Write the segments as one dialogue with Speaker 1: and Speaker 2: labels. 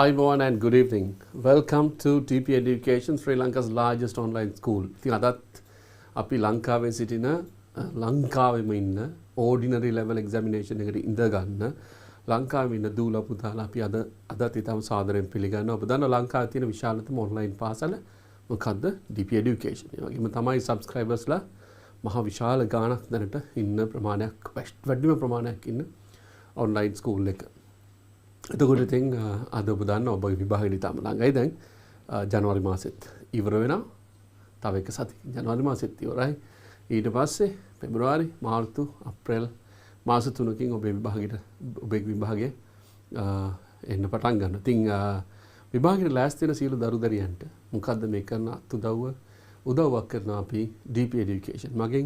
Speaker 1: Everyone and good evening. Welcome to TP Education, Sri Lanka's largest online school. ඉතින් අදත් අපි ලංකාවේ සිටින ලංකාවෙම ඉන්න ordinary level examination එකට ඉඳ ගන්න ලංකාවේ ඉන්න දූල පුතාලා අපි අදත් ඊටම සාදරයෙන් පිළිගන්නවා. ඔබ දන්නවා ලංකාවේ තියෙන විශාලතම online පාසල මොකද්ද? TP Education. ඒ වගේම තමයි subscribersලා මහා විශාල ගාණක් දැනට ඉන්න ප්‍රමාණයක් වැඩිම ප්‍රමාණයක් ඉන්න online school එක. එතකොට ඉතින් අද ඔබ දන්න ඔබ විභාගෙට ඉතාම ළඟයි දැන් ජනවාරි මාසෙත් ඉවර වෙනවා. තව එක සතියකින් ජනවාරි මාසෙත් ඉවරයි. ඊට පස්සේ පෙබරවාරි මාර්තු අප්‍රේල් මාස 3කින් ඔබේ විභාගයේ එන්න පටන් ගන්නවා. ඉතින් විභාගෙට ලෑස්ති වෙන සියලු දරු දැරියන්ට මොකද්ද මේ කරන උදව්වක් කරනවා අපි DP Education මගෙන්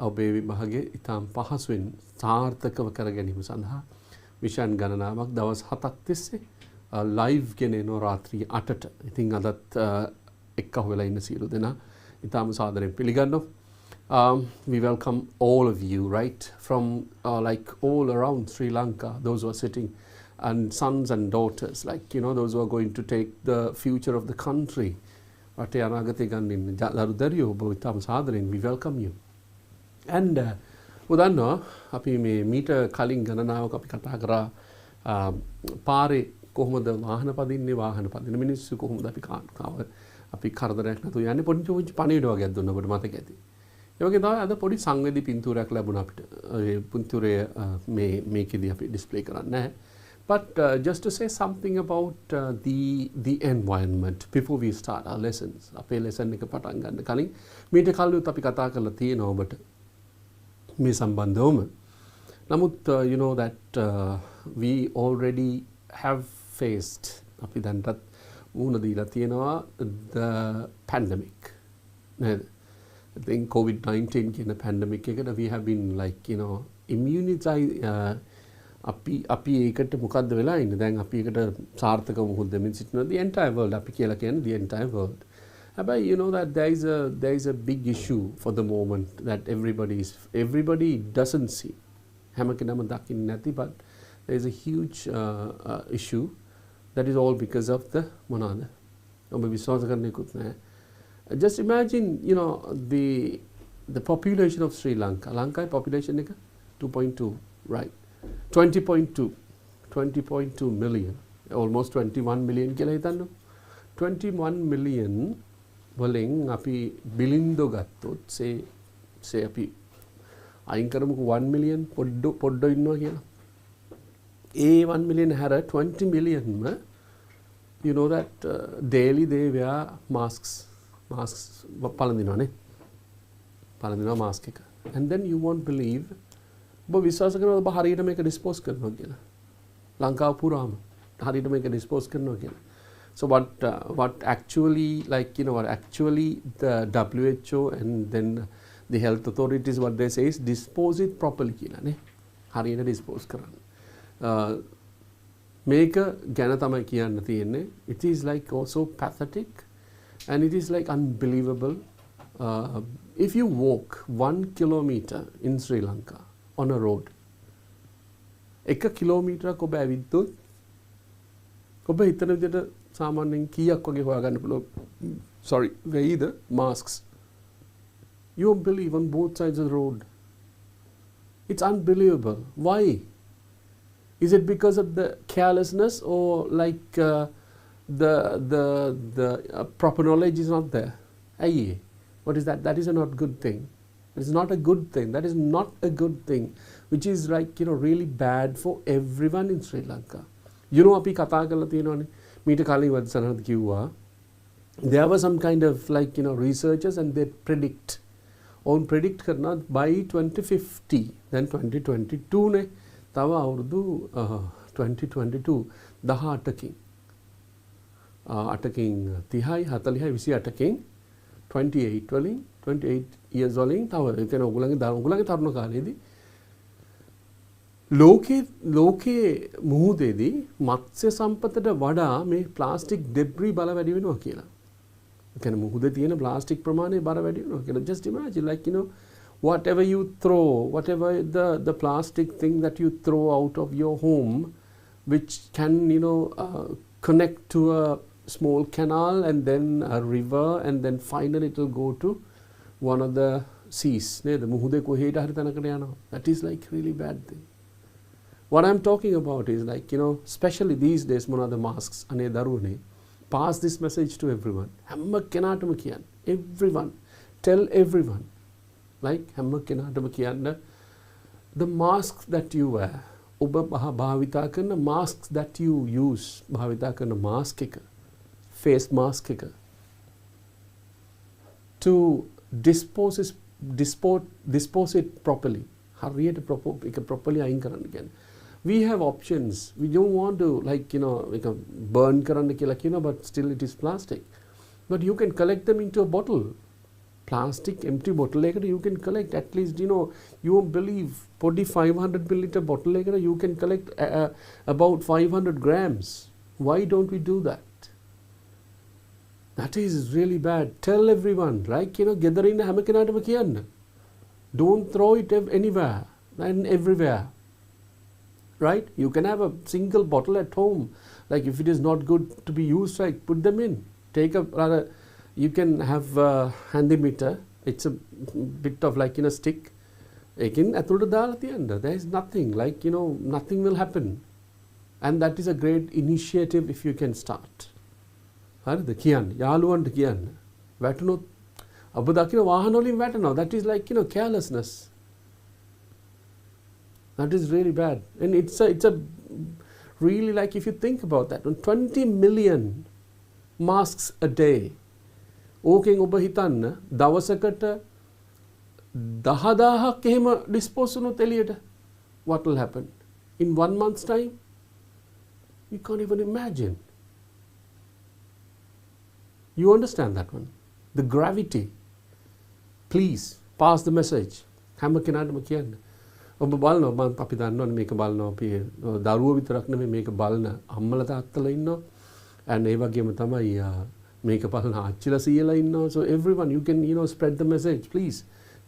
Speaker 1: ඔබේ විභාගයේ ඉතාම පහසුවෙන් සාර්ථකව කර ගැනීම සඳහා විෂයන් ගණනාවක් දවස් 7ක් තිස්සේ ලයිව් ගෙනෙනවා රාත්‍රී 8ට. ඉතින් අදත් එක්කහුව වෙලා ඉන්න සියලු දෙනා ඉතාම සාදරයෙන් පිළිගන්නවා. We welcome all of you, right, from like all around Sri Lanka, those who are sitting, and sons and daughters, like, you know, those who are going to take the future of the country. රටේ අනාගතය ගන්න දරු දැරියෝ ඔබ ඉතාම සාදරයෙන් we welcome you. And උදන්නවා අපි මේ මීට කලින් ගණනාවක් අපි කතා කරා පාරේ කොහොමද වාහන පදින්න මිනිස්සු කොහොමද අපි කරදරයක් නැතුව යන්නේ පොඩි පණිවිඩ වගේක් දුන්නා අපිට මතක ඇති. ඒ වගේ තමයි අද පොඩි සංවේදී පින්තූරයක් ලැබුණා අපිට. ඒ පින්තූරය මේකෙදී අපි ඩිස්ප්ලේ කරන්නේ නැහැ. But just to say something about the environment before we start our lessons. අපේ lesson එක පටන් ගන්න කලින් මීට කලින් අපි කතා කරලා තියෙනවා ඔබට මේ සම්බන්ධවම. නමුත් you know that we already have faced අපි දැන්ටත් මුහුණ දීලා තියෙනවා the pandemic. නේද? I think COVID-19 කියන pandemic එකට we have been like, you know, immunized. අපි ඒකට මොකද්ද වෙලා ඉන්නේ? දැන් අපි ඒකට සාර්ථකව මුහුණ දෙමින් සිටිනවා the entire world. අපි කියලා කියන්නේ the entire world. But you know that there is a big issue for the moment that everybody doesn't see. හැම කෙනාම දකින්නේ නැති, but there is a huge issue that is all because of the මොනවාද? ඔබ විශ්වාස කරන්නේකුත් නැහැ. Just imagine, you know, the population of Sri Lanka. ලංකාවේ population එක 2.2, right? 20.2 million, almost 21 million කියලා හිතන්න. 21 million වලින් අපි බිලින්දෝ ගත්තොත් say අපි අයින් කරමුකෝ 1 million පොඩ්ඩෝ ඉන්නවා කියලා. ඒ 1 million හැර 20 million you know that daily they wear masks පළඳිනවානේ. පළඳිනවා mask එක. And then you won't believe ඔබ විශ්වාස කරනවා ඔබ හරියට මේක dispose කරනවා කියලා. ලංකාව පුරාම හරියට මේක dispose කරනවා කියලා. So what actually, like, you know, what actually the WHO and then the health authorities, what they say is dispose it properly කියලා නේ. හරියට dispose කරන්න. මේක ගැන තමයි කියන්න තියෙන්නේ. It is like also pathetic and it is like unbelievable. If you walk 1 kilometer in Sri Lanka on a road, 1 කිලෝමීටරක් ඔබ ඇවිද්දොත් ඔබ හිතන විදිහට සාමාන්‍යයෙන් කීයක් වගේ හොයාගන්න පුළුවන් වෙයිද masks? You won't believe, on both sides of the road. It's unbelievable. Why? Is it because of the carelessness or like the proper knowledge is not there? Aye, what is that? That is a not good thing. It is not a good thing. That is not a good thing, which is like, you know, really bad for everyone in Sri Lanka. You know, අපි කතා කරලා තියෙනවානේ මීට කලින් වදසනහද කිව්වා there were some kind of like, you know, researchers and they predict කරනවා by 2050 then 2022 නේ තව අවුරුදු 2022 18කින් 30යි 40යි 28කින් 28 වලින් 28 years වලින් තව ඒ කියන්නේ ඔයගොල්ලන්ගේ තරුණ කාලේදී ලෝකයේ මුහුදේදී මත්ස්‍ය සම්පතට වඩා මේ ප්ලාස්ටික් debris බල වැඩි වෙනවා කියලා. ඒ කියන්නේ මුහුදේ තියෙන ප්ලාස්ටික් ප්‍රමාණය බර වැඩි වෙනවා කියලා. Just imagine, like, you know, whatever you throw, whatever the plastic thing that you throw out of your home, which can, you know, connect to a small canal and then a river and then finally it will go to one of the seas. That is like really bad thing. What I'm talking about is like, especially these days, one of the masks, pass this message to everyone. Everyone. Tell everyone. Like, the masks that you wear, masks that you use, mask face mask to dispose it properly. Properly again. We have options. We don't want to burn but still it is plastic. But you can collect them into a bottle. Plastic empty bottle you can collect at least, you won't believe, 500 milliliter bottle you can collect about 500 grams. Why don't we do that? That is really bad. Tell everyone, gather in the don't throw it anywhere and everywhere. Right? You can have a single bottle at home. Like if it is not good to be used, put them in. You can have a handy meter. It's a bit of stick. There is nothing, nothing will happen. And that is a great initiative if you can start. That is carelessness. That is really bad. And it's a really if you think about that, 20 million masks a day. ඕකෙන් ඔබ හිතන්න දවසකට 10000ක් එහෙම ඩිස්පෝස් වුණොත් එළියට, what will happen in 1 month's time? You can't even imagine. You understand that one? The gravity. Please pass the message. හැම කෙනාටම කියන්න. ඔබ බලනවා, මම අපි දන්නවනේ මේක බලනවා අපි දරුවෝ විතරක් නෙමෙයි මේක බලන අම්මලා තාත්තලා ඉන්නවා. and ඒ වගේම තමයි මේක බලන ආච්චිලා සීයලා ඉන්නවා. So everyone, you can spread the message. Please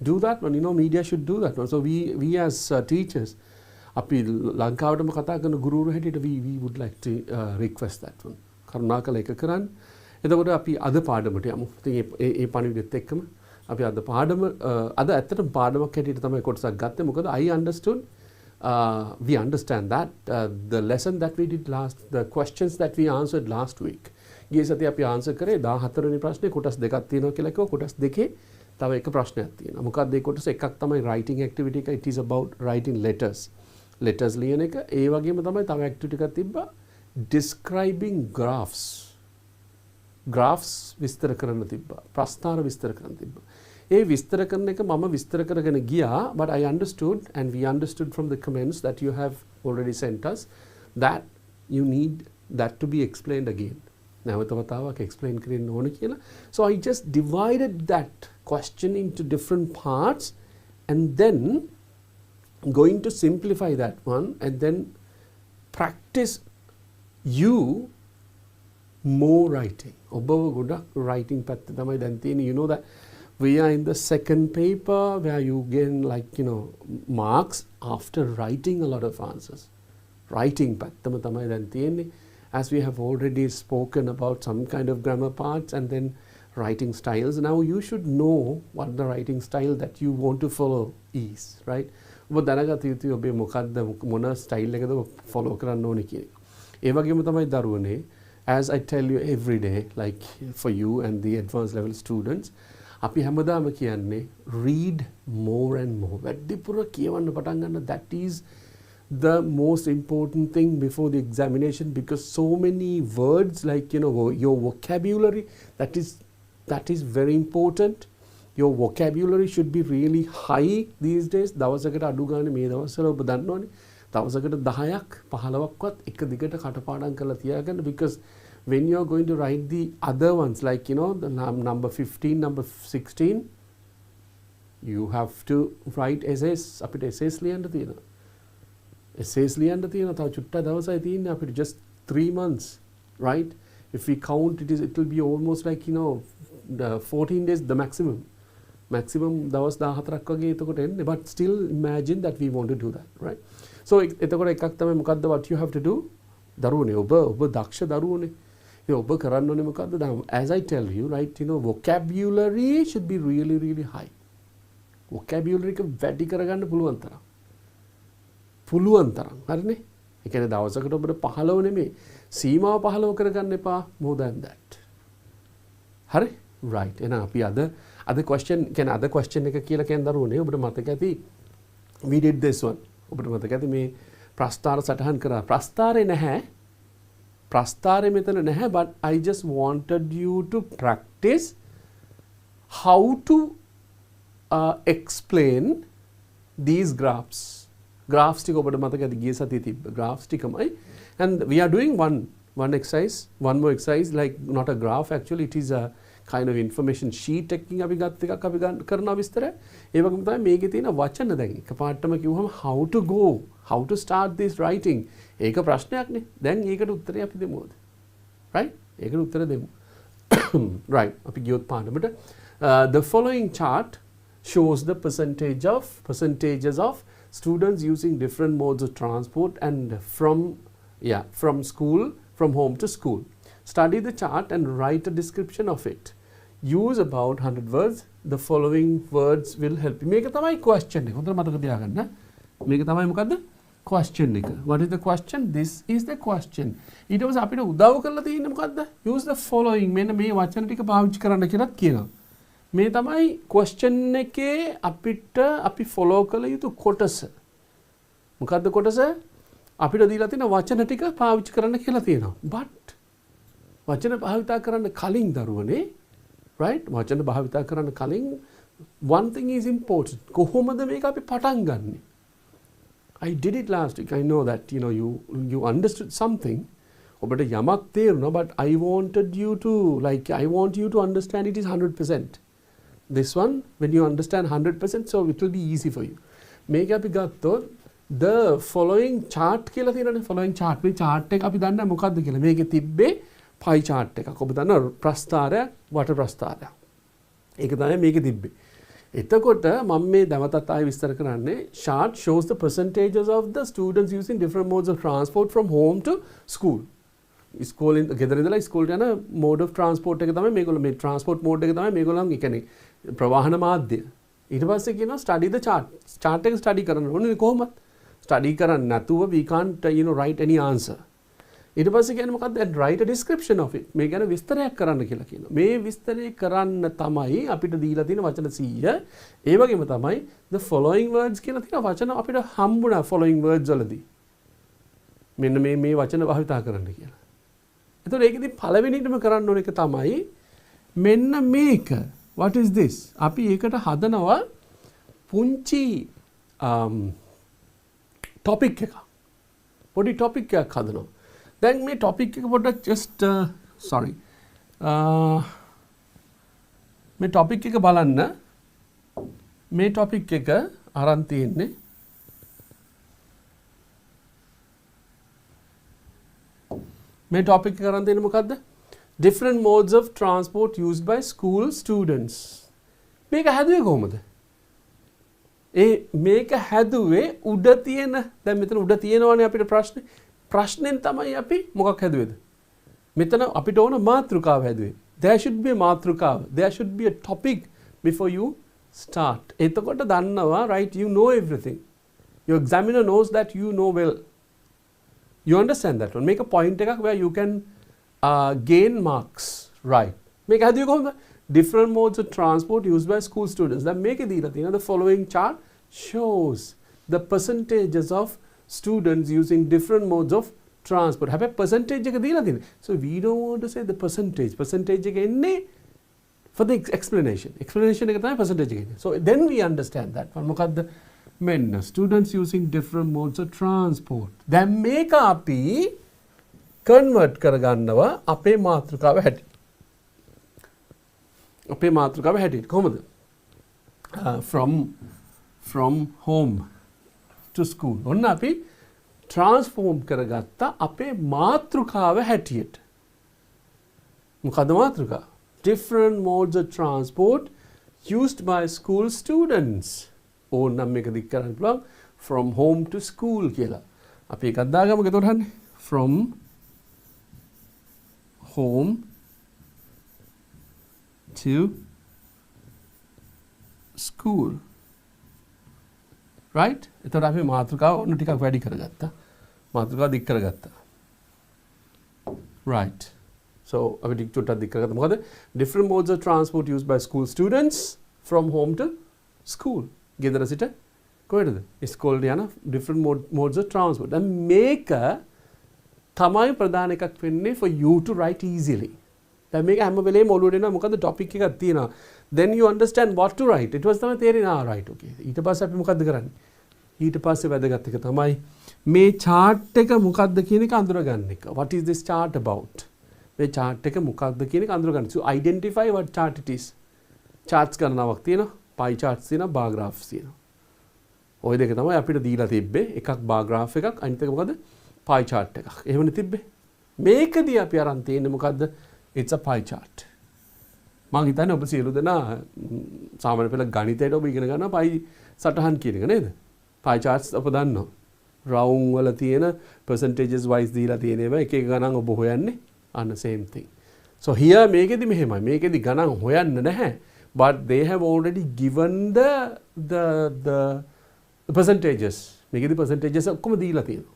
Speaker 1: do that one. Media should do that one. So we as teachers, අපි ලංකාවටම කතා කරන ගුරුවරු හැටියට we would like to request that one. කරුණාකරලා ඒක කරන්න. එතකොට අපි අද පාඩමට යමු. ඉතින් ඒ පණිවිඩෙත් එක්කම අපි අද පාඩම අද ඇත්තටම පාඩමක් හැටියට තමයි කොටසක් ගත්තේ. මොකද we understand that the lesson that we did the questions that we answered last week. ගිය සතියේ අපි ආන්සර් කරේ 14 වෙනි ප්‍රශ්නේ කොටස් දෙකක් තියෙනවා කියලා කිව්වා. කොටස් දෙකේ තව එක ප්‍රශ්නයක් තියෙනවා. මොකක්ද ඒ කොටස? එකක් තමයි writing activity එක. It is about writing letters. Letters ලියන එක. ඒ වගේම තමයි තව activity එකක් තිබ්බා describing graphs. Graphs විස්තර කරන්න තිබ්බා. ප්‍රස්ථාර විස්තර කරන්න තිබ්බා. ඒ විස්තර කරන එක මම විස්තර කරගෙන ගියා, but I understood and we understood from the comments that you have already sent us that you need that to be explained again. නැවත වතාවක් explain කරන්න ඕන කියලා. So I just divided that question into different parts and then going to simplify that one and then practice you more writing. ඔබව ගොඩක් writing පැත්ත තමයි දැන් තියෙන්නේ. You know that we are in the second paper where you gain marks after writing a lot of answers. Writing පැත්තම තමයි දැන් තියෙන්නේ. As we have already spoken about some kind of grammar parts and then writing styles. Now you should know what the writing style that you want to follow is, right? ඔබ දැනගත යුතුයි ඔබේ මොකක්ද මොන style එකද follow කරන්න ඕනේ කියන එක. ඒ වගේම තමයි දරුවනේ, as I tell you every day, like for you and the advanced level students, අපි හැමදාම කියන්නේ read more and more. වැඩිපුර කියවන්න පටන් ගන්න. That is the most important thing before the examination, because so many words your vocabulary, that is very important. Your vocabulary should be really high these days. දවසකට අඩු ගානේ මේ දවස්වල ඔබ දන්නවනේ දවසකට 10ක් 15ක්වත් එක දිගට කටපාඩම් කරලා තියාගන්න, because when you are going to write the other ones the number 15, number 16, you have to write essays. අපිට essays ලියන්න තියෙනවා. Essays ලියන්න තියෙනවා. තව චුට්ටක් දවසයි තියෙන්නේ අපිට, just 3 months, right? If we count it will be almost the 14 days the maximum දවස් 14ක් වගේ එතකොට එන්නේ. But still imagine that we want to do that, right? So එතකොට එකක් තමයි මොකද්ද what you have to do? දරුවනේ ඔබ දක්ෂ දරුවනේ. ඒ ඔබ කරන්න ඕනේ මොකද්ද? As I tell you, right, you know, vocabulary should be really really high. vocabulary එක වැඩි කරගන්න පුළුවන් තරම්. හරිනේ? ඒ කියන්නේ දවසකට ඔබට 15 නෙමෙයි. සීමාව 15 කරගන්න එපා. more than that. හරි? right. එහෙනම් අපි අද question එක කියලා කියන දරුවනේ ඔබට මතක ඇති we did this one. ඔබට මතක ඇති මේ ප්‍රස්තාර සටහන් කරා. ප්‍රස්තාරේ නැහැ. ප්‍රස්තාරේ මෙතන නැහැ, but I just wanted you to practice how to explain these graphs. Graphs ටික ඔබට මතක ඇති ගිය සතියේ තිබ්බ graphs ටිකමයි. And we are doing one exercise, one more exercise, like not a graph actually, it is a kind of information sheet එකකින් අපි ගත්ත එකක් අපි කරන විස්තරය. ඒ වගේම තමයි මේකේ තියෙන වචන දැන් එකපාරටම කිව්වම how to go, how to start this writing. ඒක ප්‍රශ්නයක්නේ. දැන් ඒකට උත්තරේ අපි දෙමුද? right? ඒකට උත්තර දෙමු. right. අපි ගියොත් පාඩමට the following chart shows the percentages of students using different modes of transport and from home to school. Study the chart and write a description of it. Use about 100 words. The following words will help you. මේක තමයි question එක. හොඳට මතක තියාගන්න. මේක තමයි මොකද්ද? question එක. What is the question? This is the question. ඊට පස්සේ අපිට උදව් කරලා තියෙන්නේ මොකද්ද? Use the following. මෙන්න මේ වචන ටික පාවිච්චි කරන්න කියලාත් කියනවා. මේ තමයි question එකේ අපි follow කළ යුතු කොටස. මොකද්ද කොටස? අපිට දීලා තියෙන වචන ටික පාවිච්චි කරන්න කියලා තියෙනවා. But වචන භාවිතා කරන්න කලින් දරුවනේ, right? වචන භාවිතා කරන්න කලින් one thing is important. කොහොමද මේක අපි පටන් ගන්නෙ? I did it last week. I know that, you know, you understood something. ඔබට යමක් තේරුණා, but I want you to understand it is 100%. This one, when you understand 100%, so it will be easy for you. මේක අපි ගත්තොත් the following chart කියලා තියෙනනේ. following chart මේ chart එක අපි දන්නේ මොකද්ද කියලා. මේකේ තිබ්බේ pie chart එකක්. ඔබ දන්නවා ප්‍රස්ථාරය, වට ප්‍රස්ථාරය. ඒක තමයි මේකේ තිබ්බේ. එතකොට මම මේ දවතත් ආයෙ විස්තර කරන්නේ chart shows the percentages of the students using different modes of transport from home to school. ඉස්කෝලෙන් ගෙදර ඉඳලා ඉස්කෝලට යන mode of transport එක තමයි මේගොල්ලෝ මේ transport mode එක තමයි මේගොල්ලන් කියන්නේ ප්‍රවාහන මාධ්‍ය. ඊට පස්සේ කියනවා study the chart. chart එක study කරන්න ඕනේ කොහොමද? study කරන්නේ නැතුව we can't write any answer. ඊට පස්සේ කියන්නේ මොකද්ද? and write a description of it. මේ ගැන විස්තරයක් කරන්න කියලා කියනවා. මේ විස්තරය කරන්න තමයි අපිට දීලා තියෙන වචන 100. ඒ වගේම තමයි the following words කියලා තියෙන වචන අපිට හම්බුණා following words වලදී. මෙන්න මේ වචන භාවිතා කරන්න කියලා. එතකොට ඒකෙදි පළවෙනිටම කරන්න ඕන එක තමයි මෙන්න මේක. what is this? අපි ඒකට හදනවා පුංචි topic එකක්. පොඩි topic එකක් හදනවා. දැන් මේ topic එක පොඩ්ඩක් just මේ topic එක බලන්න. මේ topic එක අරන් තියෙන්නේ මේ topic එක අරන් තියෙන්නේ මොකද්ද? different modes of transport used by school students. මේක හැදුවේ කොහොමද? මේක හැදුවේ උඩ තියෙන දැන් මෙතන උඩ තියෙනවනේ අපිට ප්‍රශ්නෙන් තමයි අපි මොකක් හැදුවේද? මෙතන අපිට ඕන මාතෘකාව හැදුවේ. there should be a මාතෘකාව. there should be a topic before you start. එතකොට දන්නවා, right, you know everything. your examiner knows that you know well. you understand that one. Make a point එකක් where you can gain marks, right? මේක හැදුවේ කොහොමද? different modes of transport used by school students. දැන් මේකේ දීලා තියෙනවා the following chart shows the percentages of students using different modes of transport. හැබැයි percentage එක දීලා තියෙනවා. So we don't want to say the percentage. Percentage එක එන්නේ for the explanation. Explanation එක තමයි percentage එක එන්නේ. So then we understand that. මොකද්ද? මෙන්න students using different modes of transport. දැන් මේක අපි convert කරගන්නවා අපේ මාතෘකාව හැටියට. අපේ මාතෘකාව හැටියට කොහොමද? from home to school. ඔන්න අපි transform කරගත්ත අපේ මාතෘකාව හැටියට. මොකද මාතෘකාව? different modes of transport used by school students. ඕනම් මේක දික් කරන්න පුළුවන් from home to school කියලා. අපි එකක් දාගමු. එතකොට හන්නේ from home to school. Right? එතකොට අපි මාතෘකාව ඔන්න ටිකක් වැඩි කරගත්තා. මාතෘකාව දික් කරගත්තා. Right. So අපි ටික චුට්ටක් දික් කරගත්තා. මොකද different modes of transport used by school students from home to school. ගෙදර සිට කොහෙටද? ඉස්කෝලේට යන different modes of transport. දැන් මේක තමයි ප්‍රධාන එකක් වෙන්නේ for you to write easily. දැන් මේක හැම වෙලේම ඔළුවට එනවා මොකද topic එකක් තියෙනවා. Then you understand what to write. It was තමයි තේරෙන්නේ right okay. ඊට පස්සේ අපි මොකද්ද කරන්නේ? ඊට පස්සේ වැදගත් එක තමයි මේ chart එක මොකද්ද කියන එක අඳුරගන්න එක. What is this chart about? මේ chart එක මොකක්ද කියන එක අඳුරගන්න. So identify what chart it is. charts ගණනාවක් තියෙනවා. pie charts තියෙනවා, bar graphs තියෙනවා. ওই දෙක තමයි අපිට දීලා තිබ්බේ. එකක් bar graph එකක්, අනිත් එක මොකද? pie chart එකක්. එහෙමනේ තිබ්බේ. මේකදී අපි අරන් තියෙන්නේ මොකද්ද? It's a pie chart. මම හිතන්නේ ඔබ සියලු දෙනා සාමාන්‍ය පෙළ ගණිතයට ඔබ ඉගෙන ගන්නවා pie සටහන් කියන එක නේද? pie charts ඔබ දන්නවා. round වල තියෙන percentages wise දීලා තියෙන ඒවා එක එක ගණන් ඔබ හොයන්නේ අන්න same thing. So here මේකෙදි මෙහෙමයි. මේකෙදි ගණන් හොයන්න නැහැ. But they have already given the percentages. මේකෙදි percentages ඔක්කොම දීලා තියෙනවා.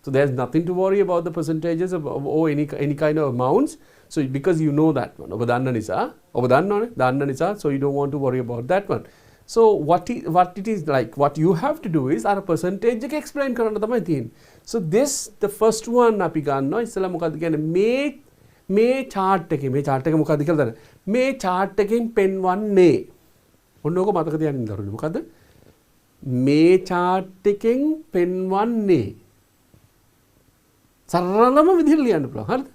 Speaker 1: So there's nothing to worry about the percentages or any kind of amounts. So because you know that one. ඔබ දන්න නිසා so you don't want to worry about that one. So what it is like, what you have to do is our percentage එක explain කරන්න තමයි තියෙන්නේ. So this the first one අපි ගන්නවා ඉස්සෙල්ලා මොකද්ද කියන්නේ මේ chart එක මොකද්ද කියලා දන්න. මේ chart එකෙන් පෙන්වන්නේ ඔන්න ඕක මතක තියාගන්න දරුවනේ මොකද්ද? මේ chart එකෙන් පෙන්වන්නේ සරලම විදිහට ලියන්න පුළුවන්. හරිද?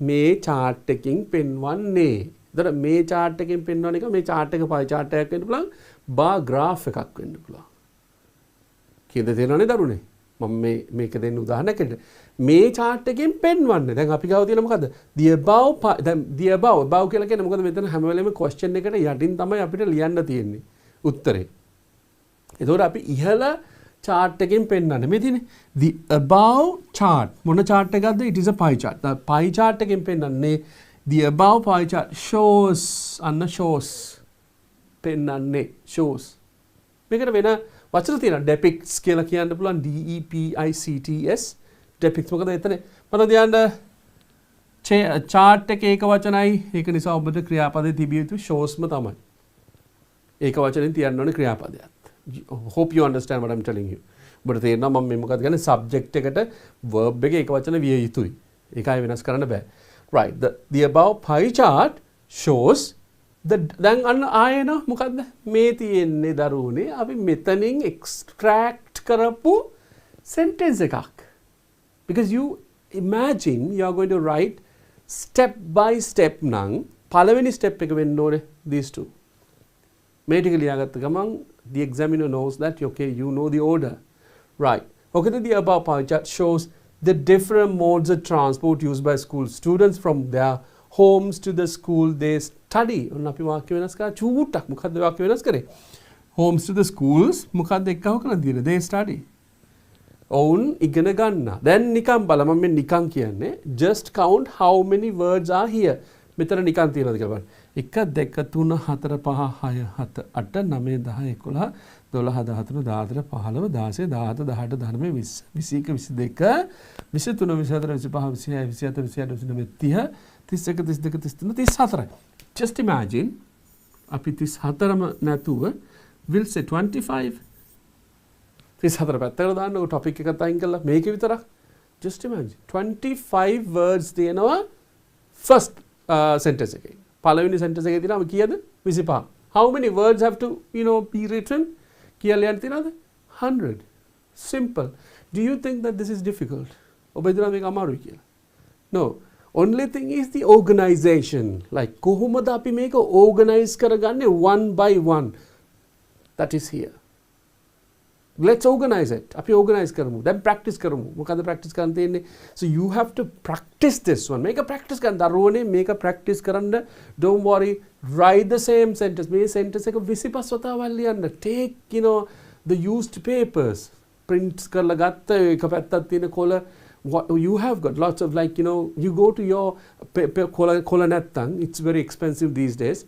Speaker 1: මේ chart එකෙන් පෙන්වන්නේ. එතකොට මේ chart එකෙන් පෙන්වන එක මේ chart එක pie chart එකක් වෙන්න පුළුවන්. bar graph එකක් වෙන්න පුළුවන්. කීයද තේරෙනවනේ දරුවනේ? මම මේක දෙන්න උදාහරණයකට මේ chart එකෙන් පෙන්වන්නේ. දැන් අපි ගාව තියෙන මොකද්ද? the above කියලා කියන්නේ මොකද මෙතන හැම වෙලේම question එකට යටින් තමයි අපිට ලියන්න තියෙන්නේ උත්තරේ. එතකොට අපි ඉහළ chart එකෙන් පෙන්වන්නේ. මේ තියෙන්නේ the above chart. මොන chart එකක්ද? It is a pie chart. the pie chart එකෙන් පෙන්වන්නේ the above pie chart shows පෙන්වන්නේ shows. මේකට වෙන වචන තියෙනවා depicts කියලා කියන්න පුළුවන් DEPICTS depicts මොකද එතන මම තියන්න chart එක ඒක වචනයි ඒක නිසා ඔබට ක්‍රියාපදේ තිබිය යුතු showsම තමයි ඒක වචනෙන් තියන්න ඕනේ ක්‍රියාපදයක්. Hope you understand what I'm telling you. ඔබට තේරෙනවා මම මේ මොකක්ද කියන්නේ subject එකට verb එක ඒක වචන විය යුතුයි. ඒකයි වෙනස් කරන්න බෑ. Right, the above pie chart shows දැන් අන්න ආයෙන මොකද්ද මේ තියෙන්නේ දරුවනේ අපි මෙතනින් extract කරපු sentence එකක්. Because you imagine you are going to write step by step නම් පළවෙනි step එක වෙන්න ඕනේ these two. මේ ටික ලියාගත්ත ගමන් the examiner knows that okay you know the order. Right. Okay, the above pie chart shows the different modes of transport used by school students from their homes to the school they study. ඔන්න අපි වාක්‍ය වෙනස් කරා චූට්ටක්. මොකද්ද වාක්‍ය වෙනස් කරේ? homes to the schools මොකද්ද එක්කව කරලා තියෙන්නේ? they study. ඔවුන් ඉගෙන ගන්නවා. දැන් නිකන් බලන්න මම නිකන් කියන්නේ just count how many words are here. මෙතන නිකන් තියෙනවද කියලා බලන්න. 1 2 3 4 5 6 7 8 9 10 11 12 13 14 15 16 17 18 19 20 21 22 23 24 25 26 27 28 29 30 31 32 33 34. Just imagine අපි 34ම නැතුව will say 25 34 පැත්තකට දාන්නකො topic එකත් අයින් කරලා මේක විතරක්. Just imagine 25 words තියෙනවා first sentence එකේ. පළවෙනි sentence එකේ තියෙනවා කීයද? 25. How many words have to be written? කියලා යන්න තියෙනවද? 100. Simple. Do you think that this is difficult? ඔබ හිතනවා මේක අමාරුයි කියලා? No. Only thing is the organization. Like කොහොමද අපි මේක organize කරගන්නේ one by one. That is here. Let's organize it. අපි organize කරමු. Then practice කරමු. මොකද practice කරන්න තියෙන්නේ? So you have to practice this one. මේක practice කරන්න දරුවනේ මේක practice කරන්න. Don't worry. Write the same sentence. මේ sentence එක 25 වතාවක් ලියන්න. Take the used papers. Print කරලා ගත්ත එක පැත්තක් තියෙන කොළ what you have got lots of, like, you go to your kola nattang, it's very expensive these days.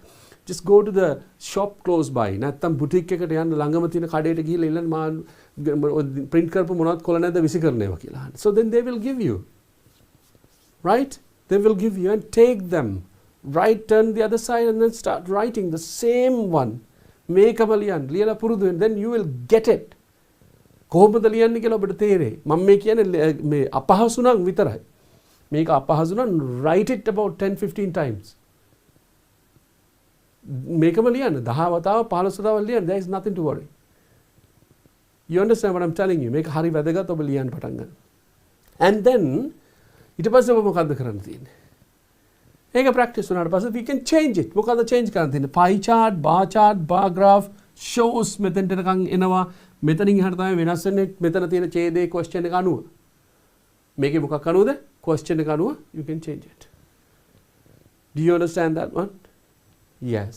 Speaker 1: Just go to the shop close by. Nattang boutique එකට යන්න ළඟම තියෙන කඩේට ගිහලා ඉල්ලන්න මා print කරපු මොනවද කොල නැද්ද විසි කරන්නේවා කියලා. So then they will give you. Right? They will give you and take them. Right, turn the other side and then start writing the same one. මේකම ලියන්න. ලියලා පුරුදු වෙන්න. Then you will get it. කොහොමද ලියන්නේ කියලා ඔබට තේරෙයි. මම මේ කියන්නේ මේ අපහසු නම් විතරයි. මේක අපහසු නම් write it about 10-15 times. මේකම ලියන්න 10 වතාව 15 වතාවක් ලියන්න. There is nothing to worry. You understand what I'm telling you? මේක හරි වැදගත් ඔබ ලියන්න පටන් ගන්න. And then ඊට පස්සේ ඔබ මොකද්ද කරන්න තියෙන්නේ? ඒක practice වුණාට පස්සේ we can change it. මොකද්ද change කරන්න තියෙන්නේ? pie chart, bar chart, bar graph, shows මෙතෙන්ට එනකන් එනවා. මෙතනින් එහාට තමයි වෙනස් වෙන්නේ. මෙතන තියෙන ඡේදයේ question එක අනුව. මේකේ මොකක් අනුවද? question එක අනුව you can change it. Do you understand that one? Yes.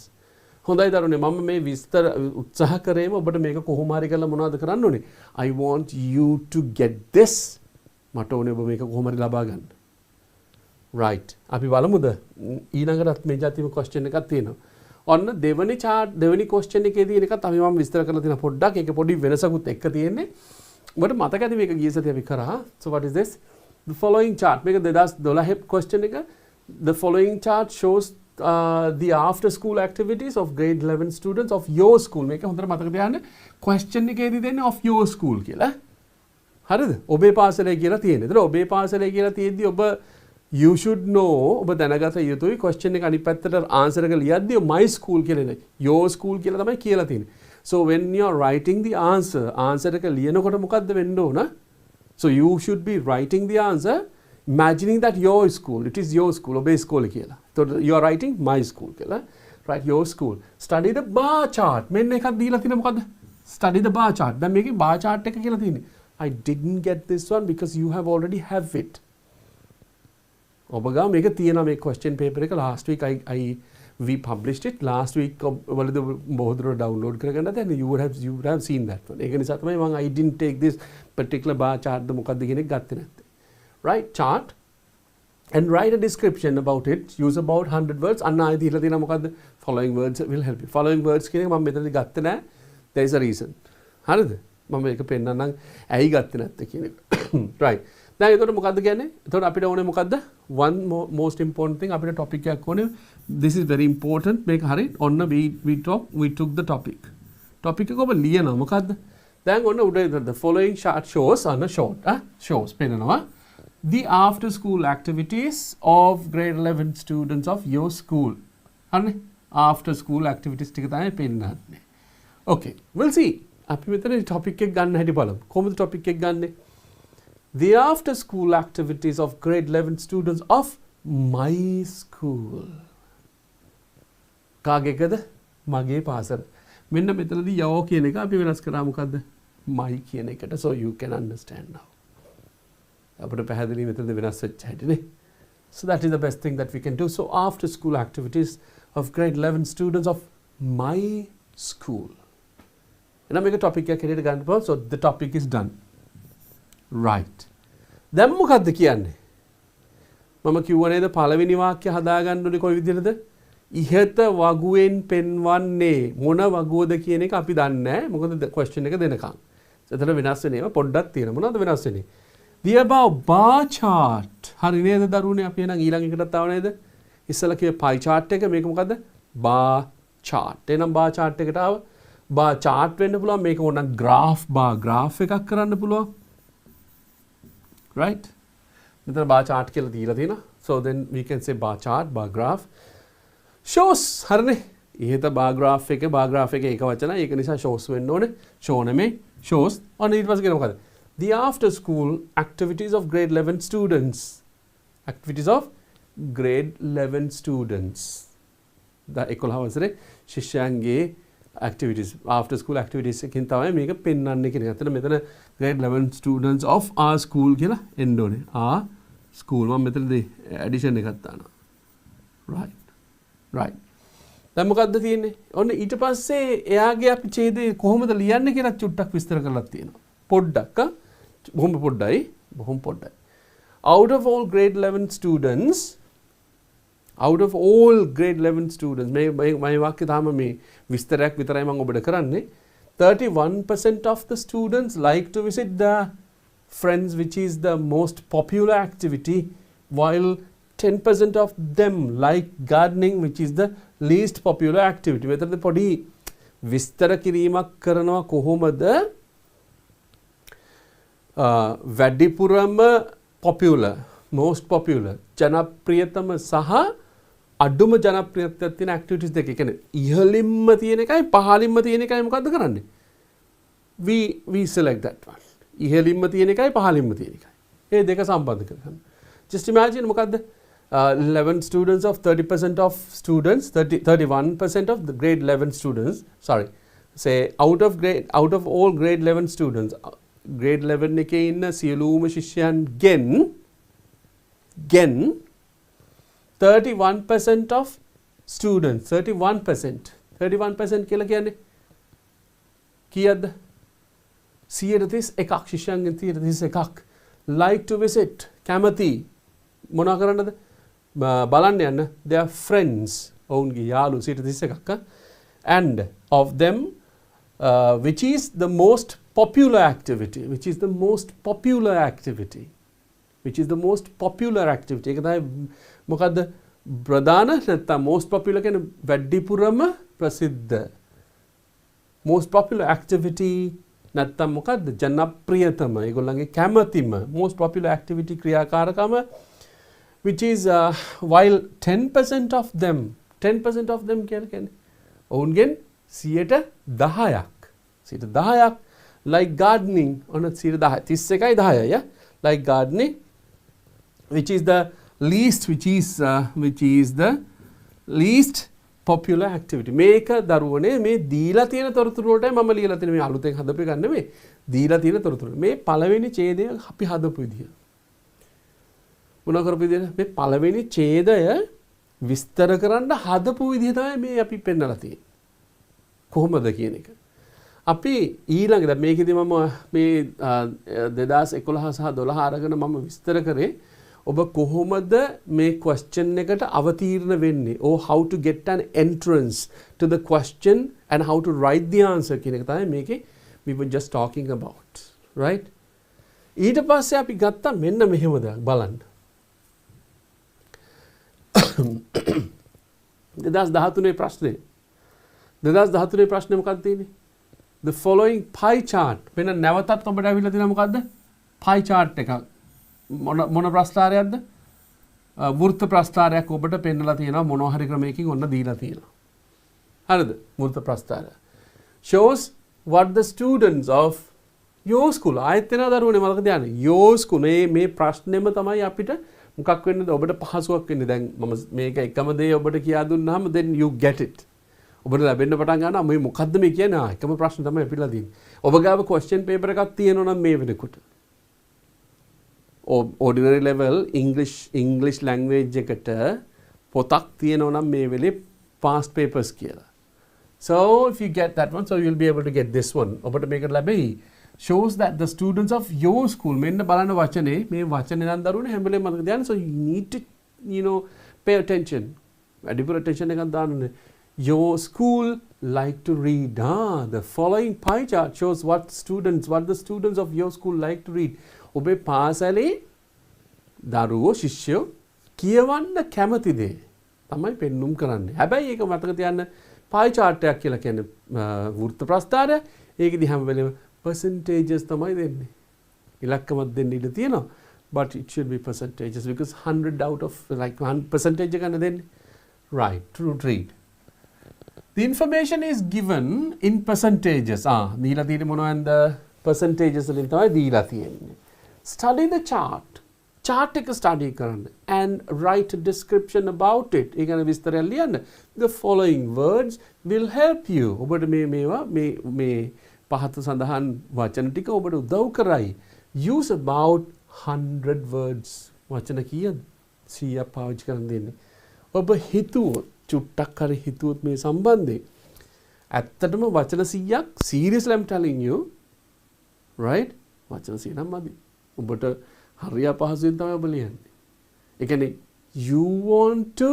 Speaker 1: හොඳයි දරුවනේ මම මේ විස්තර උත්සාහ කරේම ඔබට මේක කොහොම හරි කරලා මොනවද කරන්න ඕනේ? I want you to get this. මට ඕනේ ඔබ මේක කොහොම හරි ලබා ගන්න. Right. අපි බලමුද? ඊළඟටත් මේ જાතිම question එකක් තියෙනවා. ඔන්න දෙවෙනි chart දෙවෙනි question එකේ තියෙන එකත් අපි මම විස්තර කරලා තියෙන පොඩ්ඩක් ඒක පොඩි වෙනසකුත් එක්ක තියෙන්නේ. ඔබට මතක ඇති මේක ගිය සතියේ අපි කරා. So what is this? The following chart. මේක 2012 question එක. The following chart shows the after school activities of grade 11 students of your school. මේක හොඳට මතක තියාගන්න. question එකේදී දෙන්නේ of your school කියලා. හරිද? ඔබේ පාසලේ කියලා තියෙන්නේ. ඒතර ඔබේ පාසලේ කියලා තියෙද්දි ඔබ you should know ඔබ දැනගත යුතුයි question එක අනිත් පැත්තට answer එක ලියද්දී my school කියලා නෙවෙයි. your school කියලා තමයි කියලා තියෙන්නේ. So when you are writing the answer එක ලියනකොට මොකද්ද වෙන්න ඕන? So you should be writing the answer imagining that your school, it is your school, obey school කියලා. So you are writing my school කියලා. Write your school. Study the bar chart. මෙන්න එකක් දීලා තියෙන මොකද්ද? Study the bar chart. දැන් මේකේ bar chart එක කියලා තියෙන්නේ. I didn't get this one because you have already have it. ඔබ ගාව මේක තියෙනවා මේ question paper එක last week we published it last week වලද බොහෝ දුරට download කරගන්න then you would have seen that one. ඒක නිසා තමයි මම I didn't take this particular bar chart ද මොකද්ද කියන එක ගත්තේ නැත්තේ. Right, chart and write a description about it. Use about 100 words. අන්න ආයෙ දීලා තියෙනවා මොකද්ද? Following words will help you. Following words කියන එක මම මෙතනදී ගත්තේ නැහැ. There is a reason. හරිද? මම මේක පෙන්නන්නම් ඇයි ගත්තේ නැත්තේ කියන එක. Right. දැන් එතකොට මොකද්ද කියන්නේ? එතකොට අපිට ඕනේ මොකද්ද? One most important thing අපිට topic එකක් ඕනේ. This is very important. මේක හරි. ඔන්න we took the topic. Topic එක ඔබ ලියනවා මොකද්ද? දැන් ඔන්න උඩ the following chart shows on a short. shows පෙන්නනවා. The after school activities of grade 11 students of your school. හරිනේ? After school activities ටික තමයි පෙන්නන්නේ. Okay, we'll see. අපි මෙතන topic එක ගන්න හැටි බලමු. කොහොමද topic එක ගන්නෙ? The after school activities of grade 11 students of my school. කාගේකද? මගේ පාසල. මෙන්න මෙතනදී යෝ කියන එක අපි වෙනස් කරා මොකද්ද? my කියන එකට. So you can understand now. අපිට පැහැදිලි මෙතනදී වෙනස් වෙච්ච හැටි නේ. So that is the best thing that we can do. So after school activities of grade 11 students of my school. එහෙනම් මේක topic එකක් හැටියට ගන්න පුළුවන්. So the topic is done. Right. දැන් මොකද්ද කියන්නේ? මම කිව්ව නේද පළවෙනි වාක්‍ය හදාගන්න ඕනේ කොයි විදිහටද? ඉහත වගුවෙන් පෙන්වන්නේ මොන වගුවද කියන එක අපි දන්නේ නැහැ. මොකද question එක දෙනකම්. එතන වෙනස් වෙන ඒවා පොඩ්ඩක් තියෙනවා. මොනවද වෙනස් වෙන්නේ? The above bar chart. හරි නේද දරුවනේ අපි එහෙනම් ඊළඟ එකටත් ආව නේද? ඉස්සලා කිව්වේ pie chart එක මේක මොකද්ද? bar chart. එහෙනම් bar chart එකට ආව. bar chart වෙන්න පුළුවන් මේක ඕනනම් graph bar graph එකක් කරන්න පුළුවන්. Right? මෙතන bar chart කියලා දීලා තියෙනවා. So then we can say bar chart, bar graph. Shows හරිනේ. ඉහත bar graph එක එක වචන. ඒක නිසා shows වෙන්න ඕනේ. show නෙමෙයි shows. ඔන්න ඊට පස්සේ කියන මොකද්ද? The after school activities of grade 11 students. Activities of grade 11 students. The 11 වසරේ ශිෂ්‍යයන්ගේ activities after school activities එකකින් තමයි මේක පෙන්වන්නේ කියන එක. මෙතන grade 11 students of our school කියලා එන්න ඕනේ. our school මම මෙතනදී addition එකක් දානවා. Right. දැන් මොකද්ද තියෙන්නේ? ඔන්න ඊට පස්සේ එයාගේ අපි ඡේදය කොහොමද ලියන්නේ කියලා චුට්ටක් විස්තර කරලා තියෙනවා. පොඩ්ඩක් බොහොම පොඩ්ඩයි. out of all grade 11 students මේ වාක්‍ය තාම මේ විස්තරයක් විතරයි මම ඔබට කරන්නේ 31% of the students like to visit the friends which is the most popular activity while 10% of them like gardening which is the least popular activity. මෙතනදී පොඩි විස්තර කිරීමක් කරනවා කොහොමද වැඩිපුරම popular most popular ජනප්‍රියතම සහ අඩුම ජනප්‍රියත්වයක් තියෙන activities දෙක. ඒ කියන්නේ ඉහළින්ම තියෙන එකයි පහළින්ම තියෙන එකයි මොකද්ද කරන්නේ? We select that one. ඉහළින්ම තියෙන එකයි පහළින්ම තියෙන එකයි. මේ දෙක සම්බන්ධ කරගන්න. Just imagine මොකද්ද 11 students of 30% of students 31% of the grade 11 students say out of all grade 11 students grade 11 එකේ ඉන්න සියලුම ශිෂ්‍යයන්ගෙන් 31% of students 31% කියලා කියන්නේ කීයද 131ක් ශිෂ්‍යයන්ගෙන් 131ක් like to visit කැමති මොනවා කරන්නද බලන්න යන්න their friends ඔවුන්ගේ යාළු 131ක් and of them which is the most popular activity ඒක තමයි මොකද්ද ප්‍රධාන නැත්නම් most popular කියන්නේ වැඩිපුරම ප්‍රසිද්ධ most popular activity නැත්නම් මොකද්ද ජනප්‍රියතම ඒගොල්ලන්ගේ කැමැතිම most popular activity ක්‍රියාකාරකම which is while 10% of them කියන්නේ ඔවුන්ගෙන් 10%ක් like gardening on 31යි 10යි yeah like gardening which is the least popular activity මේක දරුවනේ මේ දීලා තියෙන තොරතුරු වලටයි මම ලියලා තියෙන මේ අලුතෙන් හදපු එක නෙමෙයි දීලා තියෙන තොරතුරු මේ පළවෙනි ඡේදය අපි හදපු විදිය මොනවා කරපු විදියද මේ පළවෙනි ඡේදය විස්තර කරන්න හදපු විදිය තමයි මේ අපි පෙන්නලා තියෙන්නේ කොහොමද කියන එක අපි ඊළඟ දැන් මේකෙදි මම මේ 2011 සහ 12 අරගෙන මම විස්තර කරේ ඔබ කොහොමද මේ question එකට අවතීර්ණ වෙන්නේ or how to get an entrance to the question and how to write the answer කියන එක තමයි මේකේ we were just talking about right ඊට පස්සේ අපි ගත්තා මෙන්න මෙහෙම දෙයක් බලන්න 2013 ප්‍රශ්නේ 2013 ප්‍රශ්නේ මොකක්ද තියෙන්නේ the following pie chart වෙන නැවතත් ඔබට අවිල්ලා තියෙනවා මොකද්ද pie chart එකක් මොන ප්‍රස්ථාරයක්ද වෘත්ත ප්‍රස්ථාරයක් ඔබට පෙන්නලා තියෙනවා මොනවා හරි ක්‍රමයකින් ඔන්න දීලා තියෙනවා හරිද වෘත්ත ප්‍රස්ථාරය shows what the students of your school ආයෙත් වෙනවා දරුවනේ මතක තියාගන්න your school මේ ප්‍රශ්නේම තමයි අපිට මොකක් වෙන්නද ඔබට පහසුවක් වෙන්නේ දැන් මම මේක එකම දේ ඔබට කියා දුන්නාම then you get it ඔබට ලැබෙන්න පටන් ගන්නවා මේ මොකද්ද මේ කියන්නේ එකම ප්‍රශ්න තමයි අපිලා තියෙන්නේ ඔබ ගාව question paper එකක් තියෙනවා නම් මේ වෙනකොට ordinary level English language එකට පොතක් තියෙනවා නම් මේ වෙලේ past papers කියලා so if you get that one so you'll be able to get this one ඔබට මේක ලැබෙයි shows that the students of your school මෙන්න බලන්න වචනේ මේ වචනේ නම් දරුවනේ හැම වෙලේම මතක තියාගන්න so you need to pay attention වැඩිපුර attention එකක් දාන්න ඕනේ your school like to read the following pie chart shows what the students of your school like to read ඔබේ පාසලේ දරුවෝ ශිෂ්‍යයෝ කියවන්න කැමති දේ තමයි පෙන්눔 කරන්නේ. හැබැයි ඒක මතක තියාගන්න pie chart එකක් කියලා කියන්නේ වෘත්ත ප්‍රස්ථාරය. ඒකෙදි හැම වෙලේම percentages තමයි දෙන්නේ. ඉලක්කමක් දෙන්න ඉඩ තියෙනවා. But it should be percentages because 100 out of like 1% එකක් දෙන්නේ. Right, to read. The information is given in percentages. දීලා තියෙන්නේ මොනවද? Percentages වලින් තමයි දීලා තියෙන්නේ. Study the chart එක study කරන්න and write a description about it. ඒ කියන්නේ විස්තරය ලියන්න. The following words will help you. ඔබට මේ පහත සඳහන් වචන ටික ඔබට උදව් කරයි. Use about 100 words. වචන කීයද? 100ක් පාවිච්චි කරන්න දෙන්නේ. ඔබ හිතුවොත් චුට්ටක් හරි හිතුවොත් මේ සම්බන්ධයෙන් ඇත්තටම වචන 100ක් seriously I'm telling you right වචන 100 නම් මදි. ඔබට හරි අපහසුයෙන් තමයි ඔබ ලියන්නේ. ඒ කියන්නේ you want to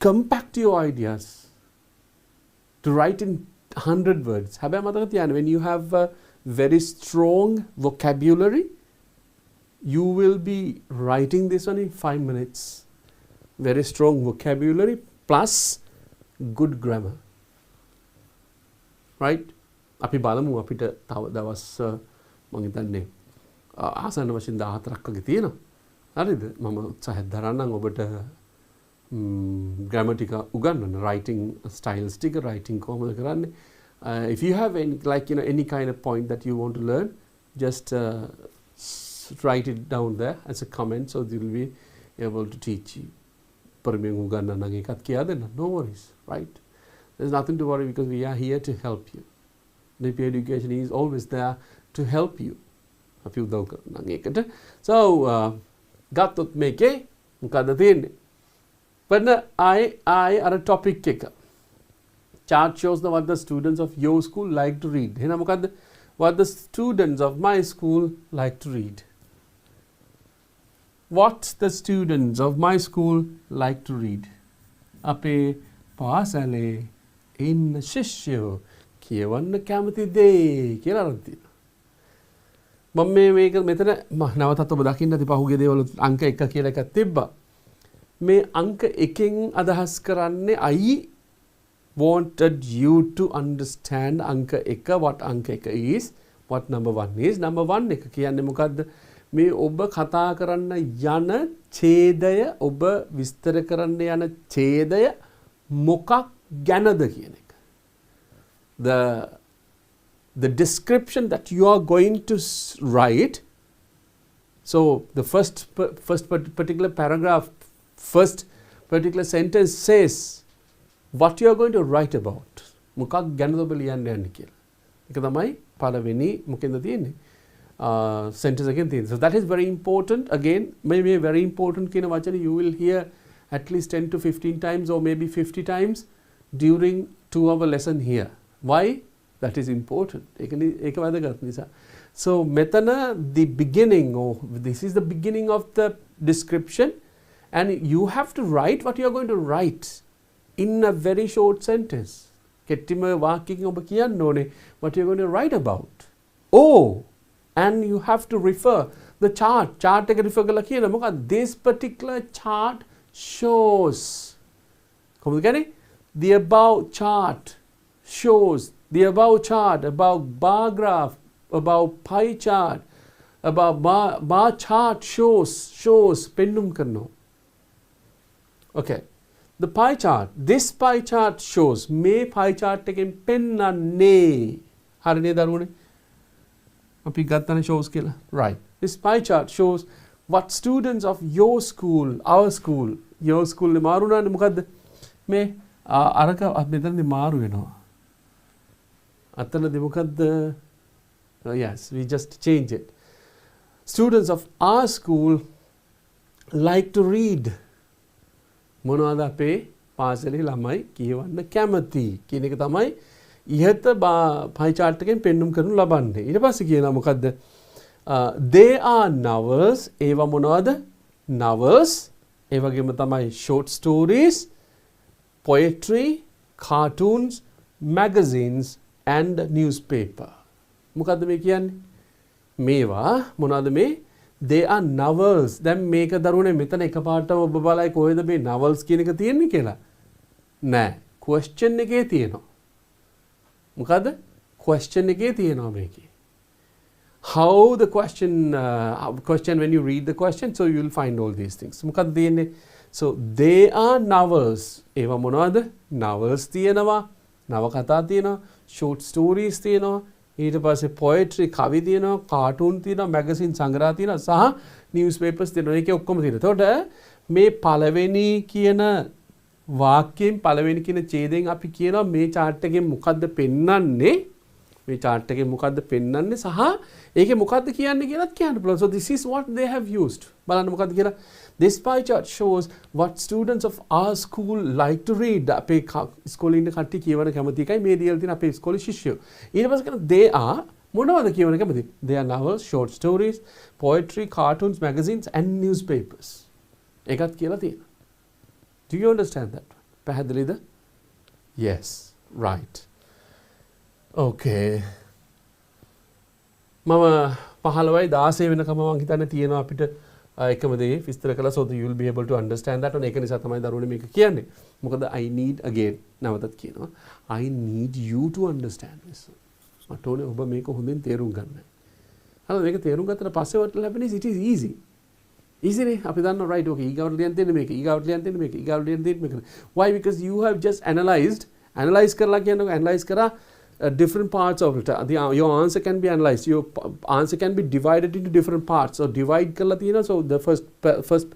Speaker 1: compact your ideas to write in 100 words. හැබැයි මතක තියාගන්න, when you have a very strong vocabulary, you will be writing this one in 5 minutes. Very strong vocabulary plus good grammar. Right? අපි බලමු අපිට තව දවස් මම හිතන්නේ ආසන්න වශයෙන් 14ක් වගේ තියෙනවා. හරිද? මම උත්සාහයක් දරන්නම් ඔබට grammar ටික උගන්වන්න, writing styles ටික, writing කොහොමද කරන්නේ. If you have any, like, you know, any kind of point that you want to learn, just write it down there as a comment, so they will be able to teach you. පරිමෙන් උගන්වන්න නම් ඒකත් කියලා දෙන්න. No worries, right? There's nothing to worry because we are here to help you. DP Education is always there to help you. අපි උදව් කරනවා ඒකට. So ගත්තොත් මේකේ මොකද තියෙන්නේ? But I are a topic එක. Chart shows what the students of your school like to read. එහෙනම් මොකද්ද? What the students of my school like to read. What the students of my school like to read. අපේ පාසලේ ඉන්න ශිෂ්‍යයෝ කියවන්න කැමති දේ කියලා අරන් තියෙනවා. මම මේක මෙතන නැවතත් ඔබ දකින්න ඇති පහුගිය දේවල් අංක 1 කියලා එකක් තිබ්බා. මේ අංක 1න් අදහස් කරන්නේ I wanted you to understand අංක 1 what අංක 1 is, what number 1 is. number 1 එක කියන්නේ මොකද්ද? මේ ඔබ කතා කරන්න යන ඡේදය, ඔබ විස්තර කරන්න යන ඡේදය මොකක් ගැනද කියන එක. The description that you are going to write, so the first particular paragraph, first particular sentence says what you are going to write about. මොකක් ගැනද ඔබ ලියන්න යන්නේ කියලා. ඒක තමයි පළවෙනි මොකෙන්ද තියෙන්නේ? Sentence එකෙන් තියෙන්නේ. So that is very important. Again, maybe very important කියන වචන you will hear at least 10 to 15 times or maybe 50 times during 2-hour lesson here. Why? That is important. ඒක වැදගත් නිසා. So මෙතන the beginning, or this is the beginning of the description, and you have to write what you are going to write in a very short sentence. කෙටිම වාක්‍යකින් ඔබ කියන්න ඕනේ what you are going to write about. Oh, and you have to refer the chart. Chart එක refer කරලා කියන මොකක්ද? This particular chart shows. කොහොමද කියන්නේ? The above chart shows. The above chart, about bar graph, about pie chart, about bar chart shows pennum karno. Okay. The pie chart, this pie chart shows me pie chart eken pennanne. Harine darune? Api gattane shows kiyala. Right. This pie chart shows what students of your school, our school, your school ne maruna ne mokadda? Me araka metanne maru wenawa. අතනදී මොකද්ද? Yes, we just change it. Students of our school like to read. මොනවද අපේ පාසලේ ළමයි කියවන්න කැමති කියන එක තමයි ඉහත pie chart එකෙන් පෙන්눔 කරනු ලබන්නේ. ඊට පස්සේ කියනවා මොකද්ද? They are novels. ඒවා මොනවද? Novels. ඒ වගේම තමයි short stories, poetry, cartoons, magazines and newspaper. මොකද්ද මේ කියන්නේ? මේවා මොනවද මේ? They are novels. දැන් මේක දරුවනේ මෙතන එකපාරටම ඔබ බලයි කොහෙද මේ novels කියන එක තියෙන්නේ කියලා? නෑ. question එකේ තියෙනවා. මොකද්ද? question එකේ තියෙනවා මේකේ. How the question when you read the question, so you will find all these things. මොකද්ද තියෙන්නේ? So they are novels. ඒවා මොනවද? novels තියෙනවා. නවකතා තියෙනවා, short stories තියෙනවා, ඊට පස්සේ poetry කවි තියෙනවා, cartoon තියෙනවා, magazine සංග්‍රහ තියෙනවා සහ newspapers තියෙනවා. ඒකේ ඔක්කොම තියෙනවා. එතකොට මේ පළවෙනි කියන වාක්‍යයෙන් පළවෙනි කියන ඡේදයෙන් අපි කියනවා මේ chart එකෙන් මොකද්ද පෙන්වන්නේ? මේ chart එකෙන් මොකද්ද පෙන්වන්නේ සහ ඒකේ මොකද්ද කියන්නේ කියලාත් කියන්න පුළුවන්. So this is what they have used. බලන්න මොකද්ද කියලා. This pie chart shows what students of our school like to read. අපේ ඉස්කෝලේ ඉන්න කට්ටිය කියවන කැමති එකයි මේ දියල් තියෙන අපේ ඉස්කෝලේ ශිෂ්‍යයෝ. ඊට පස්සේ කියන they are මොනවද කියවන කැමති? They are novels, short stories, poetry, cartoons, magazines and newspapers. ඒකත් කියලා තියෙනවා. Do you understand that? පැහැදිලිද? Yes, right. Okay. මම 15යි 16 වෙනකම මම හිතන්නේ තියෙනවා අපිට එකම දේ විස්තර කළා, so you will be able to understand that. ඒක නිසා තමයි දරුවනේ මේක කියන්නේ. මොකද I need again නැවතත් කියනවා I need you to understand this. මට ඕනේ ඔබ මේක හොඳින් තේරුම් ගන්න. හරි මේක තේරුම් ගත්තට පස්සේ what will happen is it is easy. Easy නේ අපි දන්නවා right okay ඊගාවට ලියන්න තියෙන්නේ මේක ඊගාවට ලියන්න තියෙන්නේ මේක ඊගාවට ලියන්න තියෙන්නේ මේක. Why? Because you have just analyze කරලා කියනකො analyze කරා different parts of it. Your answer can be analyzed. Your answer can be divided into different parts. So divide කරලා තියෙනවා. So the first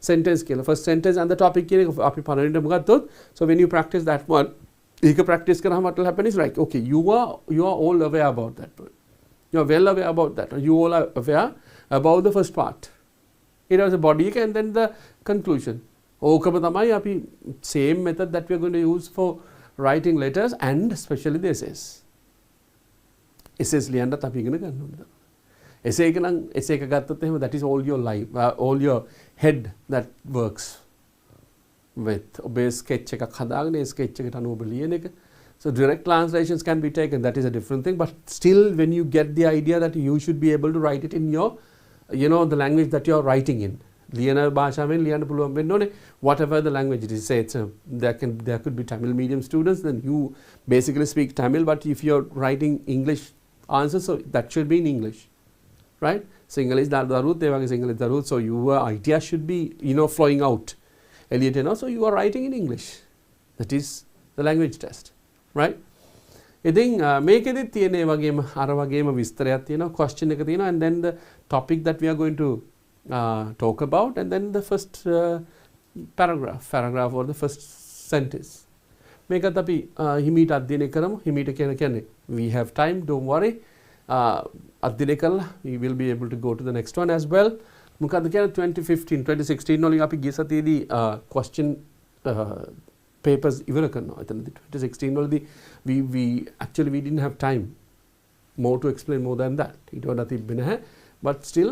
Speaker 1: sentence කියලා first sentence and the topic කියන එක අපි පළවෙනිටම ගත්තොත් so when you practice that one ඒක practice කරාම what will happen is right okay you are all aware about that one. You are well aware about that. You all are aware about the first part. It was a body and then the conclusion. ඕකම තමයි අපි same method that we are going to use for writing letters and especially the essays. Essays ලියන්නත් අපි ඉගෙන ගන්න ඕනේ. essay එක නම් essay එක ගත්තොත් එහෙම that is all your life all your head that works with ඔබේ sketch එකක් හදාගෙන ඒ sketch එකට අනුව ඔබ ලියන එක. So direct translations can be taken, that is a different thing, but still when you get the idea that you should be able to write it in your the language that you are writing in. ලියන භාෂාවෙන් ලියන්න පුළුවන් වෙන්න ඕනේ whatever the language it is. Say it's there could be Tamil medium students, then you basically speak Tamil, but if you're writing English answers so that should be in English, right? Singlish daruth e wage Singlish daruth, so your idea should be flowing out Elliot so you are writing in English. That is the language test, right? ඉතින් මේකෙදි තියෙන ඒ වගේම අර වගේම විස්තරයක් තියෙනවා question එක තියෙනවා and then the topic that we are going to talk about and then the first paragraph or the first sentence. මේකත් අපි හිමීට අධ්‍යයනය කරමු. හිමීට කියන්නේ we have time, don't worry. අධ්‍යයනය කළා we will be able to go to the next one as well. මොකද්ද කියන්නේ 2016 වලින් අපි ගිය සතියේදී question papers ඉවර කරනවා. එතනදී 2016 වලදී we actually we didn't have time more to explain more than that. ඊට වඩා තිබ්බේ නැහැ. But still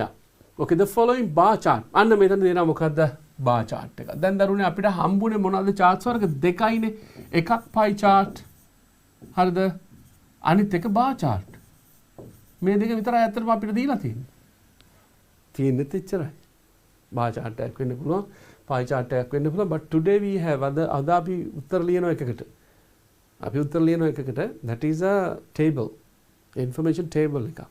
Speaker 1: yeah. Okay, the following bar chart. අන්න මෙතන දෙනවා මොකද්ද bar chart එක. දැන් දරුවනේ අපිට හම්බුනේ මොනවද charts වර්ග දෙකයිනේ. එකක් pie chart. හරිද? අනිත් එක bar chart. මේ දෙක විතරයි අතරම අපිට දීලා තියෙන්නේ. තියෙන්නේ එච්චරයි. bar chart එකක් වෙන්න පුළුවන්. pie chart එකක් වෙන්න පුළුවන්. But today we have අද අපි උත්තර ලියනවා එකකට. අපි උත්තර ලියනවා එකකට. That is a table. Information table එකක්.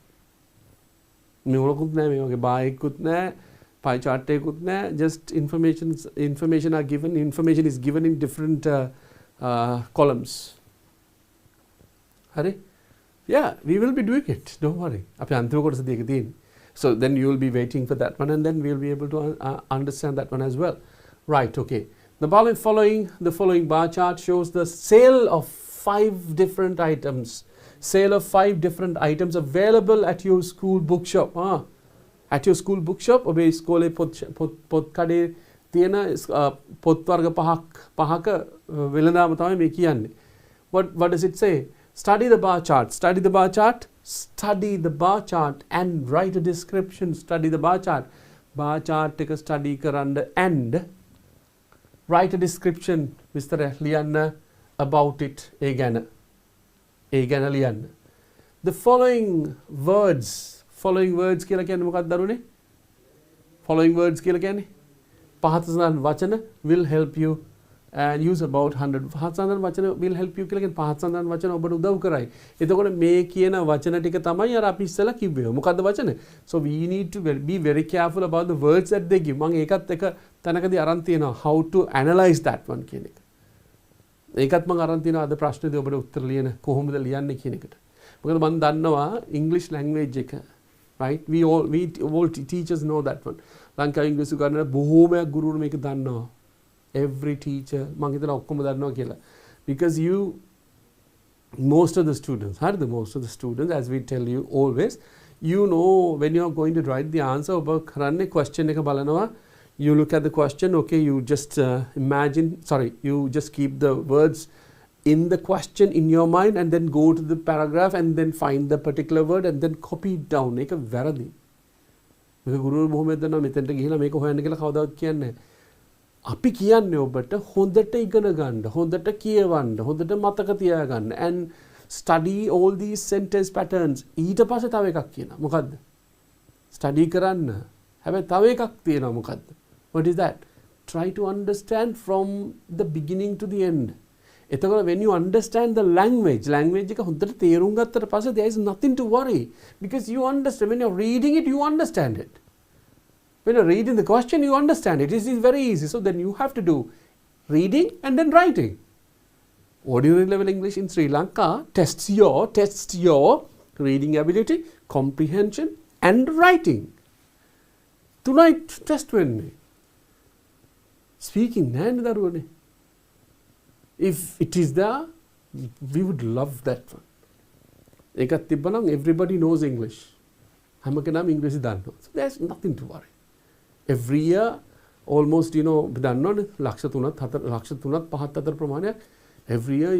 Speaker 1: මේවලකුත් නැහැ මේ වගේ bar එකකුත් නැහැ. pie chart එකකුත් නැහැ. Just information are given. Information is given in different columns. හරි? Yeah, we will be doing it. Don't worry. අපි අන්තිම කොටසදී ඒක තියෙන්නේ. So then you will be waiting for that one and then we will be able to understand that one as well. Right, okay. The following bar chart shows the sale of 5 different items. Sale of 5 different items available at your school bookshop. At your school bookshop, ඔබේ ඉස්කෝලේ පොත් කඩේ තියෙන පොත් වර්ග පහක වෙළඳාම තමයි මේ කියන්නේ. What does it say? Study the bar chart. Study the bar chart. Study the bar chart and write a description. Study the bar chart. Bar chart එක study කරන්න and write a description. විස්තර ලියන්න about it. ඒ ගැන ලියන්න. The following words කියලා කියන්නේ මොකක්ද දරුවනේ? Following words කියලා කියන්නේ පහත සඳහන් වචන will help you and use about 100 පහත සඳහන් වචන will help you කියලා කියන්නේ පහත සඳහන් වචන ඔබට උදව් කරයි. එතකොට මේ කියන වචන ටික තමයි අර අපි ඉස්සෙල්ලා කිව්වේ. මොකද්ද වචන? So we need to be very careful about the words that they give. මම ඒකත් එක තැනකදී අරන් තියෙනවා how to analyze that one කියන එක. ඒකත් මම අරන් තියෙනවා අද ප්‍රශ්නේදී ඔබට උත්තර ලියන කොහොමද ලියන්නේ කියන එකට. මොකද මම දන්නවා English language එක right we all teachers know that one. ලංකාවේ ඉංග්‍රීසි ගන්න බොහෝමයක් ගුරුවරු මේක දන්නවා. Every teacher මම හිතලා ඔක්කොම දන්නවා කියලා. Because most of the students as we tell you always when you are going to write the answer ඔබ කරන්නේ question එක බලනවා. You look at the question, okay, you just you just keep the words in the question in your mind and then go to the paragraph and then find the particular word and then copy it down. ඒක වැරදි. මේක ගුරු බොහොමද දන්නවා මෙතෙන්ට ගිහිලා මේක හොයන්න කියලා කවදාවත් කියන්නේ නැහැ. අපි කියන්නේ ඔබට හොඳට ඉගෙන ගන්න, හොඳට කියවන්න, හොඳට මතක තියාගන්න and study all these sentence patterns. ඊට පස්සේ තව එකක් කියනවා. මොකද්ද? study කරන්න. හැබැයි තව එකක් තියෙනවා මොකද්ද? What is that? Try to understand from the beginning to the end. එතකොට when you understand the language එක හොඳට තේරුම් ගත්තට පස්සේ there is nothing to worry because you understand. When you're reading it, you understand it. When you're reading the question, you understand it. It is very easy. So then you have to do reading and then writing. Ordinary level English in Sri Lanka tests your reading ability, comprehension and writing. Tonight test වෙන්නේ. Speaking නෑනේ දරුවනේ. If it is there, we would love that one. එකක් තිබ්බනම් everybody knows English. හැම කෙනාම ඉංග්‍රීසි දන්නවා. So there's nothing to worry. Every year almost දන්නවනේ ලක්ෂ 3ක් 4ක් ප්‍රමාණයක් every year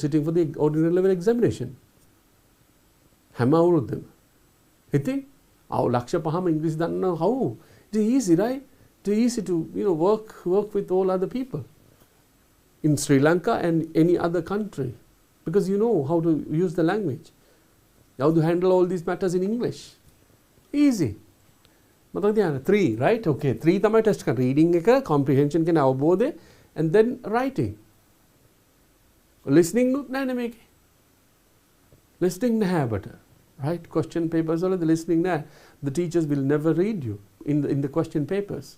Speaker 1: sitting for the ordinary level examination. හැම අවුරුද්දෙම. ඉතින් ලක්ෂ 5ම ඉංග්‍රීසි දන්නවා how? It is easy, right? It is easy to work with all other people in Sri Lanka and any other country because you know how to use the language. How to handle all these matters in English. Easy. මතක තියාගන්න 3 right? Okay 3 තමයි test කරන්නේ. reading එක, comprehension කියන අවබෝධය and then writing. listening නුත් නැහැ මේකේ. listening නැහැ බට. right? question papers වල the listening නැහැ. The teachers will never read you in the question papers.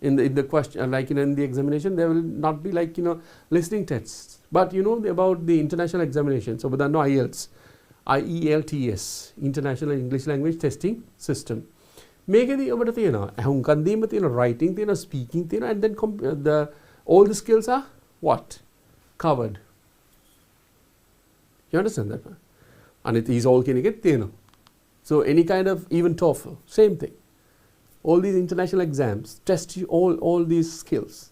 Speaker 1: In the question like in the examination there will not be like listening tests. But about the international examination. So but no IELTS. IELTS International English Language Testing System. මේකෙදී ඔබට තියෙනවා අහුම්කන් දීම තියෙනවා, writing තියෙනවා, speaking තියෙනවා and then all the skills are what? Covered. You understand that? And it is all කියන එකෙත් තියෙනවා. So any kind of even TOEFL same thing. All these international exams test you all these skills,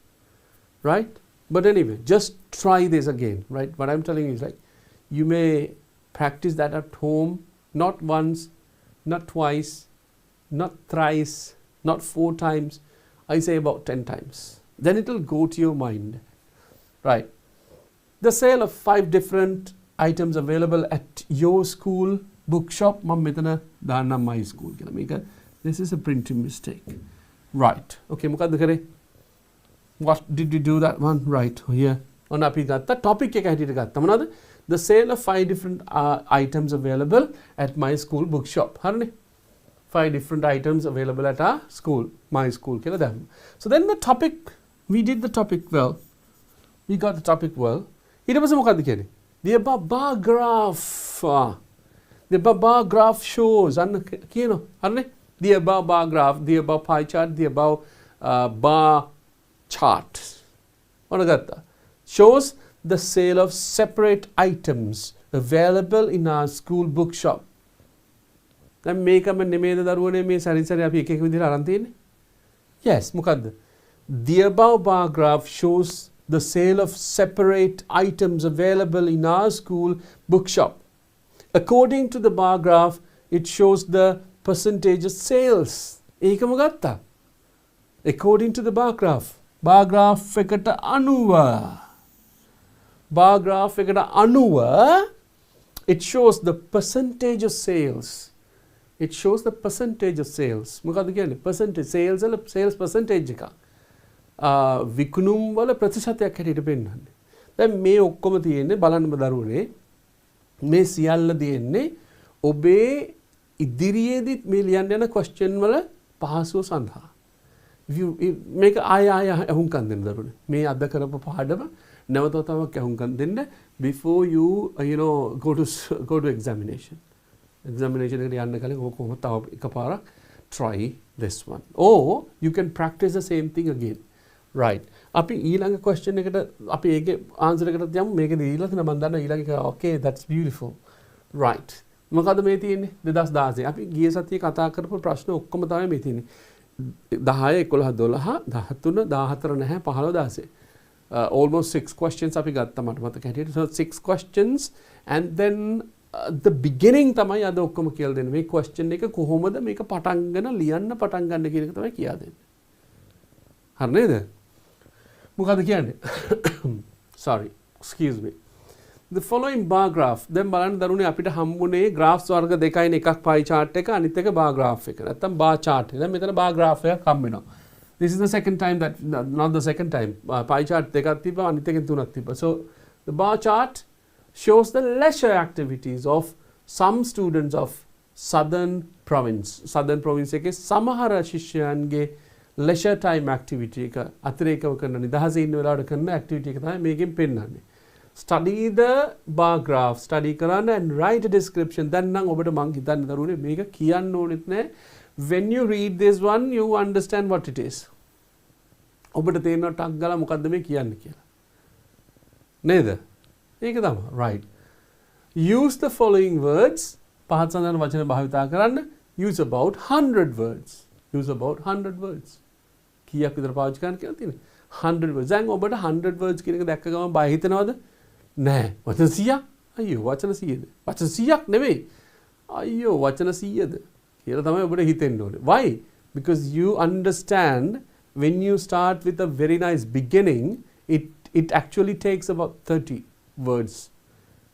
Speaker 1: right? But anyway, just try this again, right? What I'm telling you is like you may practice that at home, not once, not twice, not thrice, not 4 times. I say about 10 times. Then it will go to your mind, right? The sale of 5 different items available at your school bookshop. මම මෙතන දාන්නම් my school කියලා. මේක this is a printing mistake. Right. Okay, මොකද්ද කරේ? What did you do that one? Right. Here. ඔන්න අපි ගත්ත topic එක හැටියට ගත්තා. මොනවද? The sale of 5 different items available at my school bookshop. හරිනේ? 5 different items available at our school, my school කියලා දාමු. So then the topic, we did the topic well. We got the topic well. ඊට පස්සේ මොකද්ද කියන්නේ? The above bar graph. The above bar graph shows අන්න කියනවා. හරිනේ? The above bar graph, the above pie chart, the above bar chart. ඔන්න ගත්තා. Shows the sale of separate items available in our school bookshop. දැන් මේකම නෙමෙයිද දරුවනේ මේ සරිසරි අපි එක එක විදිහට අරන් තියෙන්නේ? Yes, මොකද්ද? The above bar graph shows the sale of separate items available in our school bookshop. According to the bar graph, it shows the percentage of sales. ඒකම ගත්තා. According to the bar graph. bar graph එකට අනුව bar graph එකට අනුව it shows the percentage of sales. It shows the percentage of sales. මොකද්ද කියන්නේ? percentage sales වල sales percentage එක. විකුණුම් වල ප්‍රතිශතයක් හැටියට පෙන්නන්නේ. දැන් මේ ඔක්කොම තියෙන්නේ බලන්න දරුවනේ මේ සියල්ල දෙන්නේ ඔබේ ඉදිරියේදී මේ ලියන්න යන question වල පහසුව සඳහා. මේක ආය අහුම්කම් දෙන්න දරුවනේ. මේ අද කරපු පාඩම නැවතවතාවක් අහුම්කම් දෙන්න before you go to examination. Examination එකට යන්න කලින් ඔක කොහොමද තව එකපාරක් try this one. Or you can practice the same thing again. Right. අපි ඊළඟ question එකට අපි ඒකේ answer එකට යමු. මේක දීලා තියෙනවා මම දන්නවා ඊළඟ එක okay that's beautiful. Right. මොකද මේ තියෙන්නේ 2016 අපි ගිය සතියේ කතා කරපු ප්‍රශ්න ඔක්කොම තමයි මේ තියෙන්නේ 10 11 12 13 14 නැහැ 15 16 almost 6 questions අපි ගත්තා මට මතක හැටියට. So 6 questions and then the beginning තමයි අද ඔක්කොම කියලා දෙන්නේ. මේ question එක කොහොමද මේක පටන්ගෙන ලියන්න පටන් ගන්න කියන එක තමයි කියා දෙන්නේ. හරි නේද? මොකද කියන්නේ? Sorry, excuse me. The following bar graph. දැන් බලන්න දරුවනේ අපිට හම්බුනේ graphs වර්ග දෙකයිනේ, එකක් pie chart එක අනිත් එක bar graph එක. නැත්තම් bar chart එක. දැන් මෙතන bar graph එකක් හම්බ වෙනවා. This is the second time that, not the second time, pie chart දෙකක් තිබ්බා අනිත් එකෙන් තුනක් තිබ්බා. So the bar chart shows the leisure activities of some students of southern province. Southern province එකේ සමහර ශිෂ්‍යයන්ගේ leisure time activity එක අතිරේකව කරන නිදහසේ ඉන්න වෙලාවට කරන activity එක තමයි මේකෙන් පෙන්නන්නේ. Study the bar graph, study කරන්න and write a description. දැන් නම් ඔබට මං හිතන්නේ දරුවනේ මේක කියන්න ඕනෙත් නෑ. When you read this one, you understand what it is. ඔබට තේරෙනවා ටක් ගාලා මොකද්ද මේ කියන්නේ කියලා. නේද? ඒක තමයි. Right. Use the following words. පහත් සඳහන් වචන භාවිතා කරන්න. Use about 100 words. Use about 100 words. කීයක් විතර පාවිච්චි කරන්න කියලා තියෙන්නේ? 100 words. දැන් ඔබට 100 words කියන එක දැක්ක ගමන් බය හිතෙනවද? නෑ. වචන 100ක්? අයියෝ වචන 100ද? වචන 100ක් නෙවෙයි. අයියෝ වචන 100ද? කියලා තමයි ඔබට හිතෙන්න ඕනේ. Why? Because you understand when you start with a very nice beginning, it actually takes about 30 words.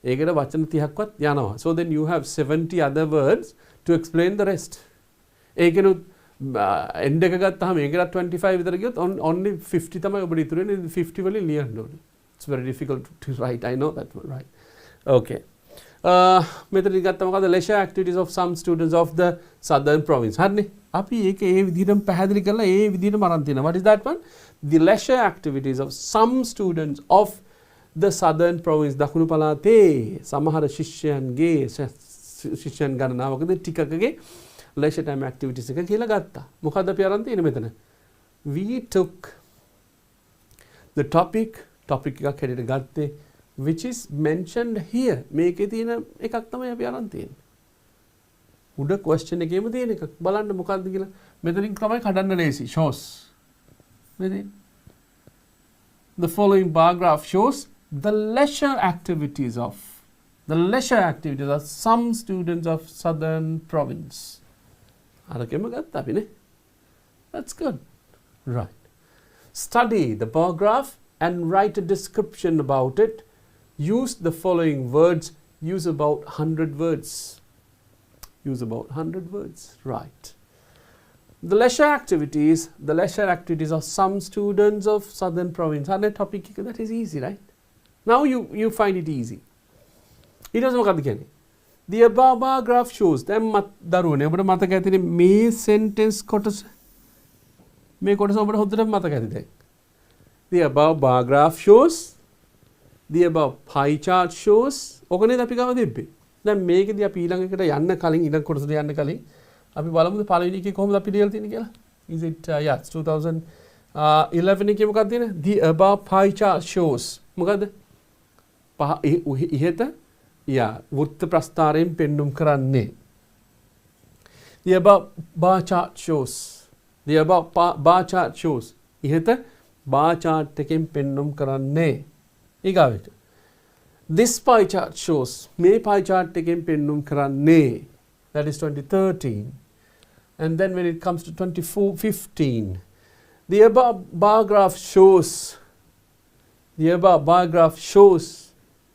Speaker 1: ඒකට වචන 30ක්වත් යනවා. So then you have 70 other words to explain the rest. ඒකනොත් end එක ගත්තාම ඒකට 25 විතර ගියොත් only 50 තමයි ඔබට ඉතුරු වෙන්නේ. 50 වලින් ලියන්න ඕනේ. It's very difficult to write. I know that one, right? Okay. මෙතන ගත්තා මොකද leisure activities of some students of the southern province. හරිනේ. අපි ඒක ඒ විදිහටම පැහැදිලි කරලා ඒ විදිහටම අරන් තියෙනවා. What is that one? The leisure activities of some students of the southern province. දකුණු පළාතේ සමහර ශිෂ්‍යයන්ගේ ශිෂ්‍යයන් ගණනාවකදී ටිකකගේ leisure time activities එක කියලා ගත්තා. මොකද්ද අපි අරන් තියෙන්නේ මෙතන? We took the topic එකක් හැටියට ගත්තේ which is mentioned here. මේකේ තියෙන එකක් තමයි අපි අරන් තියෙන්නේ. උඩ question එකේම තියෙන එකක්. බලන්න මොකක්ද කියලා. මෙතනින් තමයි කඩන්න ලේසි. shows. මෙතන the following bar graph shows the leisure activities of some students of southern province. අරකෙම ගත්තා අපිනේ. That's good. Right. Study the bar graph and write a description about it. Use the following words. Use about 100 words. Use about 100 words. Right. The leisure activities of some students of southern province. And a topic that is easy, right? Now you find it easy. It doesn't work again. The above bar graph shows them දරුවනේ ඔබට මතක ඇතිනේ මේ sentence කොටස මේ කොටස ඔබට හොඳට මතක ඇති දැන්. The above bar graph shows, the above pie chart shows. ඔකනේ අපි ගාව දෙන්නේ. දැන් මේකදී අපි ඊළඟ එකට යන්න කලින් ඊළඟ කොටසට යන්න කලින් අපි බලමුද පළවෙනි එකේ කොහොමද අපි ලියලා තියෙන්නේ කියලා. Is it yeah, it's 2011 එකේ මොකක්ද තියෙන්නේ? The above pie chart shows. මොකද්ද? ඉහෙත වෘත්ත ප්‍රස්ථාරයෙන් පෙන්눔 කරන්නේ. The above bar chart shows. The above bar chart shows. ඉහෙත bar chart එකෙන් පෙන්눔 කරන්නේ. ඊගාවට. This pie chart shows. මේ pie chart එකෙන් පෙන්눔 කරන්නේ. That is 2013. And then when it comes to 2015, the above bar graph shows. The above bar graph shows.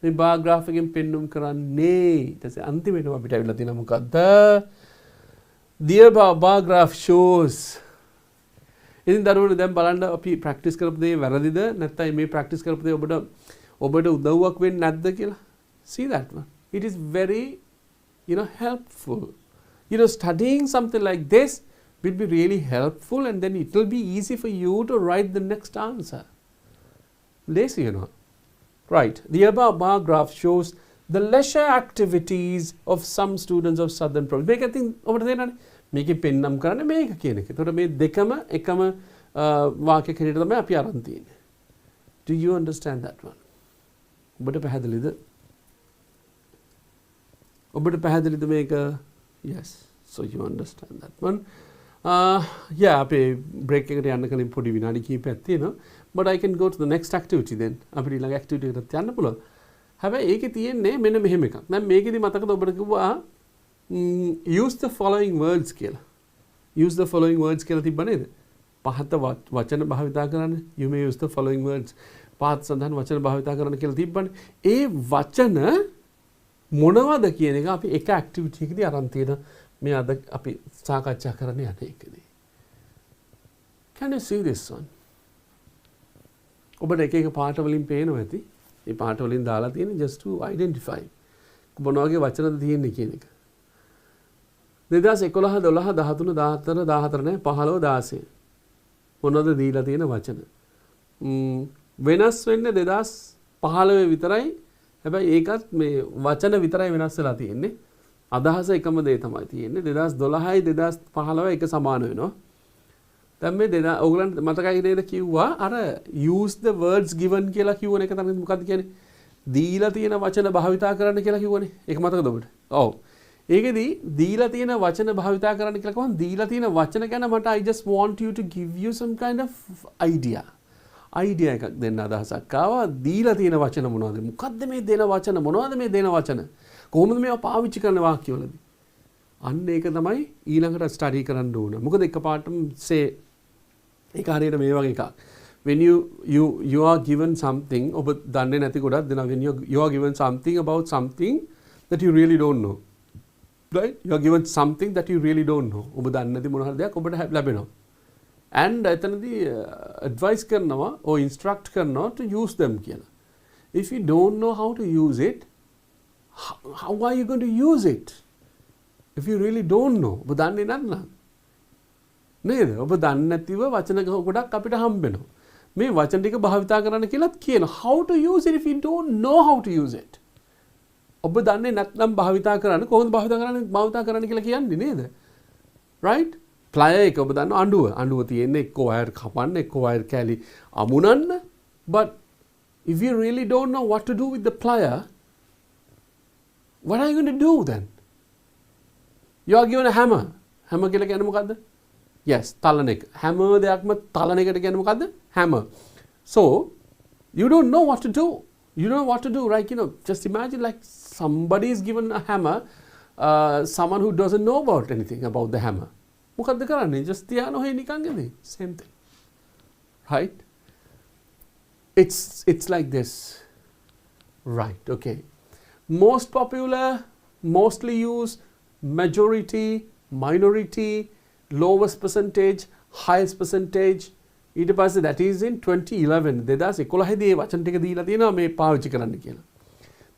Speaker 1: මේ bar graph එකෙන් පෙන්눔 කරන්නේ. ඊට පස්සේ අන්තිමේටම අපිට අවිලා තියෙනවා මොකද්ද? The above bar graph shows. ඉතින් දරුවනේ දැන් බලන්න අපි ප්‍රැක්ටිස් කරපු දේ වැරදිද නැත්නම් මේ ප්‍රැක්ටිස් කරපු දේ ඔබට උදව්වක් වෙන්නේ නැද්ද කියලා? See that one. It is very helpful. Studying something like this will be really helpful, and then it will be easy for you to write the next answer. Lazy, Right. The above bar graph shows the leisure activities of some students of southern province. මේක ඉතින් ඔබට තේරෙනවනේ. මේකේ පෙන්නම් කරන්නේ මේක කියන එක. ඒතකොට මේ දෙකම එකම වාක්‍යයක් හැටියට තමයි අපි අරන් තියෙන්නේ. Do you understand that one? ඔබට පැහැදිලිද? ඔබට පැහැදිලිද මේක? Yes. So you understand that one. Yeah, අපේ break එකට යන්න කලින් පොඩි විනාඩි කිහිපයක් තියෙනවා. But I can go to the next activity then. අපිට ඊළඟ activity එකකට යන්න පුළුවන්. හැබැයි ඒකේ තියෙන්නේ මෙන්න මෙහෙම එකක්. දැන් මේකෙදි මතකද ඔබට කිව්වා use the following words කියලා. Use the following words කියලා තිබ්බ නේද? පහත වචන භාවිතා කරන්න. You may use the following words. පහත සඳහන් වචන භාවිතා කරන්න කියලා තිබ්බනේ. ඒ වචන මොනවද කියන එක අපි එක activity එකදී අරන් තියෙන මේ අද අපි සාකච්ඡා කරන්න යන එකදී. Can you see this one? ඔබට එක එක පාට වලින් පේනවා ඇති. මේ පාට වලින් දාලා තියෙන්නේ just to identify. මොන වගේ වචනද තියෙන්නේ කියන එක. 2011 12 13 14 14 නෑ 15 16. මොනවද දීලා තියෙන වචන? වෙනස් වෙන්නේ 2015 විතරයි. හැබැයි ඒකත් මේ වචන විතරයි වෙනස් වෙලා තියෙන්නේ. අදහස එකම දේ තමයි තියෙන්නේ. 2012යි 2015 එක සමාන වෙනවා. දැන් මේ ඔයගලන්ට මතකයි නේද කිව්වා අර use the words given කියලා කියවන එක තමයි මොකක්ද කියන්නේ? දීලා තියෙන වචන භාවිතා කරන්න කියලා කිව්වනේ. ඒක මතකද ඔබට? ඔව්. ඒකෙදි දීලා තියෙන වචන භාවිතා කරන්න කියලා කිව්වම දීලා තියෙන වචන ගැන මට I just want you to give you some kind of idea. idea එකක් දෙන්න අදහසක් ආවා. දීලා තියෙන වචන මොනවද? මොකද්ද මේ දෙන වචන? මොනවද මේ දෙන වචන? කොහොමද මේවා පාවිච්චි කරන වාක්‍යවලදී? අන්න ඒක තමයි ඊළඟට ස්ටඩි කරන්න ඕන. මොකද එකපාරටම say ඒක හරියට මේ වගේ එකක්. When you are given something ඔබ දන්නේ නැති කොටක් දෙනවා. When you are given something about something that you really don't know. Right? You are given something that you really don't know. ඔබ දන්නේ නැති මොන හරි දෙයක් ඔබට ලැබෙනවා. And එතනදී advice කරනවා or instruct කරනවා to use them කියලා. If you don't know how to use it, how are you going to use it? If you really don't know, ඔබ දන්නේ නැත්නම් නේද? ඔබ දන්නේ නැතිව වචන ගොඩක් අපිට හම්බ වෙනවා. මේ වචන ටික භාවිතා කරන්න කියලාත් කියනවා. How to use it if you don't know how to use it? ඔබ දන්නේ නැත්නම් භාවිතා කරන්න කොහොමද භාවිතා කරන්න කියලා කියන්නේ නේද? Right? plier එක ඔබ දන්නවා අඬුව තියෙන්නේ එක්ක වයර් කපන්න එක්ක wire කැලි අමුණන්න. But if you really don't know what to do with the plier, what are you going to do then? You are given a hammer. Hammer කියලා කියන්නේ මොකද්ද? Yes, තලන එක. hammer දෙයක්ම තලන එකට කියන්නේ මොකද්ද? hammer. So, you don't know what to do. You don't know what to do, right? You know, just imagine like somebody is given a hammer, someone who doesn't know about anything about the hammer. මොකද්ද කරන්නේ? just තියාන ඔහේ නිකන් ඉන්නේ. Same thing. Right? It's like this. Right, okay. Most popular, mostly used, majority, minority, lowest percentage, highest percentage. ඊට පස්සේ that is in 2011 2011 දී වචන ටික දීලා තියෙනවා මේ පාවිච්චි කරන්න කියලා.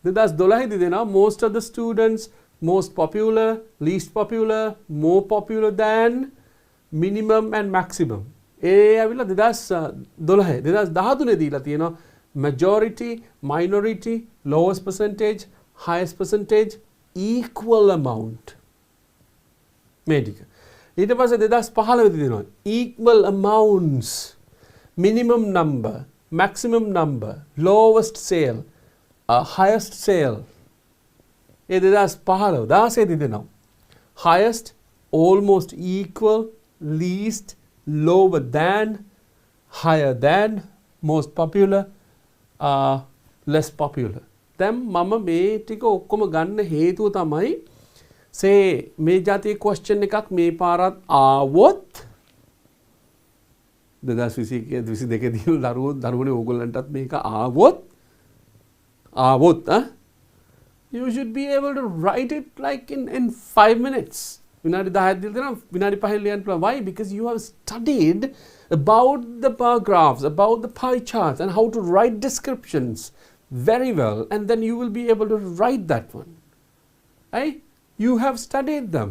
Speaker 1: 2012 දී දෙනවා most of the students, most popular, least popular, more popular than, minimum and maximum. ඒ ඇවිල්ලා 2012 2013 දීලා තියෙනවා majority, minority, lowest percentage, highest percentage, equal amount. මේ ටික. ඊට පස්සේ 2015 දී දෙනවා equal amounts, minimum number, maximum number, lowest sale, highest sale. ඒ 2015 16 දී දෙනවා highest, almost equal, least, lower than, higher than, most popular, less popular. දැන් මම මේ ටික ඔක්කොම ගන්න හේතුව තමයි say මේ જાතිය question එකක් මේ පාරත් ආවොත් 2022 දී දරුවනේ ඕගොල්ලන්ටත් මේක ආවොත් you should be able to write it like in 5 minutes. විනාඩි 10ක් දීලා දෙනවා විනාඩි 5 ලියන්න පුළුවන්. Why? Because you have studied about the bar graphs, about the pie charts and how to write descriptions very well, and then you will be able to write that one. Right? You have studied them.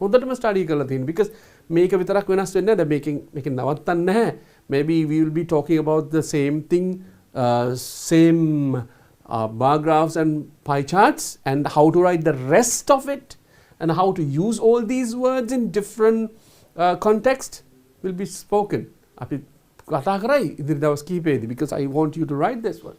Speaker 1: හොඳටම study කරලා තියෙනවා. Because මේක විතරක් වෙනස් වෙන්නේ නැහැ. මේකෙන් නවත්තන්න නැහැ. Maybe we will be talking about the same thing, same bar graphs and pie charts, and how to write the rest of it, and how to use all these words in different context will be spoken. අපි කතා කරයි ඉදිරි දවස් කිහිපෙදී because I want you to write this one.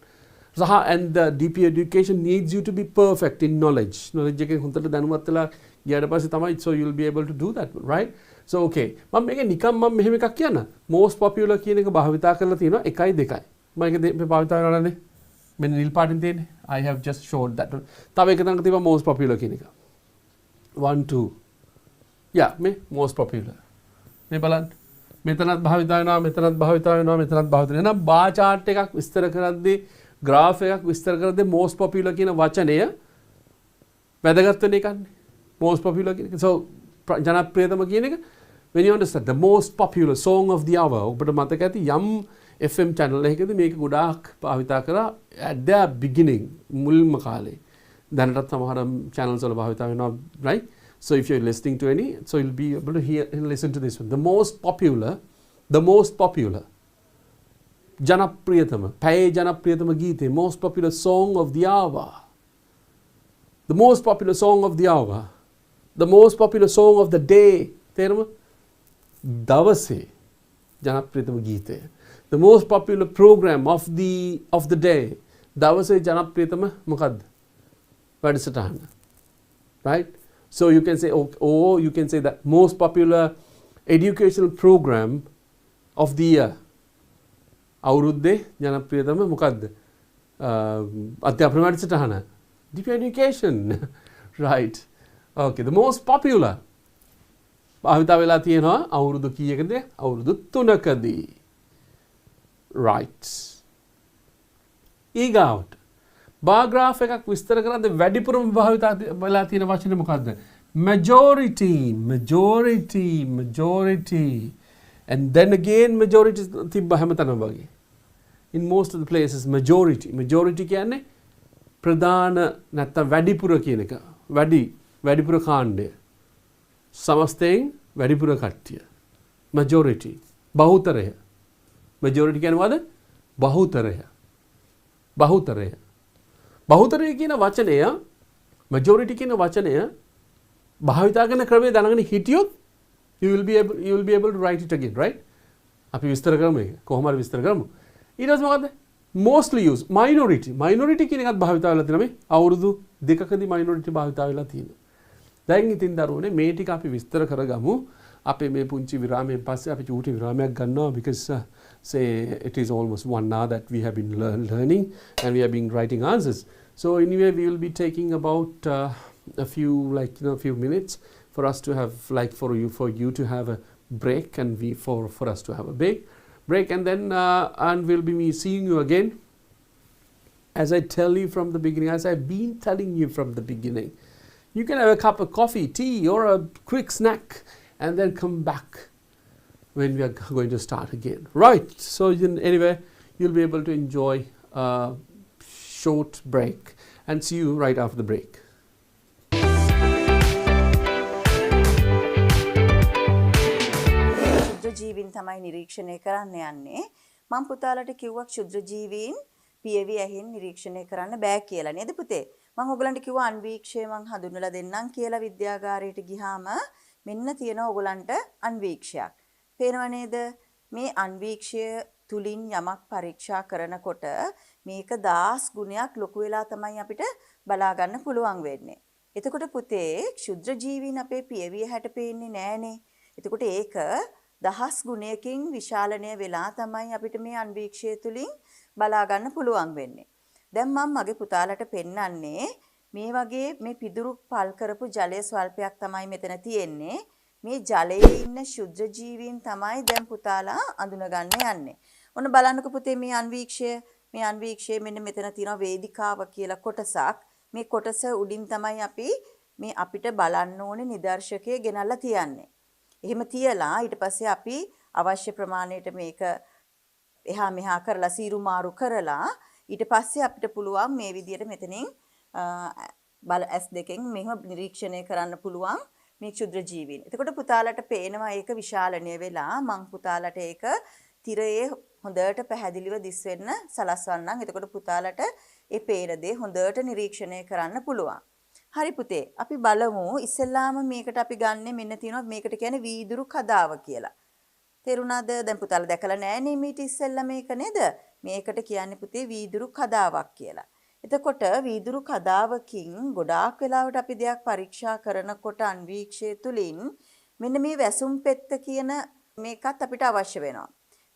Speaker 1: and the DP education needs you to be perfect in knowledge. Knowledge එකෙන් හොඳට දැනුවත් වෙලා ගියාට පස්සේ තමයි so you will be able to do that, right? So okay. මම මේක නිකම් මම මෙහෙම එකක් කියන්න. most popular කියන එක භාවිතා කරලා තියෙනවා 1යි 2යි. මම ඒක භාවිතා කරලානේ. මෙන්න නිල් පාටින් තියෙන්නේ. I have just showed that. තව එක තැනක තියෙනවා most popular කියන එක. 1 2. Yeah, මේ most popular. මේ බලන්න. මෙතනත් භාවිතා වෙනවා, මෙතනත් භාවිතා වෙනවා, මෙතනත් භාවිතා වෙනවා. එහෙනම් bar chart එකක් විස්තර කරද්දී graph එකක් විස්තර කරද්දී most popular කියන වචනය වැදගත් වෙන එකන්නේ. most popular කියන එක. So ජනප්‍රියතම කියන එක when you understand the most popular song of the hour ඔබට මතක ඇති යම් FM channel එකකදී මේක ගොඩාක් භාවිතා කරා at the beginning මුල්ම කාලේ. දැනටත් සමහර channels වල භාවිතා වෙනවා, right? So if you're listening to any, so you'll be able to hear and listen to this one. The most popular ජනප්‍රියතම පැයේ ජනප්‍රියතම ගීතේ most popular song of the hour. The most popular song of the hour. The most popular song of the day. තේරුම? දවසේ ජනප්‍රියතම ගීතය. The most popular program of the day. දවසේ ජනප්‍රියතම මොකද්ද? වැඩසටහන. Right? So you can say or you can say that most popular educational program of the year. අවුරුද්දේ ජනප්‍රියතම මොකද්ද? අධ්‍යාපන වැඩසටහන. Deep education. Right. Okay, the most popular. භාවිතා වෙලා තියෙනවා අවුරුදු කීයකද? අවුරුදු 3කදී. Right. ඊගාවට bar graph එකක් විස්තර කරද්දී වැඩිපුරම භාවිතා වෙලා තියෙන වචනේ මොකද්ද? majority. And then again majority තිබ්බ හැමතැනම වගේ. In most of the places majority කියන්නේ ප්‍රධාන නැත්නම් වැඩිපුර කියන එක. වැඩිපුර කාණ්ඩය. සමස්තයෙන් වැඩිපුර කට්ටිය. majority බහුතරය. majority කියන්නේ මොකද? බහුතරය කියන වචනය majority කියන වචනය භාවිතා කරන ක්‍රමයේ දැනගෙන හිටියොත් you will be able to write it again, right? අපි විස්තර කරමු ඒක. කොහොම හරි විස්තර කරමු. ඊට පස්සේ මොකද? mostly used minority කියන එකත් භාවිතා වෙලා තියෙනවා මේ අවුරුදු 2කදී minority භාවිතා වෙලා තියෙනවා. දැන් ඉතින් දරුවනේ මේ ටික අපි විස්තර කරගමු. අපේ මේ පුංචි විරාමයෙන් පස්සේ අපි චූටි විරාමයක් ගන්නවා because say it is almost 1 hour that we have been learning and we have been writing answers. So anyway we will be taking about a few few minutes for us to have for you to have a break and for us to have a break and then and we'll be seeing you again. As I tell you from the beginning, as I've been telling you from the beginning, you can have a cup of coffee, tea or a quick snack and then come back when we are going to start again. Right. So anyway, you'll be able to enjoy a short break and see you right after the break.
Speaker 2: ජීවීන් තමයි නිරීක්ෂණය කරන්න යන්නේ. මම පුතාලට කිව්වා ක්ෂුද්‍ර ජීවීන් පියවි ඇහින් නිරීක්ෂණය කරන්න බෑ කියලා නේද පුතේ? මම ඔයගලන්ට කිව්වා අන්වීක්ෂය මම හඳුන්වලා දෙන්නම් කියලා විද්‍යාගාරයට ගියාම මෙන්න තියෙනවා ඔයගලන්ට අන්වීක්ෂයක්. පේනව නේද? මේ අන්වීක්ෂය තුලින් යමක් පරීක්ෂා කරනකොට මේක 10 ගුණයක් ලොකු වෙලා තමයි අපිට බලා ගන්න පුළුවන් වෙන්නේ. එතකොට පුතේ ක්ෂුද්‍ර ජීවීන් අපේ පියවිය හැට පේන්නේ නෑනේ. එතකොට ඒක 10 ගුණයකින් විශාලණය වෙලා තමයි අපිට මේ අන්වීක්ෂය තුලින් බලා ගන්න පුළුවන් වෙන්නේ. දැන් මම මගේ පුතාලට පෙන්නන්නේ මේ වගේ මේ පිදුරු පල් කරපු ජලයේ ස්වල්පයක් තමයි මෙතන තියෙන්නේ. මේ ජලයේ ඉන්න ශුද්ධ ජීවීන් තමයි දැන් පුතාලා අඳුනගන්න යන්නේ. ඔන්න බලන්නකෝ පුතේ මේ අන්වීක්ෂය මෙන්න මෙතන තියෙනවා වේදිකාව කියලා කොටසක්. මේ කොටස උඩින් තමයි අපි මේ අපිට බලන්න ඕනේ නිදර්ශකය ගෙනල්ලා තියන්නේ. එහෙම තියලා ඊට පස්සේ අපි අවශ්‍ය ප්‍රමාණයට මේක එහා මෙහා කරලා සීරු මාරු කරලා ඊට පස්සේ අපිට පුළුවන් මේ විදියට මෙතනින් S2කින් මෙහෙම නිරීක්ෂණය කරන්න පුළුවන් මේ ක්ෂුද්‍ර ජීවීන්. එතකොට පුතාලට පේනවා ඒක විශාලණය වෙලා මං පුතාලට ඒක තිරයේ හොඳට පැහැදිලිව දිස් වෙන්න සලස්වන්නම්. එතකොට පුතාලට ඒ පේන දේ හොඳට නිරීක්ෂණය කරන්න පුළුවන්. හරි පුතේ අපි බලමු ඉස්සෙල්ලාම මේකට අපි ගන්නෙ මෙන්න තියෙනවා මේකට කියන්නේ වීදුරු කදාව කියලා. තේරුණාද? දැන් පුතාලා දැකලා නැහැ නේ මීට ඉස්සෙල්ලා මේක නේද? මේකට කියන්නේ පුතේ වීදුරු කදාවක් කියලා. එතකොට වීදුරු කදාවකින් ගොඩාක් වෙලාවට අපි දෙයක් පරීක්ෂා කරනකොට අන්වීක්ෂය තුලින් මෙන්න මේ වැසුම් පෙත්ත කියන මේකත් අපිට අවශ්‍ය වෙනවා.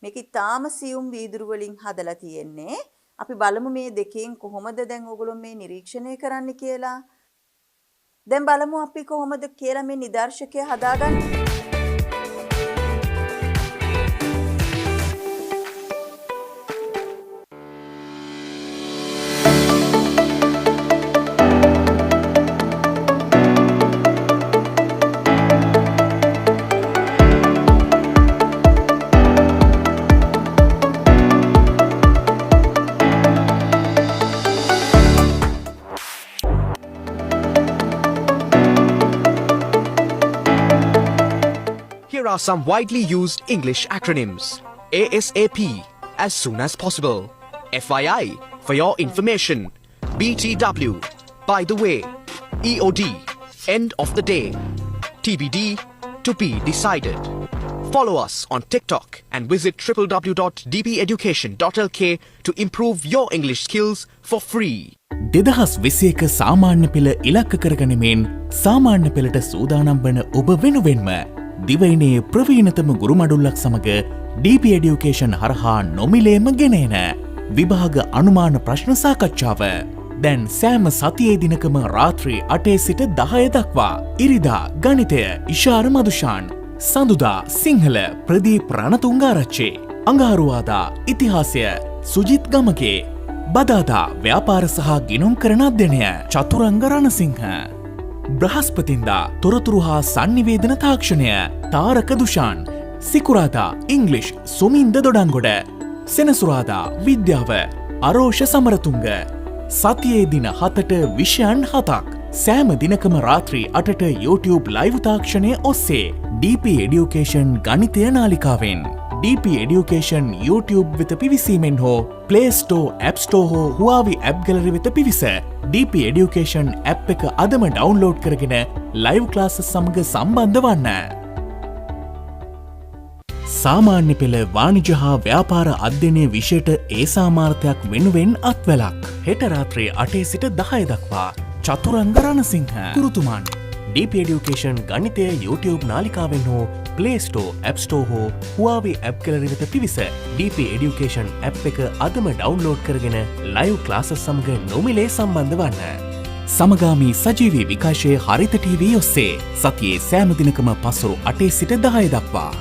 Speaker 2: මේක ඊටාම සියුම් වීදුරු වලින් හදලා තියෙන්නේ. අපි බලමු මේ දෙකෙන් කොහොමද දැන් ඔයගොල්ලෝ මේ නිරීක්ෂණය කරන්න කියලා. දැන් බලමු අපි කොහොමද කියලා මේ නිදර්ශකය හදාගන්නේ.
Speaker 3: Here are some widely used English acronyms. ASAP, as soon as possible. FYI, for your information. BTW, by the way. EOD, end of the day. TBD, to be decided. Follow us on TikTok and visit www.dpeducation.lk to improve your English skills for free.
Speaker 4: 2021 සාමාන්‍ය පෙළ ඉලක්ක කරගනිමින් සාමාන්‍ය පෙළට සූදානම් වන ඔබ වෙනුවෙන්ම දිවයිනේ ප්‍රවීණතම ගුරු මඩුල්ලක් සමග DP Education හරහා නොමිලේම ගෙනෙන විභාග අනුමාන ප්‍රශ්න සාකච්ඡාව දැන් සෑම සතියේ දිනකම රාත්‍රී 8 සිට 10 දක්වා ඉරිදා ගණිතය ඉෂාර මදුෂාන් සඳුදා සිංහල ප්‍රදීප් රණතුංගාරච්චි අඟහරුවාදා ඉතිහාසය සුජිත් ගමගේ බදාදා ව්‍යාපාර සහ ගිණුම් කරන අධ්‍යයනය චතුරංග රණසිංහ බ්‍රහස්පතින්දා තොරතුරු හා සංනිවේදන තාක්ෂණය තාරක දුෂාන් සිකුරාදා ඉංග්ලිෂ් සුමින්ද දොඩංගොඩ සෙනසුරාදා විද්‍යාව අරෝෂ සමරතුංග සතියේ දින 7ට විෂයන් 7ක් සෑම දිනකම රාත්‍රී 8ට YouTube ලයිව් තාක්ෂණය ඔස්සේ DP Education ගණිතය නාලිකාවෙන් DP Education YouTube වෙත පිවිසීමෙන් හෝ Play Store, App Store හෝ Huawei App Gallery වෙත පිවිස DP Education app එක අදම ඩවුන්ලෝඩ් කරගෙන ලයිව් ක්ලාසස් සමග සම්බන්ධ වන්න. සාමාන්‍ය පෙළ වාණිජ හා ව්‍යාපාර අධ්‍යයනය විෂයට ඒ සාමාර්ථයක් වෙනුවෙන් අත්වැලක්. හෙට රාත්‍රී 8 සිට 10 දක්වා චතුරංග රණසිංහ ගුරුතුමන් DP Education ගණිතය YouTube නාලිකාවෙන් හෝ Play Store, App Store හෝ Huawei App Gallery වෙත පිවිස DP Education app එක අදම ඩවුන්ලෝඩ් කරගෙන ලයිව් ක්ලාසස් සමග නොමිලේ සම්බන්ධ වන්න. සමගාමී සජීවී විකාශය හරිත TV ඔස්සේ සතියේ සෑම දිනකම පසුරු 8 සිට 10 දක්වා.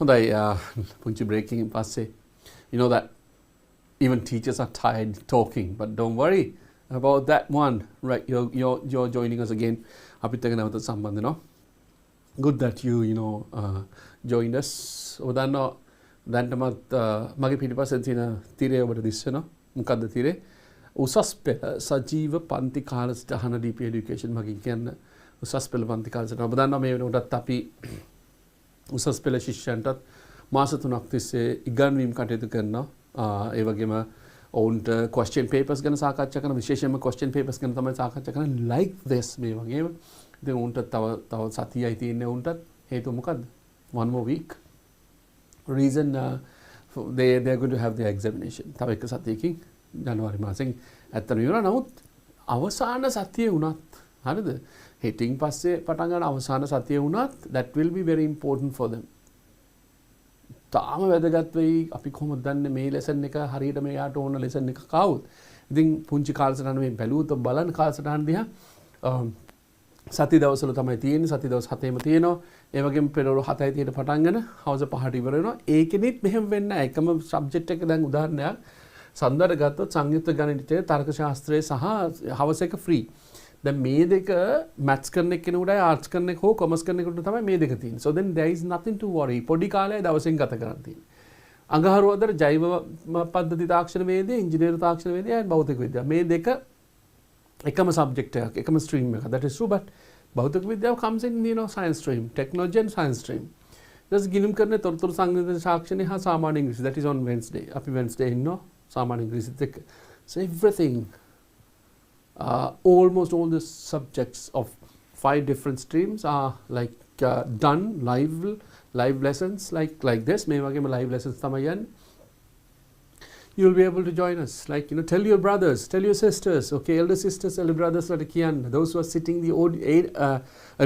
Speaker 1: හොඳයි පුංචි breaking in පස්සේ you know that even teachers are tired talking, but don't worry about that one, right? You're joining us again. අපිත් එක්ක නැවත සම්බන්ධ වෙනවා. Good that you know joined us. ඔබ දන්නවා දැන්ටමත් මගේ පිටිපස්සේ තියෙන තිරය ඔබට දිස් වෙනවා. මොකද්ද තිරේ? උසස් පෙළ සජීව පන්ති කාලසටහන DP education මගේ කියන උසස් පෙළ පන්ති කාලසටහන. ඔබ දන්නවා මේ වෙනකොටත් අපි උසස් පෙළ ශිෂ්‍යයන්ටත් මාස 3ක් තිස්සේ ඉගන්වීම් කටයුතු කරනවා. ඒ වගේම ඔවුන්ට question papers ගැන සාකච්ඡා කරන විශේෂයෙන්ම question papers ගැන තමයි සාකච්ඡා කරන්නේ like this මේ වගේම. ඉතින් උන්ට තව සතියයි තියෙන්නේ උන්ටත්. හේතුව මොකද්ද? one more week. Reason they are going to have their examination. තව එක සතියකින් ජනවාරි මාසෙන් ඇත්තටම ඉවරයි. නමුත් අවසාන සතියේ වුණත් හරිද? හිටින් පස්සේ පටන් ගන්න අවසාන සතියේ වුණත් that will be very important for them. තාම වැදගත් වෙයි. අපි කොහොමද දන්නේ මේ ලෙසන් එක හරියට මෙයාට ඕන ලෙසන් එක කවුද? ඉතින් පුංචි කාලසටහන මේ බැලුවොත් බලන්න කාලසටහන දිහා සති දවස්වල තමයි තියෙන්නේ. සති දවස් 7ෙම තියෙනවා. ඒ වගේම පෙරවරු 7:30ට පටන් ගෙන හවස 5ට ඉවර වෙනවා. ඒකෙදිත් මෙහෙම වෙන්නේ නැහැ. එකම සබ්ජෙක්ට් එක දැන් උදාහරණයක් සඳහන් ගත්තොත් සංයුක්ත ගණිතය, තර්ක ශාස්ත්‍රය සහ හවස එක ෆ්‍රී. දැන් මේ දෙක මැත්ස් කරන එක්කෙනෙකුටයි ආර්ට්ස් කරන එක හෝ කොමර්ස් කරන එකට තමයි මේ දෙක තියෙන්නේ. So then there is nothing to worry. පොඩි කාලේ දවසෙන් ගත කරන් තියෙන්නේ. අඟහරුවාදා ජෛව පද්ධති තාක්ෂණ වේදය, ඉංජිනේරු තාක්ෂණ වේදය and භෞතික විද්‍යාව. මේ දෙක එකම සබ්ජෙක්ට් එකක්, එකම ස්ට්‍රීම් එකක්. That is true, but භෞතික විද්‍යාව comes in science stream, technology and science stream. ඊට ගිණුම් කරන තොරතුරු සංගණන ශාස්ත්‍රය හා සාමාන්‍ය ඉංග්‍රීසි. That is on Wednesday. අපි Wednesday ඉන්නවා සාමාන්‍ය ඉංග්‍රීසිත් එක්ක. So everything almost all the subjects of 5 different streams are like done live lessons like this. මේ වගේම live lessons තමයි යන්නේ. You'll be able to join us. Like, tell your brothers, tell your sisters, okay, elder sisters, elder brothers, those who are sitting the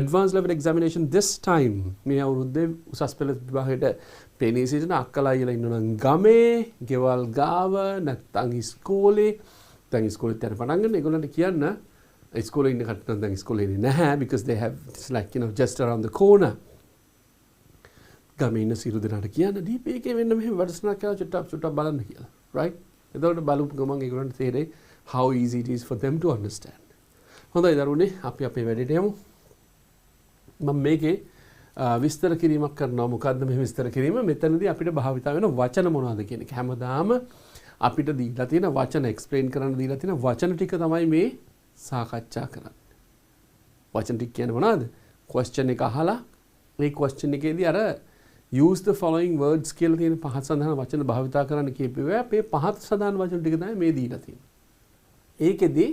Speaker 1: advanced level examination this time. මේ අවුරුද්දේ උසස් පෙළ විභාගයට පෙනී සිටින අක්කලා අයියලා ඉන්නවා නම් ගමේ, ගෙවල් ගාව, නැත්නම් ඉස්කෝලේ, දැන් ඉස්කෝලේ යන පටන් ගන්න ඒගොල්ලන්ට කියන්න ඉස්කෝලේ ඉන්න කට්ටිය දැන් ඉස්කෝලේ ඉන්නේ නැහැ because they have it's like just around the corner. ගමේ ඉන්න සියලු දෙනාට කියන්න DP එකේ වෙන්න මෙහෙම වැඩසටහනක් කරලා චුට්ටක් බලන්න කියලා. Right? එතකොට බලපු ගමන් ඒගොල්ලන්ට තේරෙයි how easy it is for them to understand. හොඳයි දරුවනේ අපි අපේ වැඩේට යමු. මම මේකේ විස්තර කිරීමක් කරනවා. මොකද්ද මේ විස්තර කිරීම? මෙතනදී අපිට භාවිත වෙන වචන මොනවද කියන එක. හැමදාම අපිට දීලා තියෙන වචන එක්ස්ප්ලেইন කරන්න දීලා තියෙන වචන ටික තමයි මේ සාකච්ඡා කරන්නේ. වචන ටික කියන්නේ මොනවද? question එක අහලා මේ question එකේදී අර use the following words කියලා තියෙන පහත් සඳහන් වචන භාවිත කරන්න කියපුවා. මේ පහත් සඳහන් වචන ටික තමයි මේ දීලා තියෙන්නේ. ඒකෙදී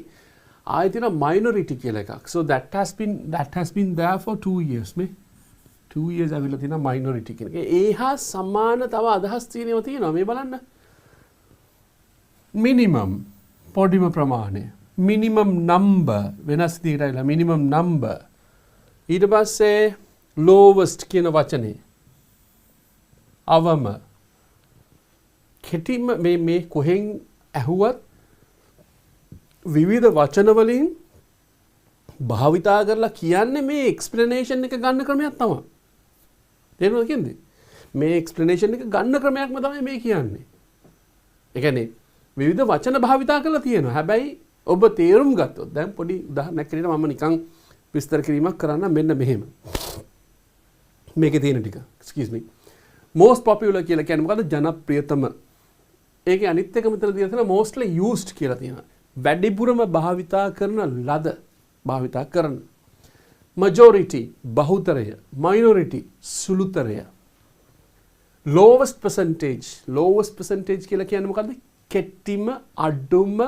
Speaker 1: ආයතන minority කියලා එකක්. So that has been there for 2 years මේ 2 years අවිල තියෙන minority කියන එක. ඒහා සමාන තව අදහස් තියෙනවා මේ බලන්න. minimum පොඩිම ප්‍රමාණය, minimum number වෙනස් දිගටයිලා minimum number. ඊට පස්සේ lowest කියන වචනේ අවම කෙටිම මේ කොහෙන් ඇහුවත් විවිධ වචන වලින් භාවිතා කරලා කියන්නේ මේ එක්ස්ප්ලනේෂන් එක ගන්න ක්‍රමයක් තමයි. තේරුණාද කියන්නේ? මේ එක්ස්ප්ලනේෂන් එක ගන්න ක්‍රමයක්ම තමයි මේ කියන්නේ. ඒ කියන්නේ විවිධ වචන භාවිතා කරලා තියෙනවා. හැබැයි ඔබ තේරුම් ගත්තොත් දැන් පොඩි උදාහරණයක් විදිහට මම නිකන් විස්තර කිරීමක් කරන්න මෙන්න මෙහෙම. මේකේ තියෙන ටික. Excuse me. Most popular කියලා කියන්නේ මොකද්ද? ජනප්‍රියතම. ඒකේ අනිත් එක මෙතන තියෙන mostly used කියලා තියෙනවා. වැඩිපුරම භාවිතා කරන ලද භාවිතා කරන. Majority බහුතරය, minority සුළුතරය. Lowest percentage කියලා කියන්නේ මොකද්ද? කෙටිම අඩුම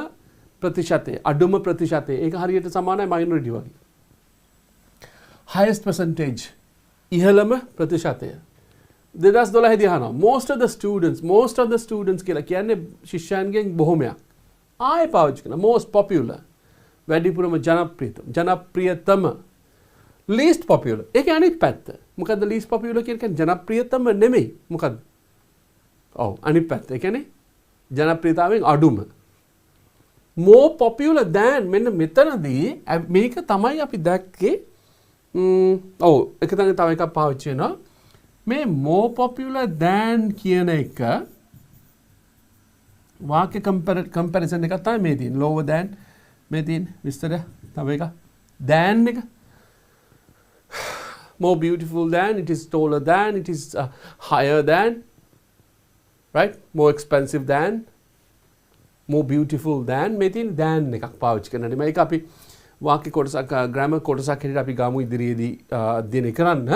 Speaker 1: ප්‍රතිශතය. ඒක හරියට සමානයි minority වගේ. Highest percentage ඉහළම ප්‍රතිශතය. 2012 දී අහනවා most of the students කියලා කියන්නේ ශිෂ්‍යයන්ගෙන් බොහොමයක්. ආයෙ පාවිච්චි කරනවා most popular. වැඩිපුරම ජනප්‍රියතම. least popular. ඒකේ අනිත් පැත්ත. මොකද්ද least popular කියන්නේ ජනප්‍රියතම නෙමෙයි. මොකද්ද? ඔව් අනිත් පැත්ත. ඒ කියන්නේ ජනප්‍රියතාවයෙන් අඩුම. more popular than මෙන්න මෙතනදී මේක තමයි අපි දැක්කේ. ඔව් එක තව එකක් පාවිච්චි වෙනවා. මේ more popular than කියන එක වාක්‍ය comparison එකක් තමයි මේ තියෙන්නේ. lower than මේ තියෙන්නේ විස්තර තව එක than එක more beautiful than, it is taller than, it is higher than, right? More expensive than, more beautiful than මේ තියෙන්නේ than එකක් පාවිච්චි කරනවා. මේක අපි වාක්‍ය කොටසක් grammar කොටසක් හැටියට අපි ගමු ඉදිරියේදී අධ්‍යයනය කරන්න.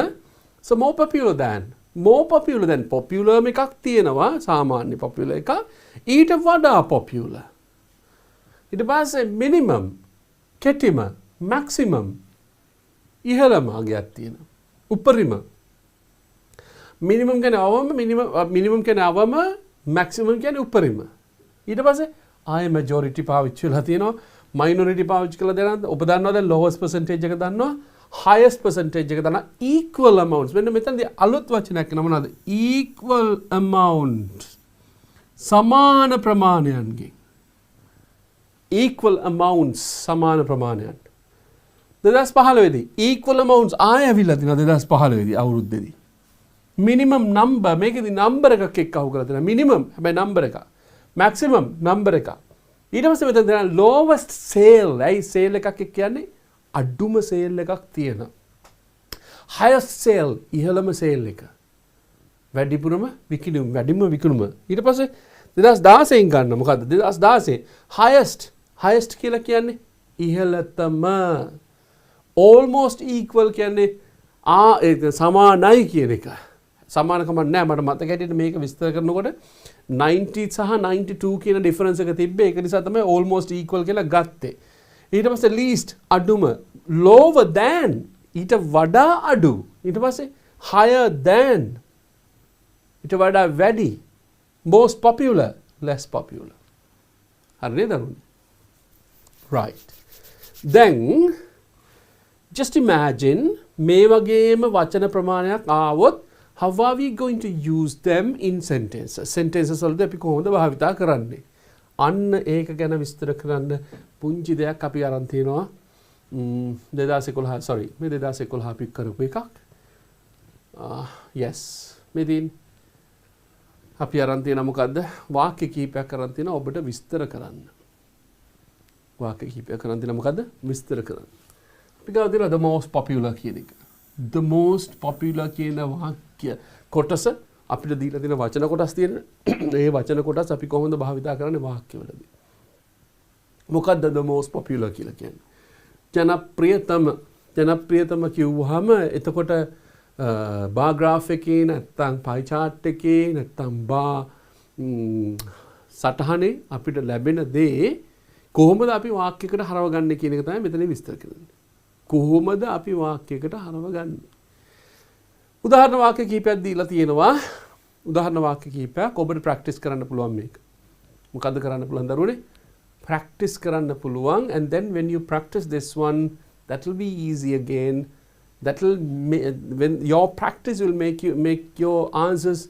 Speaker 1: So more popular than popular එකක් තියෙනවා සාමාන්‍ය popular එක ඊට වඩා popular. ඊට පස්සේ minimum කෙටිම maximum ඉහළම අගයක් තියෙනවා. උපරිම minimum කියන්නේ අවම minimum කියන්නේ අවම maximum කියන්නේ උපරිම. ඊට පස්සේ ආයේ majority පාවිච්චි වෙලා තියෙනවා. minority පාවිච්චි කරලා දෙනවා. ඔබ දන්නවද lowest percentage එක දන්නවා? highest percentage එක දන්නවා. equal amounts. මෙන්න මෙතනදී අලුත් වචනයක් නම මොනවද? equal amount. සමාන ප්‍රමාණයන්ගෙන්. equal amounts සමාන ප්‍රමාණයන්. 2015 දී equal amounts ආය ඇවිල්ලා තිනවා 2015 දී අවුරුද්දේදී. minimum number මේකෙදි number එකක් එක්ක අහු කරලා තියෙනවා. minimum හැබැයි number එක. maximum number එක. ඊට පස්සේ මෙතන තියෙනවා lowest sale. ඇයි sale එකක් එක්ක කියන්නේ? අඩුම sale එකක් තියෙනවා. highest sale ඉහළම sale එක. වැඩිපුරම විකිණුම වැඩිම විකිණුම. ඊට පස්සේ 2016 ගන්න මොකද්ද? 2016 highest කියලා කියන්නේ ඉහළතම. almost equal කියන්නේ සමානයි කියන එක. සමානකම නැහැ මට මතක හැටියට මේක විස්තර කරනකොට 90 සහ 92 කියන ඩිෆරන්ස් එක තිබ්බේ. ඒක නිසා තමයි almost equal කියලා ගත්තේ. ඊට පස්සේ least අඩුම lower than ඊට වඩා අඩු. ඊට පස්සේ higher than ඊට වඩා වැඩි. most popular less popular. හරි නේද? right. then just imagine මේ වගේම වචන ප්‍රමාණයක් ආවොත් how are we going to use them in sentences? sentences වලදී අපි කොහොමද භාවිතා කරන්නේ? අන්න ඒක ගැන විස්තර කරන්න පුංචි දෙයක් අපි අරන් තියෙනවා. 2011 sorry මේ 2011 අපි කරපු එකක්. yes මේ දින අපි අරන් තියෙන මොකද්ද? වාක්‍ය කීපයක් අරන් තියෙනවා ඔබට විස්තර කරන්න. වාක්‍ය කීපයක් අරන් තියෙනවා මොකද්ද? විස්තර කරන්න. අපි ගාව තියෙනවා the most popular කියන එක. the most popular කියන වාක්‍ය කොටස අපිට දීලා තියෙන වචන කොටස් තියෙන. ඒ වචන කොටස් අපි කොහොමද භාවිතා කරන්නේ වාක්‍යවලදී? මොකද්ද the most popular කියලා කියන්නේ? ජනප්‍රියතම කිව්වහම එතකොට බාර් ග්‍රාෆ් එකේ නැත්නම් පයි chart එකේ නැත්නම් සටහනේ අපිට ලැබෙන දේ කොහොමද අපි වාක්‍යයකට හරවගන්නේ කියන එක තමයි මෙතන විස්තර කරන්නේ. කොහොමද අපි වාක්‍යයකට හරවගන්නේ? උදාහරණ වාක්‍ය කීපයක් දීලා තියෙනවා. උදාහරණ වාක්‍ය කීපයක් ඔබට ප්‍රැක්ටිස් කරන්න පුළුවන් මේක. මොකද්ද කරන්න පුළුවන් දරුවනේ? practice කරන්න පුළුවන් and then when you practice this one that will be easy again. That will when your practice will make your answers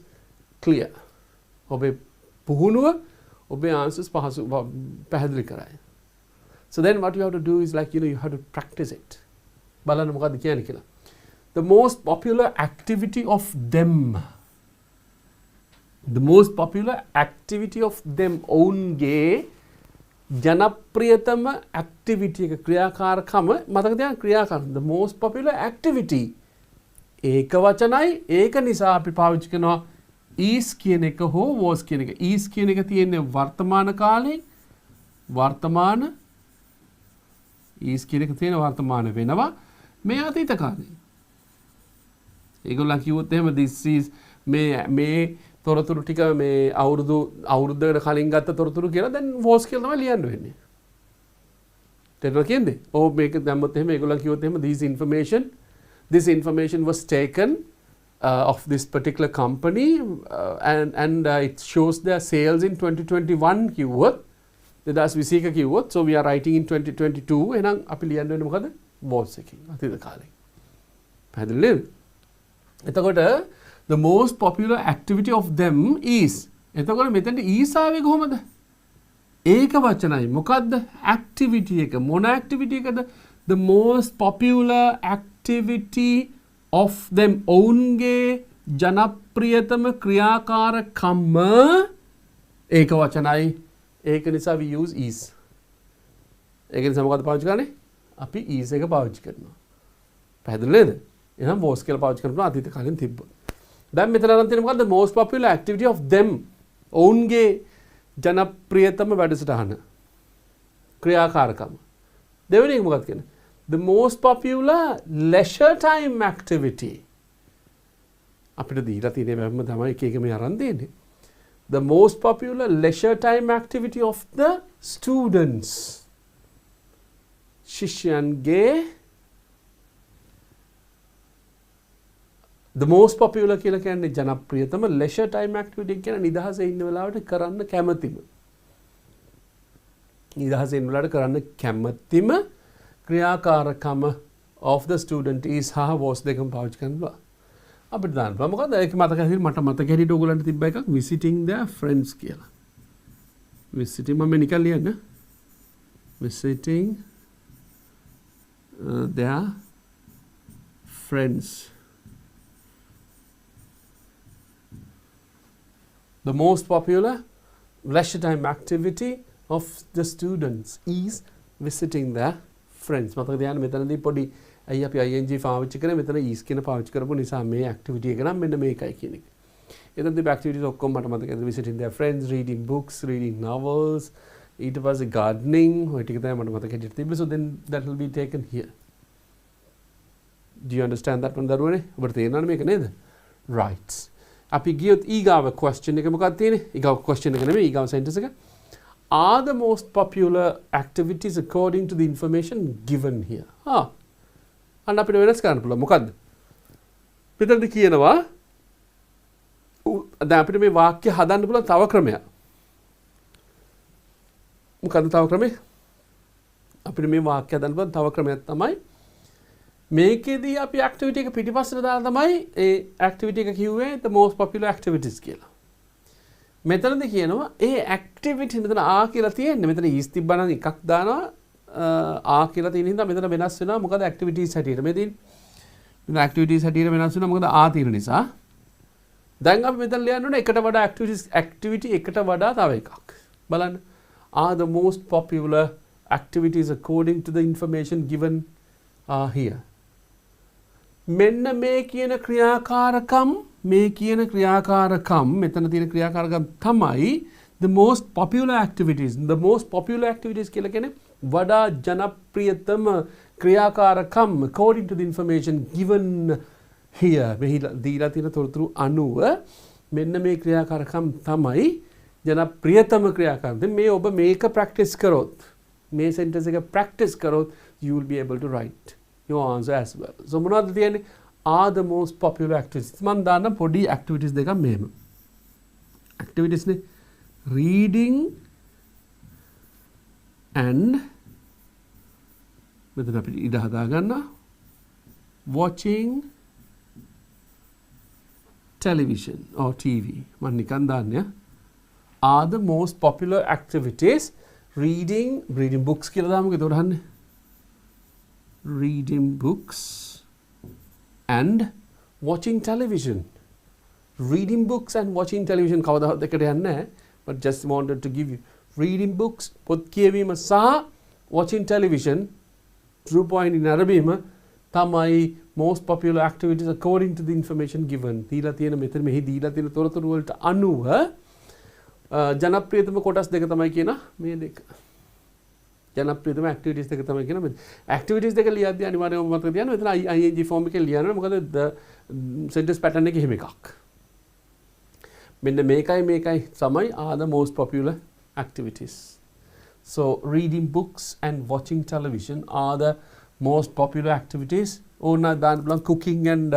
Speaker 1: clear. ඔබේ පුහුණුව ඔබේ answers පැහැදිලි කරයි. So then what you have to do is like you have to practice it. බලන්න මොකද්ද කියන්නේ කියලා. The most popular activity of them. The most popular activity of them ඔවුන්ගේ ජනප්‍රියතම activity එක ක්‍රියාකාරකම මතක තියාගන්න ක්‍රියාකාරකම the most popular activity ඒක වචනයි ඒක නිසා අපි පාවිච්චි කරනවා is කියන එක හෝ was කියන එක. is කියන එක තියෙන්නේ වර්තමාන කාලේ වර්තමාන is කියන එක තියෙන වර්තමාන වෙනවා මේ අතීත කාලේ. ඒගොල්ලන් කිව්වොත් එහෙම this is මේ තොරතුරු ටික මේ අවුරුද්දකට කලින් ගත්ත තොරතුරු කියලා දැන් was කියලා තමයි ලියන්න වෙන්නේ. තේරුණා කියන්නේ? ඕ මේක දැම්මොත් එහෙම ඒගොල්ලන් කිව්වොත් එහෙම this information was taken of this particular company and it shows their sales in 2021 කිව්වොත් 2021 කිව්වොත් so we are writing in 2022 එහෙනම් අපි ලියන්න වෙන්නේ මොකද? was එකකින් අතීත කාලේ. පැහැදිලි නේද? එතකොට the most popular activity of them is එතකොට මෙතනට is ආවේ කොහොමද? ඒක වචනයි. මොකද්ද? activity එක. මොන activity එකද? the most popular activity of them ඔවුන්ගේ ජනප්‍රියතම ක්‍රියාකාරකම ඒක වචනයි. ඒක නිසා we use is. ඒක නිසා මොකද පාවිච්චි කරන්නේ? අපි is එක පාවිච්චි කරනවා. පැහැදිලි නේද? එහෙනම් was කියලා පාවිච්චි කරනවා අතීත කාලෙන් තිබ්බොත්. දැන් මෙතන අරන් තියෙන්නේ මොකද්ද? most popular activity of them. ඔවුන්ගේ ජනප්‍රියතම වැඩසටහන. ක්‍රියාකාරකම. දෙවෙනි එක මොකක්ද කියන්නේ? The most popular leisure time activity. අපිට දීලා තියෙන බැම්ම තමයි එක එක මේ අරන් දෙන්නේ. The most popular leisure time activity of the students. ශිෂ්‍යයන්ගේ the most popular කියලා කියන්නේ ජනප්‍රියතම leisure time activity කියන නිදහසේ ඉන්න වෙලාවට කරන්න කැමතිම. නිදහසේ ඉන්න වෙලාවට කරන්න කැමතිම ක්‍රියාකාරකම of the student is ha was දෙකම පාවිච්චි කරනවා. අපිට දාන්න පුළුවන් මොකද ඒක මතක හිටින් මට මතක හිටිට ඕගොල්ලන්ට තිබ්බ එකක් visiting their friends කියලා. visiting මම නිකන් ලියන්න. visiting their friends. The most popular leisure time activity of the students is visiting their friends. මතක තියාගන්න මෙතනදී පොඩි අයි අපි ing පාවිච්චි කරේ මෙතන is කියන පාවිච්චි කරපු නිසා මේ activity එක නම් මෙන්න මේකයි කියන එක. එතන තිබ්බ activities ඔක්කොම මට මතකයි. visiting their friends, reading books, reading novels, ඊට පස්සේ gardening ඔය ටික තමයි මට මතක හිටියේ තිබ්බේ. So then that will be taken here. Do you understand that one දරුවනේ? ඔබට තේරෙනවද මේක නේද? Right. අපි ගියොත් ඊගාව question එක මොකක්ද තියෙන්නේ? ඊගාව question එක නෙමෙයි ඊගාව sentence එක. Are the most popular activities according to the information given here? අන්න අපිට වෙනස් කරන්න පුළුවන්. මොකද්ද? පිටරද කියනවා දැන් අපිට මේ වාක්‍ය හදන්න පුළුවන් තව ක්‍රමයක්. මොකද්ද තව ක්‍රමය? අපිට මේ වාක්‍ය හදන්න පුළුවන් තව ක්‍රමයක් තමයි මේකෙදී අපි activity එක පිටිපස්සට දාලා තමයි ඒ activity එක කිව්වේ the most popular activities කියලා. මෙතනදී කියනවා ඒ activity මෙතන ආ කියලා තියෙන්නේ. මෙතන is තිබ්බනම් එකක් දානවා ආ කියලා තියෙන හින්දා මෙතන වෙනස් වෙනවා. මොකද activities හැටියට මේ තියෙන්නේ. activities හැටියට වෙනස් වෙනවා මොකද ආ තියෙන නිසා. දැන් අපි මෙතන ලියන්න ඕනේ එකට වඩා activity එකට වඩා තව එකක්. බලන්න. Are the most popular activities according to the information given here. මෙන්න මේ කියන ක්‍රියාකාරකම් මෙතන තියෙන ක්‍රියාකාරකම් තමයි the most popular activities. The most popular activities කියලා කියන්නේ වඩා ජනප්‍රියතම ක්‍රියාකාරකම් according to the information given here. මෙහි දීලා තියෙන තොරතුරු අනුව මෙන්න මේ ක්‍රියාකාරකම් තමයි ජනප්‍රියතම ක්‍රියාකාරකම්. මේ ඔබ මේක practice කරොත් මේ sentence එක practice කරොත් you will be able to write your answer as well. So මොනවද තියෙන්නේ? Are the most popular activities. මම දාන්න පොඩි activities දෙකක් මෙහෙම. activities නේ reading and මෙතන අපි ඉඩ හදා ගන්න watching television or TV. මම නිකන් දාන්නේ are the most popular activities reading books කියලා දාමුකෝ. ඒකට අහන්නේ reading books and watching television. Reading books and watching television කවදාවත් එකට යන්නේ නැහැ. But just wanted to give you reading books පොත් කියවීම සහ watching television true point in අරබීම තමයි most popular activities according to the information given. දීලා තියෙන මෙතන මෙහි දීලා තියෙන තොරතුරු වලට අනුව ජනප්‍රියතම කොටස් දෙක තමයි කියන මේ දෙක. ජනප්‍රියතම activities දෙක තමයි කියන මේ activities දෙක ලියද්දී අනිවාර්යයෙන්ම මතක තියාගන්න මෙතන ing form එකේ ලියන්න මොකද the sentence pattern එකේ එහෙම එකක්. මෙන්න මේකයි තමයි are the most popular activities. So reading books and watching television are the most popular activities. ඕන දාන්න බලන්න cooking and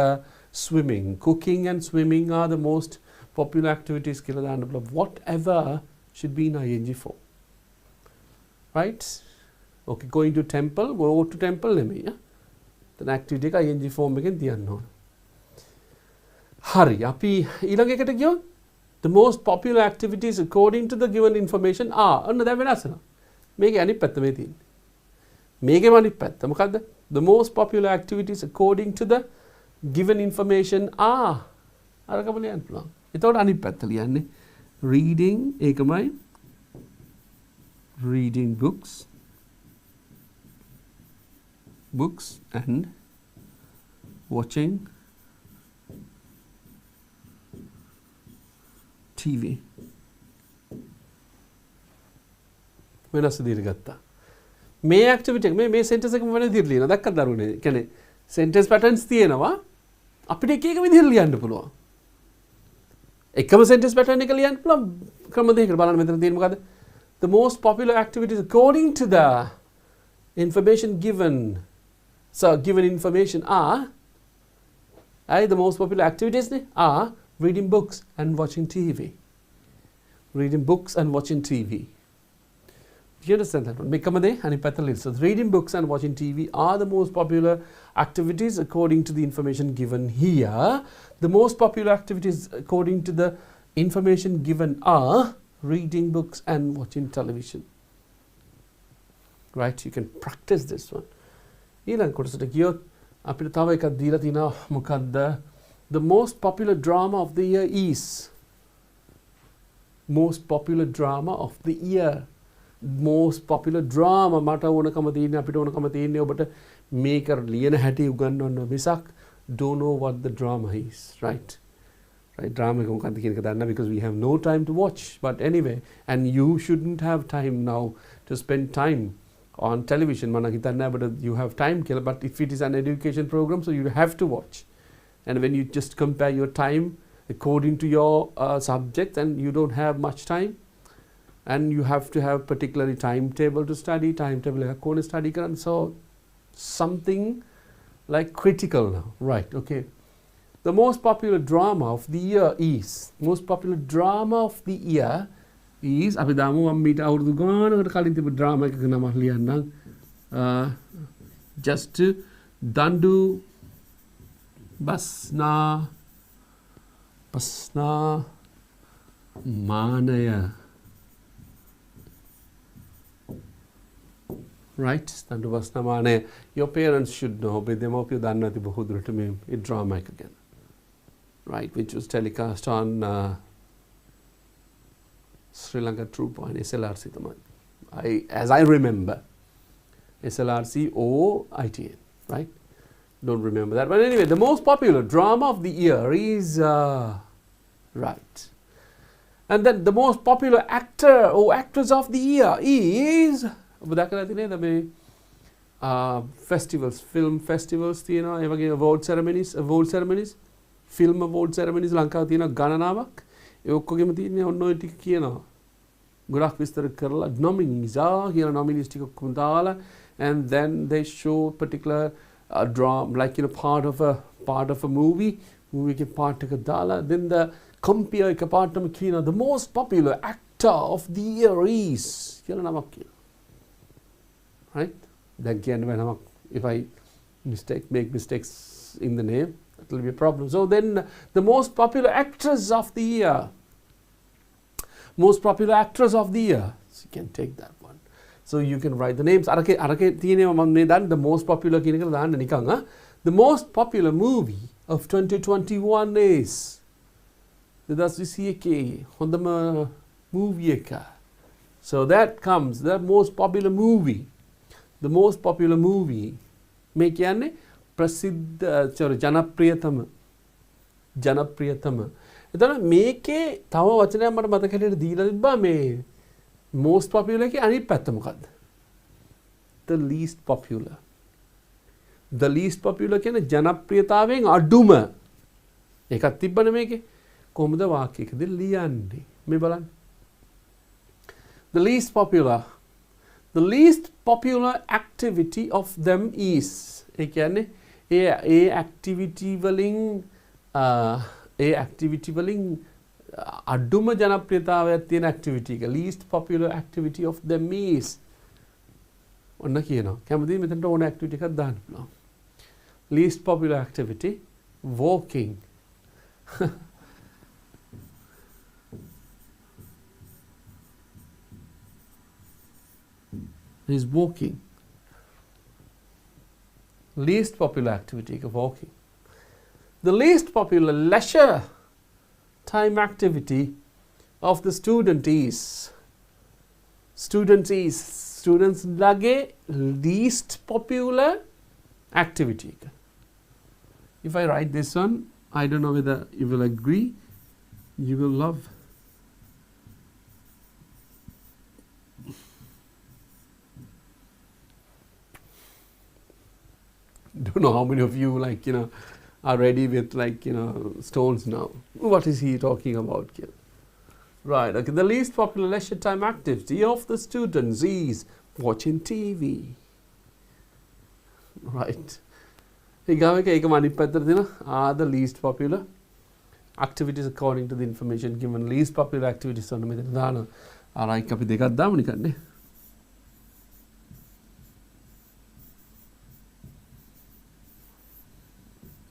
Speaker 1: swimming. Cooking and swimming are the most popular activities කියලා දාන්න බලන්න. Whatever should be in ing form. Right? Okay, going to temple, go to temple නෙමෙයි. then activity එක ing form එකෙන් තියන්න ඕන. හරි අපි ඊළඟ එකට ගියොත් the most popular activities according to the given information are ඔන්න දැන් වෙනස් වෙනවා. මේකේ අනිත් පැත්ත මේ තියෙන්නේ. මේකේම අනිත් පැත්ත මොකද්ද? The most popular activities according to the given information are අරකම ලියන්න පුළුවන්. එතකොට අනිත් පැත්ත ලියන්නේ reading ඒකමයි reading books and watching TV. වෙනස් විදිහට ගත්තා. මේ ඇක්ටිවිටි එක මේ සෙන්ටෙන්ස් එකම වෙන විදිහට ලියනවා. දැක්කද දරුවනේ? කියන්නේ සෙන්ටෙන්ස් පැටර්න්ස් තියෙනවා. අපිට එක එක විදිහට ලියන්න පුළුවන්. එකම sentence pattern එක ලියන්න පුළුවන් ක්‍රම දෙකකට. බලන්න මෙතන තියෙන්නේ මොකද්ද? The most popular activities according to the information given. So given information are the most popular activities are reading books and watching TV. Reading books and watching TV. Do you understand that one? Become a day and so reading books and watching TV are the most popular activities according to the information given here. The most popular activities according to the information given are reading books and watching television. Right? You can practice this one. ඊළඟ කොටසට ගියොත් අපිට තව එකක් දීලා තිනවා මොකද්ද? The most popular drama of the year is. Most popular drama of the year. Most popular drama මට ඕනකම තියෙන්නේ අපිට ඕනකම තියෙන්නේ ඔබට මේක ලියන හැටි උගන්වන්න මිසක් don't know what the drama is, right? Right, drama එක මොකක්ද කියන එක දන්න because we have no time to watch, but anyway, and you shouldn't have time now to spend time on television මම හිතන්නේ but you have time කියලා, but if it is an education program so you have to watch, and when you just compare your time according to your subject and you don't have much time and you have to have particularly timetable to study, timetable එකක් ඕනේ study කරන්න, so something like critical now, right? Okay, the most popular drama of the year is අපි දාමු මම මීට අවුරුදු ගානකට කලින් තිබු ඩ්‍රාමා එකක නම ලියන්නම් just දඬු බස්නා මානය. Right? දඬු බස්නා මානය. Your parents should know, but දෙමව්පියෝ දන්නවා ඇති බොහෝ දුරට මේ drama එක ගැන. Right, which was telecast on Sri Lanka True Point, SLRC තමයි. As I remember, SLRC or ITN, right? Don't remember that. But anyway, the most popular drama of the year is right. And then the most popular actor or actress of the year is festivals, film festivals තියෙනවා. ඒ වගේ award ceremonies, film award ceremonies ලංකාවේ තියෙන ගණනාවක්. ඒ ඔක්කොගෙම තියෙන්නේ ඔන්න ඔය ටික කියනවා. ගොඩක් විස්තර කරලා nominees කියලා nominees ටික ඔක්කොම දාලා, and then they show particular drama like part of a movie එකේ part එක දාලා, then the compare එක පාටම කියනවා the most popular actor of the year is කියලා නමක් කියනවා. Right? That again, if I make mistakes in the name, that will be a problem. So then the most popular actress of the year. So you can take that one. So you can write the names. The most popular the most popular movie of 2021 is movie. So that comes the most popular movie. The most popular movie මේ කියන්නේ ප්‍රසිද්ධ ජනප්‍රියතම. එතන මේකේ තව වචනයක් මට මතක හැටියට දීලා තිබ්බා මේ most popular එකේ අනිත් පැත්ත මොකද්ද? The least popular. The least popular කියන්නේ ජනප්‍රියතාවයෙන් අඩුම. ඒකක් තිබ්බනේ මේකේ. කොහොමද වාක්‍යයකදී ලියන්නේ? මේ බලන්න. The least popular activity of them is. ඒ කියන්නේ ඒ activity වලින් අඩුම ජනප්‍රියතාවයක් තියෙන activity එක. Least popular activity of them is. ඔන්න කියනවා. කැමතිද මෙතනට ඕන activity එකක් දාන්න පුළුවන්. Least popular activity walking. Is walking. Least popular activity of walking. The least popular leisure time activity of the student is students lage least popular activity. If I write this one, I don't know whether you will agree, you will love. Don't know how many of you are ready with stones now. What is he talking about here? Right, okay, the least popular leisure time activity of the students is watching TV. Right. Are the least popular activities according to the information given. Least popular activities on the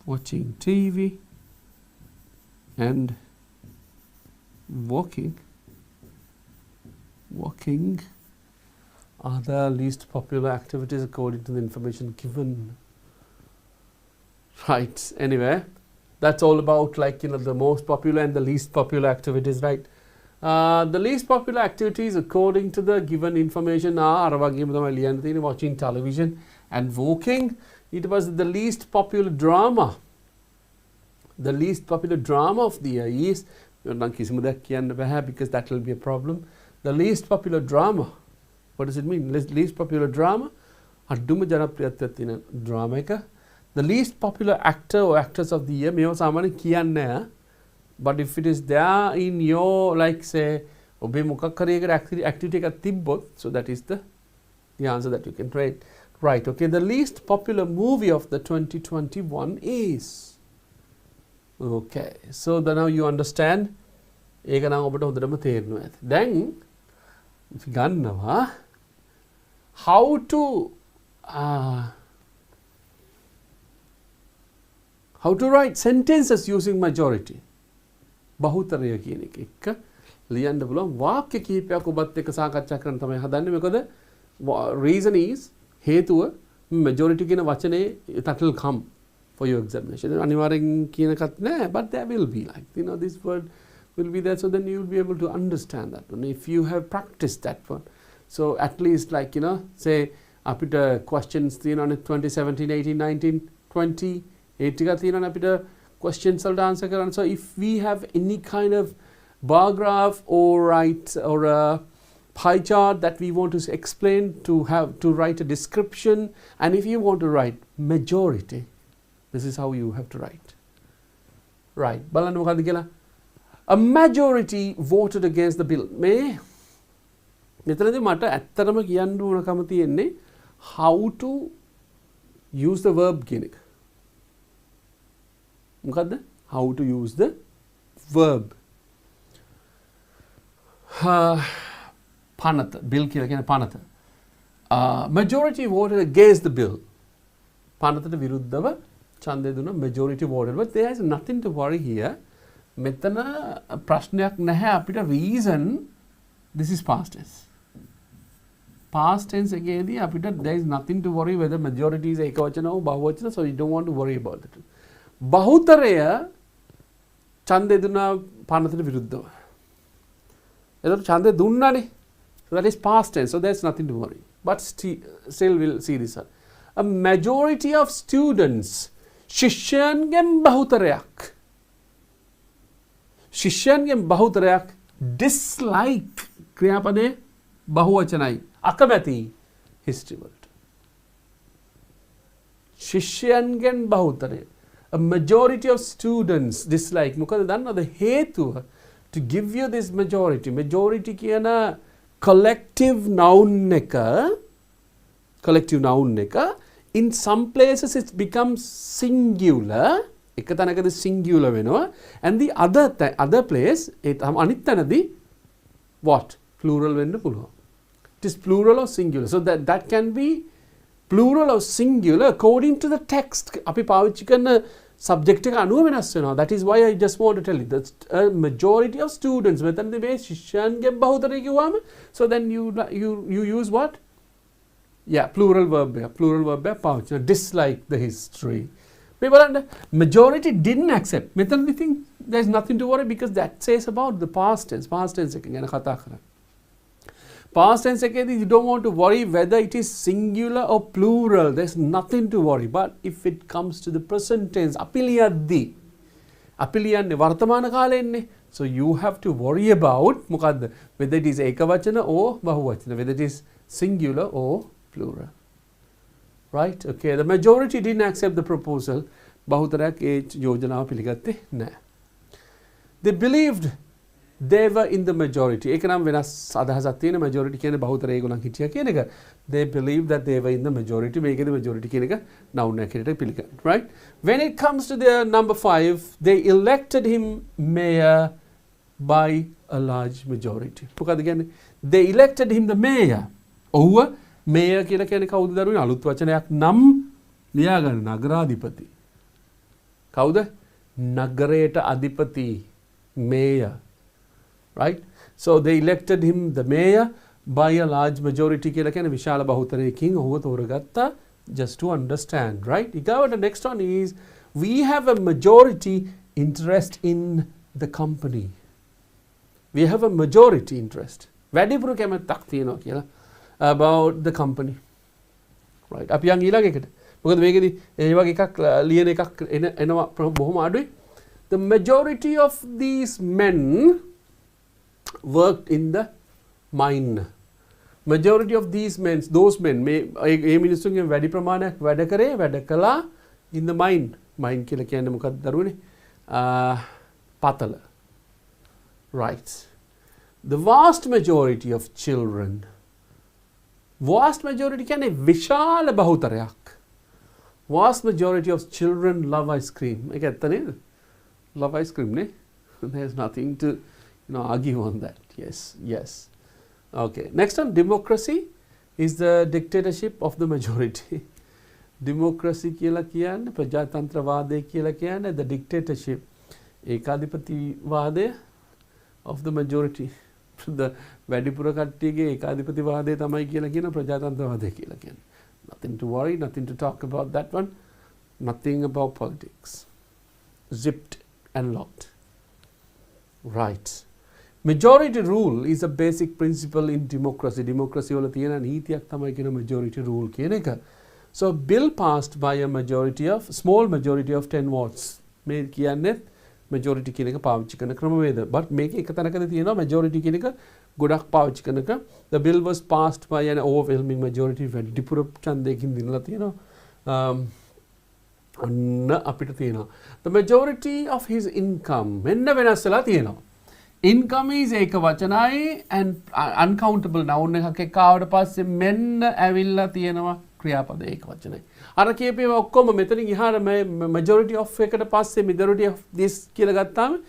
Speaker 1: watching TV and walking are the least popular activities according to the information given. Right, anyway, that's all about the most popular and the least popular activities, right? The least popular activities according to the given information are watching television and walking. It was the least popular drama. The least popular drama of the year is, because that will be a problem. The least popular drama, what does it mean? Least popular drama, drama. The least popular actor or actress of the year, but if it is there in your, say, activity, so that is the answer that you can write. Right, okay, the least popular movie of the 2021 is. Okay, so now you understand. Then, how to write sentences using majority. බහුතරය කියන එක ලියන්න පුළුවන් වාක්‍ය කීපයක් ඔබත් එක්ක සාකච්ඡා කරන්න තමයි හදන්නේ. මොකද reason is හේතුව majority කියන වචනේ that will come for your examination. අනිවාර්යෙන් කියන එකක් නෑ, but there will be this word will be there, so then you will be able to understand that one if you have practiced that one. So at least say අපිට questions තියෙනවානේ 2017 18 19 20 ඒ ටික තියෙනවානේ අපිට questions වලට answer කරන්න. So if we have any kind of bar graph or a pie chart that we want to explain, to write a description, and if you want to write majority, this is how you have to write. Right, බලන්න මොකද්ද කියලා. A majority voted against the bill. මෙතනදී මට ඇත්තටම කියන්න ඕනකම තියෙන්නේ how to use the verb කියන එක. මොකද්ද? How to use the verb. පනත, bill කියලා කියන්නේ පනත. Majority voted against the bill. පනතට විරුද්ධව ඡන්දය දුන්න majority voted, but there is nothing to worry here. මෙතන ප්‍රශ්නයක් නැහැ අපිට. reason, this is past tense. Past tense එකේදී අපිට there is nothing to worry whether majority is ඒකවචන or බහුවචන, so you don't want to worry about it. බහුතරය ඡන්දය දුන්න පනතට විරුද්ධව. එතකොට ඡන්දය දුන්නානේ. So that is past tense, so there's nothing to worry. But still we'll see this one. A majority of students, ශිෂ්‍යයන්ගෙන් බහුතරයක්. ශිෂ්‍යයන්ගෙන් බහුතරයක් dislike ක්‍රියාපදයේ බහුවචනයි. අකමැති history වලට. ශිෂ්‍යයන්ගෙන් බහුතරය. A majority of students dislike. මොකද දන්නවද හේතුව to give you this majority කියන collective noun එක in some places it becomes singular. එක තැනකදී singular වෙනවා, and the other place අනිත් තැනදී what plural වෙන්න පුළුවන්. It is plural or singular, so that can be plural or singular according to the text. අපි පාවිච්චි කරන subject එක අනුව වෙනස් වෙනවා. That is why I just want to tell you that a majority of students, මෙතනදී මේ ශිෂ්‍යයන්ගේ බහුතරය කිව්වම, so then you use what? Yeah, plural verb පාවිච්චි. Dislike the history. මේ බලන්න majority didn't accept. මෙතනදී think there's nothing to worry because that says about the past tense. Past tense එක ගැන කතා කරන්නේ. Past tense එකේදී you don't want to worry whether it is singular or plural. There's nothing to worry. But if it comes to the present tense, අපි ලියන්නේ වර්තමාන කාලෙන්නේ. So you have to worry about මොකද්ද? Whether it is ඒක වචන or බහු වචන. Whether it is singular or plural. Right? Okay. The majority didn't accept the proposal. බහුතරයක් ඒ යෝජනාව පිළිගත්තේ නැහැ. They believed they were in the majority. ඒක නම් වෙනස් අදහසක් තියෙන majority කියන්නේ බහුතරය ඒගොල්ලන් හිටියා කියන එක. They believed that they were in the majority. මේකේදී majority කියන එක noun එකකට පිළිගන්න. Right? When it comes to the number 5, they elected him mayor by a large majority. මොකද කියන්නේ? They elected him the mayor. ඔව්ව mayor කියලා කියන්නේ කවුද දරුවනේ? අලුත් වචනයක් නම් ලියා ගන්න නගරාධිපති. කවුද? නගරයට අධිපති mayor. Right? So they elected him the mayor by a large majority කියලා කියන්නේ විශාල බහුතරයකින් ඔහුව තෝරගත්තා. Just to understand, right? The next one is we have a majority interest in the company. We have a majority interest. වැඩිපුර කැමැත්තක් තියෙනවා කියලා about the company. Right? අපි යන් ඊළඟ එකට. මොකද මේකෙදි ඒ වගේ එකක් ලියන එකක් එනවා බොහොම අඩුයි. The majority of these men worked in the mine. Majority of these men, those men, ඒ මිනිස්සුන්ගේ වැඩි ප්‍රමාණයක් වැඩ කළා in the mine. Mine කියලා කියන්නේ මොකක්ද දරුවනේ? පතල. Right. The vast majority of children. Vast majority කියන්නේ විශාල බහුතරයක්. Vast majority of children love ice cream. ඒක ඇත්ත නේද? Love ice cream නේ? There's nothing to argue on that. Yes. Okay. Next one, democracy is the dictatorship of the majority. Democracy කියලා කියන්නේ ප්‍රජාතන්ත්‍රවාදය කියලා කියන්නේ the dictatorship. ඒකාධිපතිවාදය of the majority. The වැඩිපුර කට්ටියගේ ඒකාධිපතිවාදය තමයි කියලා කියන ප්‍රජාතන්ත්‍රවාදය කියලා කියන්නේ. Nothing to worry, nothing to talk about that one. Nothing about politics. Zipped and locked. Right. Majority rule is a basic principle in democracy. Democracy වල තියෙන නීතියක් තමයි කියන majority rule කියන එක. So bill passed by a small majority of 10 votes. මේ කියන්නේ majority කියන එක පාවිච්චි කරන ක්‍රමවේද. But මේක එක තැනකදී තියෙනවා majority කියන එක ගොඩක් පාවිච්චි කරන එක. The bill was passed by an overwhelming majority. වැඩිපුර ඡන්දයකින් දිනලා තියෙනවා. අන්න අපිට තියෙනවා. The majority of his income මෙන්න වෙනස් වෙලා තියෙනවා. Income is ඒක වචනයි and uncountable noun එකක් එක්ක ආවට පස්සේ මෙන්න ඇවිල්ලා තියෙනවා ක්‍රියාපද ඒක වචනයි. අර කියපේව ඔක්කොම මෙතනින් එහාට majority of එකට පස්සේ majority of this කියලා ගත්තාම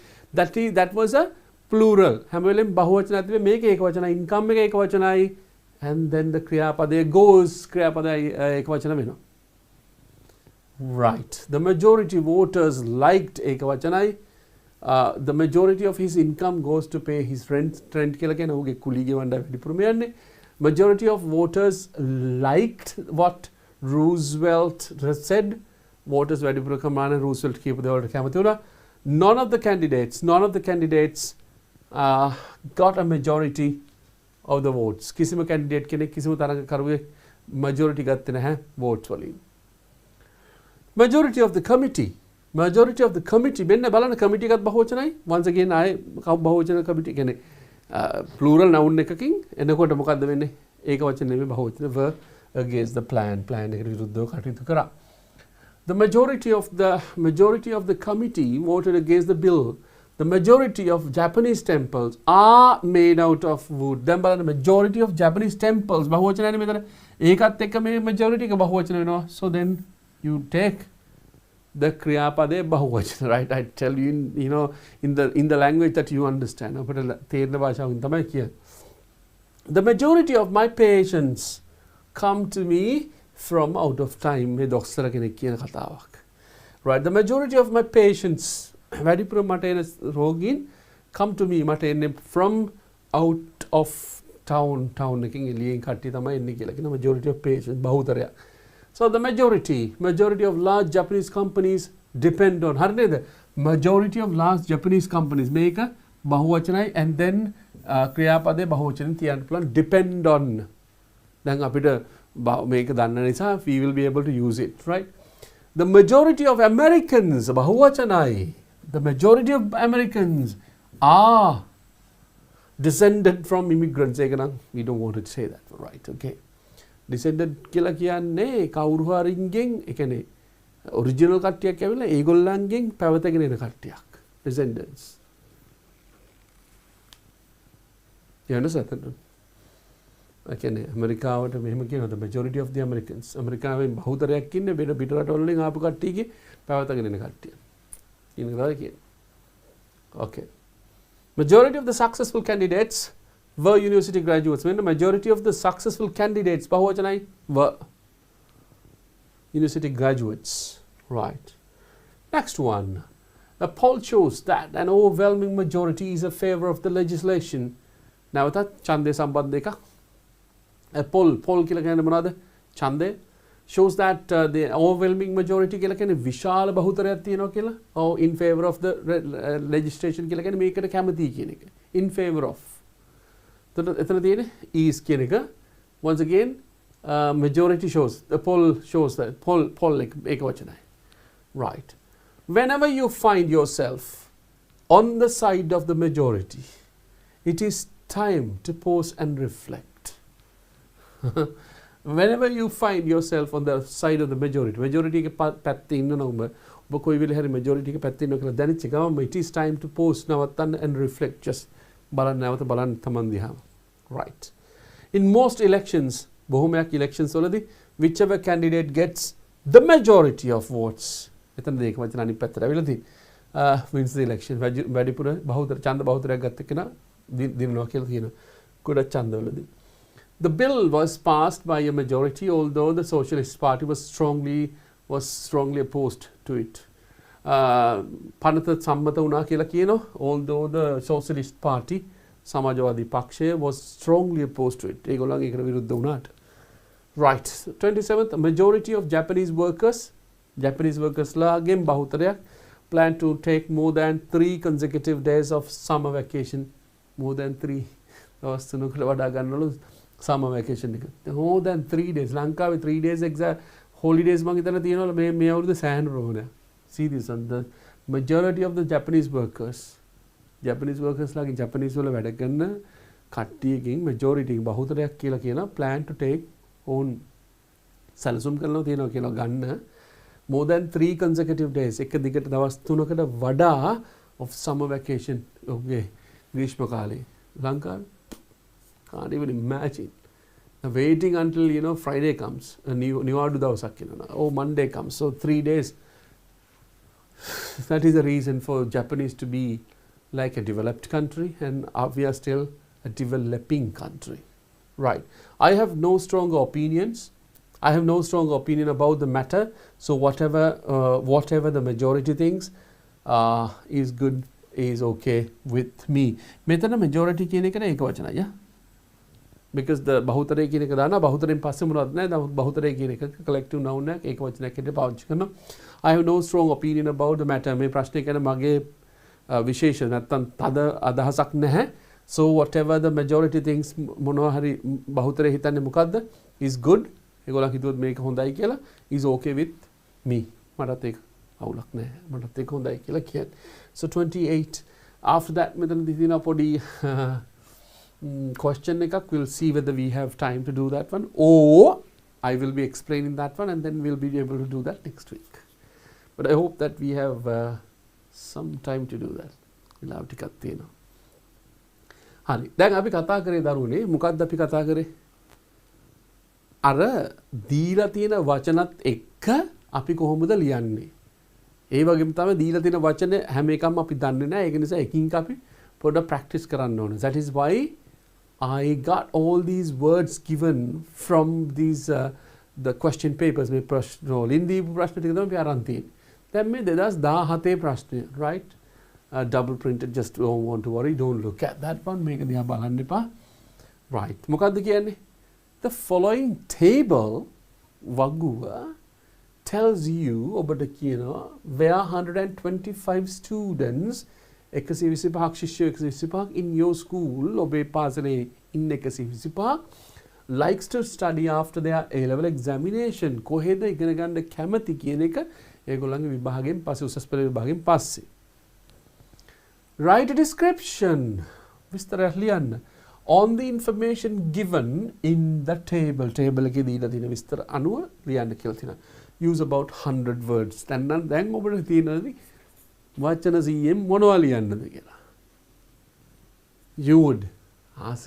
Speaker 1: that was a plural. හැම වෙලෙම බහුවචන ඇතුලේ මේක ඒක වචනයි income එක ඒක වචනයි and then the ක්‍රියාපදයේ goes ක්‍රියාපදයි ඒක වචන වෙනවා. Right. The majority voters liked ඒක වචනයි. The majority of his income goes to pay his rent කියලා කියන ඔහුගේ කුලිගේ වණ්ඩා වැඩිපුරම යන්නේ. Majority of voters liked what Roosevelt said. Voters වැඩිපුර කමාන Roosevelt කියපු දේවල්ට කැමති වුණා. None of the candidates got a majority of the votes. කිසිම candidate කෙනෙක් කිසිම තරඟකරුවේ majority ගත්තේ නැහැ votes වලින්. Majority of the committee මෙන්න බලන්න committee එකත් බහුවචනයි. once again ආයේ බහුවචන committee කියන්නේ plural noun එකකින් එනකොට මොකද්ද වෙන්නේ? ඒක වචන නෙමෙයි බහුවචන were against the plan එකට විරුද්ධව කටයුතු කරා. The majority of the committee voted against the bill. The majority of Japanese temples are made out of wood. දැන් බලන්න majority of Japanese temples බහුවචනනේ මෙතන. ඒකත් එක්ක මේ majority එක බහුවචන වෙනවා. So then you take the ක්‍රියාපදයේ බහුවචන, right? I tell you in the language that you understand. අපිට තේරෙන භාෂාවෙන් තමයි කියන්නේ. The majority of my patients come to me from out of time. මේ දොස්තර කෙනෙක් කියන කතාවක්. Right? The majority of my patients වැඩිපුර මට එන රෝගීන් come to me මට එන්නේ from out of town එකකින් එළියෙන් කට්ටිය තමයි එන්නේ කියලා කියන majority of patients බහුතරයක්. So the majority of large Japanese companies depend on හරිනේද majority of large Japanese companies මේක බහුවචනයි and then ක්‍රියාපදයේ බහුවචනෙන් තියන්න පුළුවන් depend on දැන් අපිට මේක දන්න නිසා we will be able to use it, right? The majority of Americans බහුවචනයි. The majority of Americans are descended from immigrants. ඒක නම් we don't want to say that, right? Okay. Descended කියලා කියන්නේ කවුරු හරින්ගෙන් ඒ කියන්නේ original කට්ටියක් ඇවිල්ලා ඒගොල්ලන්ගෙන් පැවතගෙන එන කට්ටියක්. Descendants. You understand? ඒ කියන්නේ ඇමරිකාවට මෙහෙම කියනවා the majority of the Americans. ඇමරිකාවෙන් බහුතරයක් ඉන්නේ පිට රටවල් වලින් ආපු කට්ටියගේ පැවතගෙන එන කට්ටිය. කියන එක තමයි කියන්නේ. Okay. Majority of the successful candidates were university graduates. When the majority of the successful candidates bahuvachanai were university graduates. Right. Next one. A poll shows that an overwhelming majority is in favor of the legislation. Now that chande sambandh ekak. A poll කියලා කියන්නේ මොනවද? ඡන්දය shows that the overwhelming majority කියලා කියන්නේ විශාල බහුතරයක් තියෙනවා කියලා. Or in favor of the legislation කියලා කියන්නේ මේකට කැමතියි කියන එක. In favor of. එතන තියෙන්නේ is කියන එක. Once again majority shows, the poll shows that poll එක වචනයි. Right. Whenever you find yourself on the side of the majority, it is time to pause and reflect. Whenever you find yourself on the side of the majority එක පැත්තේ ඉන්නවනම් ඔබ කොයි වෙලේ හරි majority එක පැත්තේ ඉන්නවා කියලා දැනෙච්ච ගමන් it is time to pause නවත්තන්න and reflect just බලන්න නැවත බලන්න තමන් දිහා. Right. In most elections බොහොමයක් elections වලදී whichever candidate gets the majority of votes එතන දෙක වචන අනිත් පැත්තට ඇවිල්ලා තියෙනවා wins the election වැඩිපුර බහුතර ඡන්ද බහුතරයක් ගත්ත කෙනා දිනනවා කියලා කියනවා ගොඩක් ඡන්දවලදී. The bill was passed by a majority, although the Socialist Party was strongly opposed to it. පනත සම්මත වුණා කියලා කියනවා. Although the Socialist Party, සමාජවාදී පක්ෂය was strongly opposed to it. ඒගොල්ලන් ඒකට විරුද්ධ වුණාට. Right. 27th, a majority of Japanese workers ලාගෙන් බහුතරයක් plan to take more than 3 consecutive days of summer vacation. More than 3 දවස් තුනකට වඩා ගන්නවලු summer vacation එක. More than 3 days. ලංකාවේ 3 days exact holidays මං හිතන තියෙනවා මේ අවුරුද්ද සෑහෙන ප්‍රමාණයක්. See this on the majority of the Japanese workers ලාගේ Japanese වල වැඩ කරන කට්ටියකින් majority බහුතරයක් කියලා කියන plan to take on සැලසුම් කරනවා තියෙනවා කියලා ගන්න more than 3 consecutive days එක දිගට දවස් 3කට වඩා of summer vacation ඔගේ ග්‍රීෂ්ම කාලේ ලංකාවේ can't even imagine. Waiting until Friday comes, නිවාඩු දවසක් කියනවා. Oh, Monday comes, so 3 days. That is the reason for Japanese to be like a developed country, and we are still a developing country. Right. I have no stronger opinions. I have no stronger opinion about the matter. So whatever the majority thinks is good, is okay with me. මෙතන majority කියන එක නේ එක වචනයි. Yeah. Because the බහුතරය කියන එක දානවා බහුතරෙන් පස්සේ මොනවද නැහැ නමුත් බහුතරය කියන එක collective noun එකක් ඒක වචනයක් හැටියට පාවිච්චි කරනවා. I have no strong opinion about the matter. මේ ප්‍රශ්නේ කියන්නේ මගේ විශේෂ නැත්තම් තද අදහසක් නැහැ. So whatever the majority thinks මොනවා හරි බහුතරය හිතන්නේ මොකද්ද is good. ඒගොල්ලෝ හිතුවොත් මේක හොඳයි කියලා is okay with me. මටත් ඒක අවුලක් නැහැ. මටත් ඒක හොඳයි කියලා කියන්නේ. So 28 after that මෙතනදී තියෙනවා පොඩි question ekak. We'll see whether we have time to do that one or I will be explaining that one and then we'll be able to do that next week. But I hope that we have some time to do that. වෙලාව ටිකක් තියෙනවා. හරි. දැන් අපි කතා කරේ දරුවනේ මොකක්ද අපි කතා කරේ? අර දීලා තියෙන වචනත් එක්ක අපි කොහොමද ලියන්නේ? ඒ වගේම තමයි දීලා තියෙන වචන හැම එකක්ම අපි දන්නේ නැහැ. ඒක නිසා එකින් අපි පොඩ්ඩක් practice කරන්න ඕනේ. That is why I got all these words given from these the question papers. මේ ප්‍රශ්න වලින් දීපු ප්‍රශ්න ටික තමයි අපි අරන් තියෙන්නේ. දැන් මේ 2017 ප්‍රශ්නය, right? Double printed, just don't want to worry, don't look at that one. මේක දිහා බලන්න එපා. Right. මොකද්ද කියන්නේ? The following table වගුව tells you ඔබට කියනවා where 125 students 125ක් ශිෂ්‍යයෝ 125ක් in your school ඔබේ පාසලේ ඉන්න 125ක් likes to study after their A level examination කොහෙද ඉගෙන ගන්න කැමති කියන එක ඒගොල්ලන්ගේ විභාගයෙන් පස්සේ උසස් පෙළ විභාගයෙන් පස්සේ write a description විස්තරයක් ලියන්න on the information given in the table එකේ දීලා තියෙන විස්තර අනුව ලියන්න කියලා තියෙනවා use about 100 words දැන් ඔබට තියෙනවාදී වචන 100න් මොනවා ලියන්නද කියලා you would ask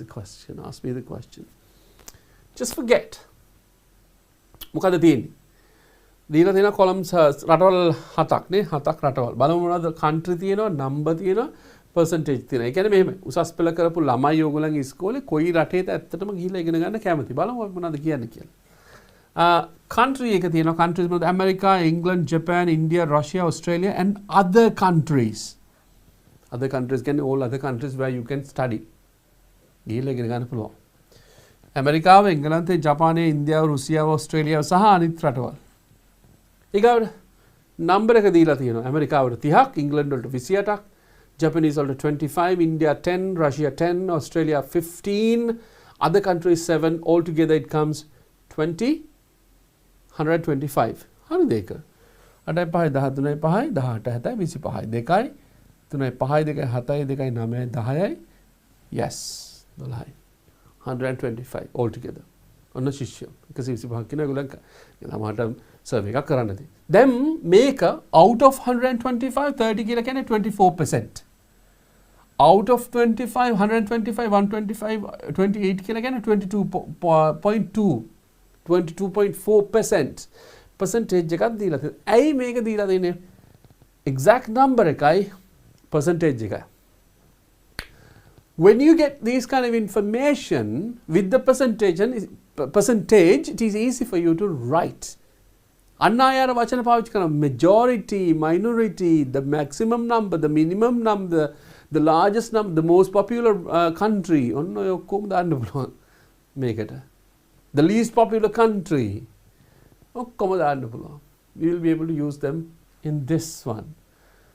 Speaker 1: me the question just forget මොකද තියෙන්නේ දීලා තියෙන columns රටවල් 7ක් නේ 7ක් රටවල් බලමු මොනවද country තියෙනවා number තියෙනවා percentage තියෙනවා ඒ කියන්නේ මෙහෙම උසස් පෙළ කරපු ළමයි ඕගොල්ලන්ගේ ඉස්කෝලේ කොයි රටේද ඇත්තටම ගිහිල්ලා ඉගෙන ගන්න කැමති බලමු මොනවද කියන්නේ කියලා country එක තියෙනවා countries මොකද America, England, Japan, India, Russia, Australia and other countries කියන්නේ all other countries where you can study ගිහිල්ලා ඉගෙන ගන්න පුළුවන් ඇමරිකාව, එංගලන්තය, ජපානය, ඉන්දියාව, රුසියාව, ඕස්ට්‍රේලියාව සහ අනිත් රටවල් ඊගාවට නම්බර එක දීලා තියෙනවා ඇමරිකාවට 30ක්, ඉංග්ලන්ඩ් වලට 28ක් Japanese were 25, India 10, Russia 10, Australia 15, other countries 7. Altogether it comes 125. හරි දෙක. 8 5 13 5 18 25 දෙකයි 3 5 2 7 2 9 10යි yes 12යි 125 altogether. ඔන්න ශිෂ්‍යයෝ 125 කියන ඒගොල්ලන් ළමකට සර්වේ එකක් කරන්න තියෙනවා. then මේක out of 125 30 කියලා කියන්නේ 24%. out of 25 125 125 28 කියලා කියන්නේ 22.4% percentage එකක් දීලා තියෙනවා. ඇයි මේක දීලා තියෙන්නේ? exact number එකයි percentage එකයි. When you get these kind of information with the percentage, it is easy for you to write. අන්නායර වචන පාවිච්චි කරන majority, minority, the maximum number, the minimum number, the largest number, the most popular country. ඔන්න ඔය ඔක්කොම දාන්න පුළුවන් මේකට. The least popular country. ඔක්කොම දාන්න පුළුවන්. You will be able to use them in this one.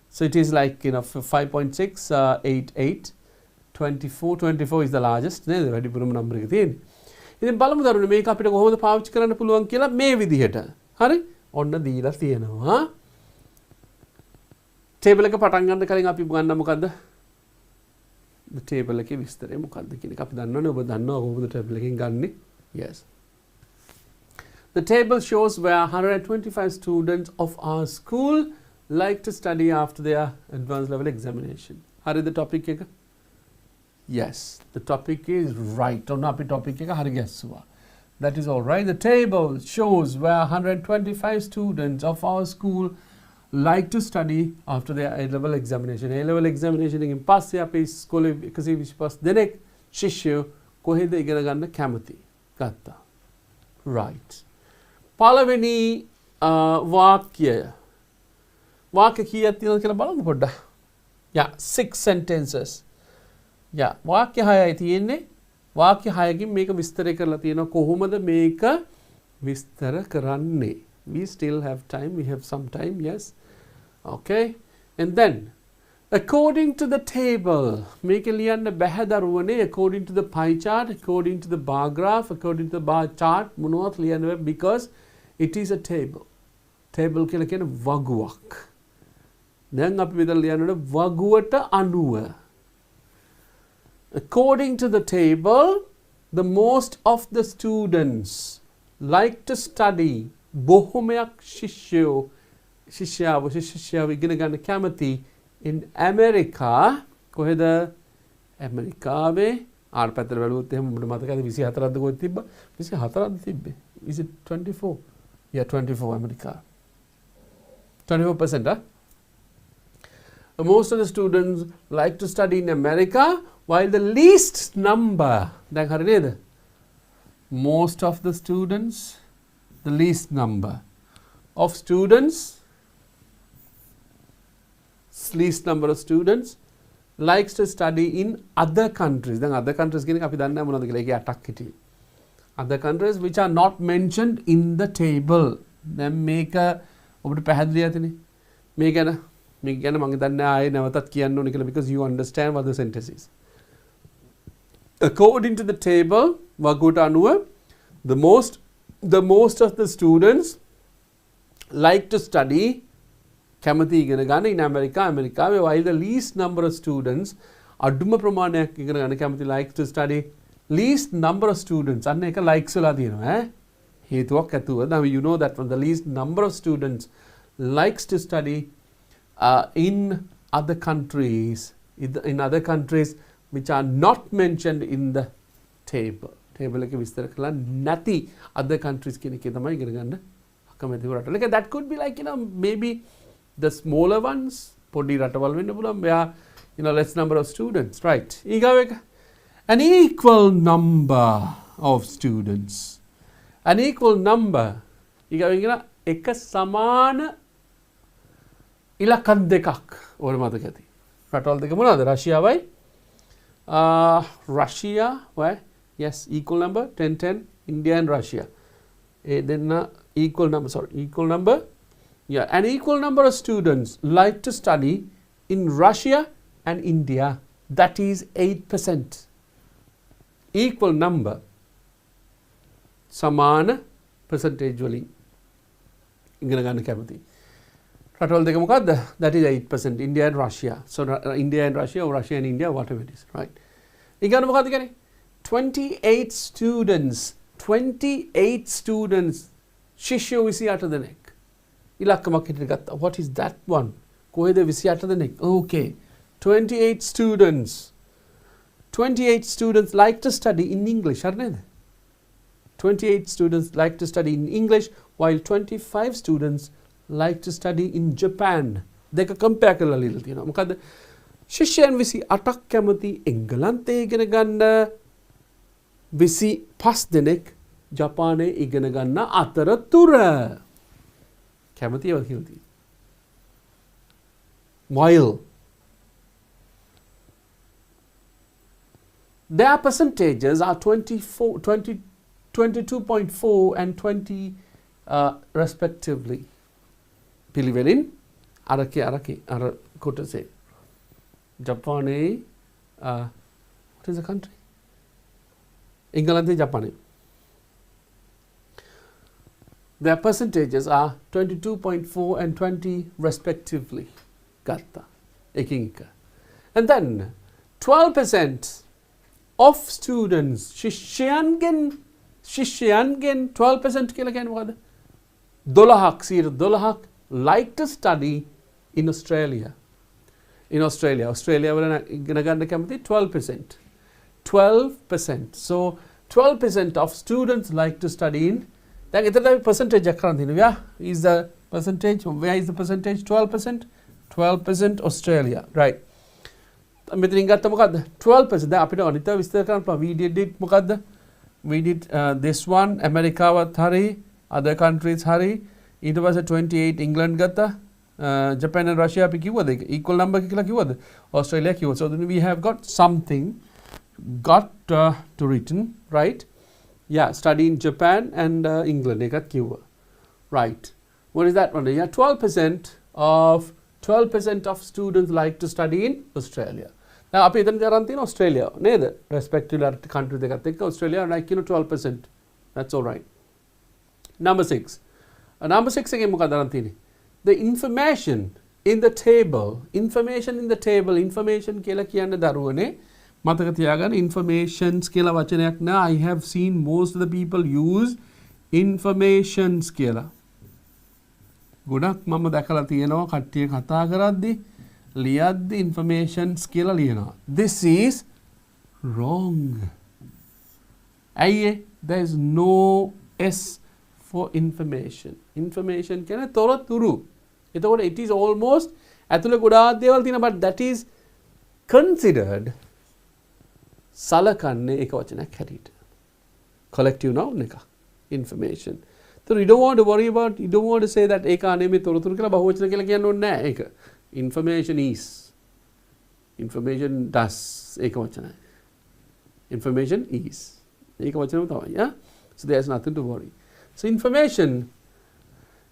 Speaker 1: So it is like 5.6, 8, 8. 24 is the largest නේද වැඩිපුරම නම්බර් එක තියෙන්නේ. ඉතින් බලමු දරුවනේ මේක අපිට කොහොමද පාවිච්චි කරන්න පුළුවන් කියලා මේ විදිහට. හරි? ඔන්න දීලා තියෙනවා. ටේබල් එක පටන් ගන්න කලින් අපි ගන්න මොකද්ද? ටේබල් එකේ විස්තරය මොකද්ද කියන එක අපි දන්නවනේ. ඔබ දන්නවා කොහොමද ටේබල් එකෙන් ගන්නෙ? Yes. The table shows where 125 students of our school like to study after their advanced level examination. හරිද topic එක? Yes, the topic is right. ඔන්න අපි topic එක හරි ගැස්සුවා. That is all right. The table shows where 125 students of our school like to study after their A-level examination. A-level examination එකෙන් පස්සේ අපේ ඉස්කෝලේ 125 දෙනෙක් ශිෂ්‍යයෝ කොහෙද ඉගෙන ගන්න කැමති ගත්තා. Right. පළවෙනි වාක්‍යය. වාක්‍ය කීයක් තියෙනවද කියලා බලමු පොඩ්ඩක්. Yeah, 6 sentences. Yeah, වාක්‍ය 6යි තියෙන්නේ. වාක්‍ය 6කින් මේක විස්තර කරලා තියෙනවා කොහොමද මේක විස්තර කරන්නේ. We still have time. We have some time. Yes. Okay. And then according to the table මේක ලියන්න බැහැ දරුවනේ according to the pie chart, according to the bar graph, according to the bar chart මොනවත් ලියන්න බැහැ because it is a table. Table කියලා කියන්නේ වගුවක්. දැන් අපි මෙතන ලියන්න ඕනේ වගුවට අනුව. According to the table, the most of the students like to study බොහොමයක් ශිෂ්‍යාව ඉගෙන ගන්න කැමති in America කොහෙද ඇමරිකාවේ ආර පැත්තට බැලුවොත් එහෙම ඔබට මතකද 24ක්ද කොහෙද තිබ්බා 24ක්ද තිබ්බේ is it 24 yeah 24 America 24% most of the students like to study in America while the least number දැන් හරි නේද most of the students the least number of students least number of students likes to study in other countries දැන් other countries කියන එක අපි දන්නේ නැහැ මොනවද කියලා ඒකේ 8ක් හිටියේ other countries which are not mentioned in the table. දැන් මේක ඔබට පැහැදිලි ඇතිනේ. මේ ගැන මම හිතන්නේ ආයේ නැවතත් කියන්න ඕනේ කියලා because you understand what the sentence is. According to the table වගුවට අනුව the most of the students like to study කැමති ඉගෙන ගන්න in America ඇමරිකාවේ while the least number of students අඩුම ප්‍රමාණයක් ඉගෙන ගන්න කැමති like to study least number of students අන්න එක likes වෙලා තියෙනවා හේතුවක් ඇතුව now you know that from the least number of students likes to study in other countries which are not mentioned in the table එක විස්තර කළා නැති other countries කියන එකේ තමයි ඉගෙන ගන්න අකමැති රටවල. Like that could be like maybe the smaller ones පොඩි රටවල් වෙන්න පුළුවන් where less number of students, right? ඊගාව එක an equal number of students. An equal number ඊගාව කියන එක සමාන ඉලක්කම් දෙකක් ඕන මතක ඇති. රටවල් දෙක මොනවාද? රෂියාවයි Russia, where? Yes, equal number 10-10, India and Russia. Then equal number. Yeah, an equal number of students like to study in Russia and India. That is 8%. Equal number. Samana percentage වලින් ඉගෙන ගන්න කැමති. රටවල් දෙක මොකද්ද? That is 8%. India and Russia. So India and Russia or Russia and India, whatever it is, right? ඊගාන මොකද්ද කියන්නේ? 28 students ශිෂ්‍ය 28 දෙනෙක් ඉලක්කමක් හිටියට ගත්තා. What is that one? කොහෙද 28 දෙනෙක්? Okay. 28 students like to study in English. හරි නේද? 28 students like to study in English while 25 students like to study in Japan. දෙක compare කරලා ලියලා තියෙනවා. මොකද්ද? ශිෂ්‍යයන් 28ක් කැමති එංගලන්තයේ ඉගෙන ගන්න 25 දෙනෙක් ජපානයේ ඉගෙන ගන්න අතරතුර කැමති ඒවා කියලා තියෙනවා. While their percentages are 22.4 and 20 respectively. පිළිවෙලින් අරකේ අර කොටසේ ජපානයේ what is the country? England, Japan. Their percentages are 22.4 and 20 respectively. Gatta. Ekinka. And then 12% of students ශිෂ්‍යයන්ගෙන් 12% කියලා කියන්නේ මොකද? 12% like to study in Australia. In Australia වල ඉගෙන ගන්න කැමති 12%. 12%. So 12% of students like to study in. දැන් එතන percentage එකක් කරන් තියෙනවා. Where is the percentage? 12%? 12% Australia. Right. මෙතනින් ගත්ත මොකද්ද? 12%. දැන් අපිට අනිත් විස්තර කරන්න පුළුවන්. We did මොකද්ද? We did this one ඇමරිකාවත් හරි other countries හරි ඊට පස්සේ 28 England ගත්තා. Japan and Russia අපි කිව්වද ඒක equal number කියලා කිව්වද? Australia කිව්වා. So then we have got something to written, right? Yeah, study in Japan and England එකත් කිව්වා. Right. What is that one? Yeah, 12% of students like to study in Australia. Now අපි එතන අරන් තියෙන Australia නේද? Respective country දෙකත් එක්ක Australia like 12%. That's all right. Number 6. Number 6 එකේ මොකක්ද අරන් තියෙන්නේ? The information in the table information කියලා කියන්නේ දරුවනේ මතක තියාගන්න informations කියලා වචනයක් නෑ. I have seen most of the people use informations කියලා. ගොඩක් මම දැකලා තියෙනවා කට්ටිය කතා කරද්දි ලියද්දි informations කියලා ලියනවා. This is wrong. ඇයි there is no S for information. Information කියන්නේ තොරතුරු. එතකොට it is almost ඇතුළේ ගොඩාක් දේවල් තියෙනවා but that is considered සලකන්නේ එක වචනයක් හැටියට. Collective noun එක. Information. So you don't want to worry about, you don't want to say that ඒක අනේ මේ තොරතුරු කියලා බහුවචන කියලා කියන්න ඕනේ නැහැ ඒක. Information is. Information does. ඒක වචනයි. Information is. ඒක වචනම තමයි. Yeah? So there's nothing to worry. So information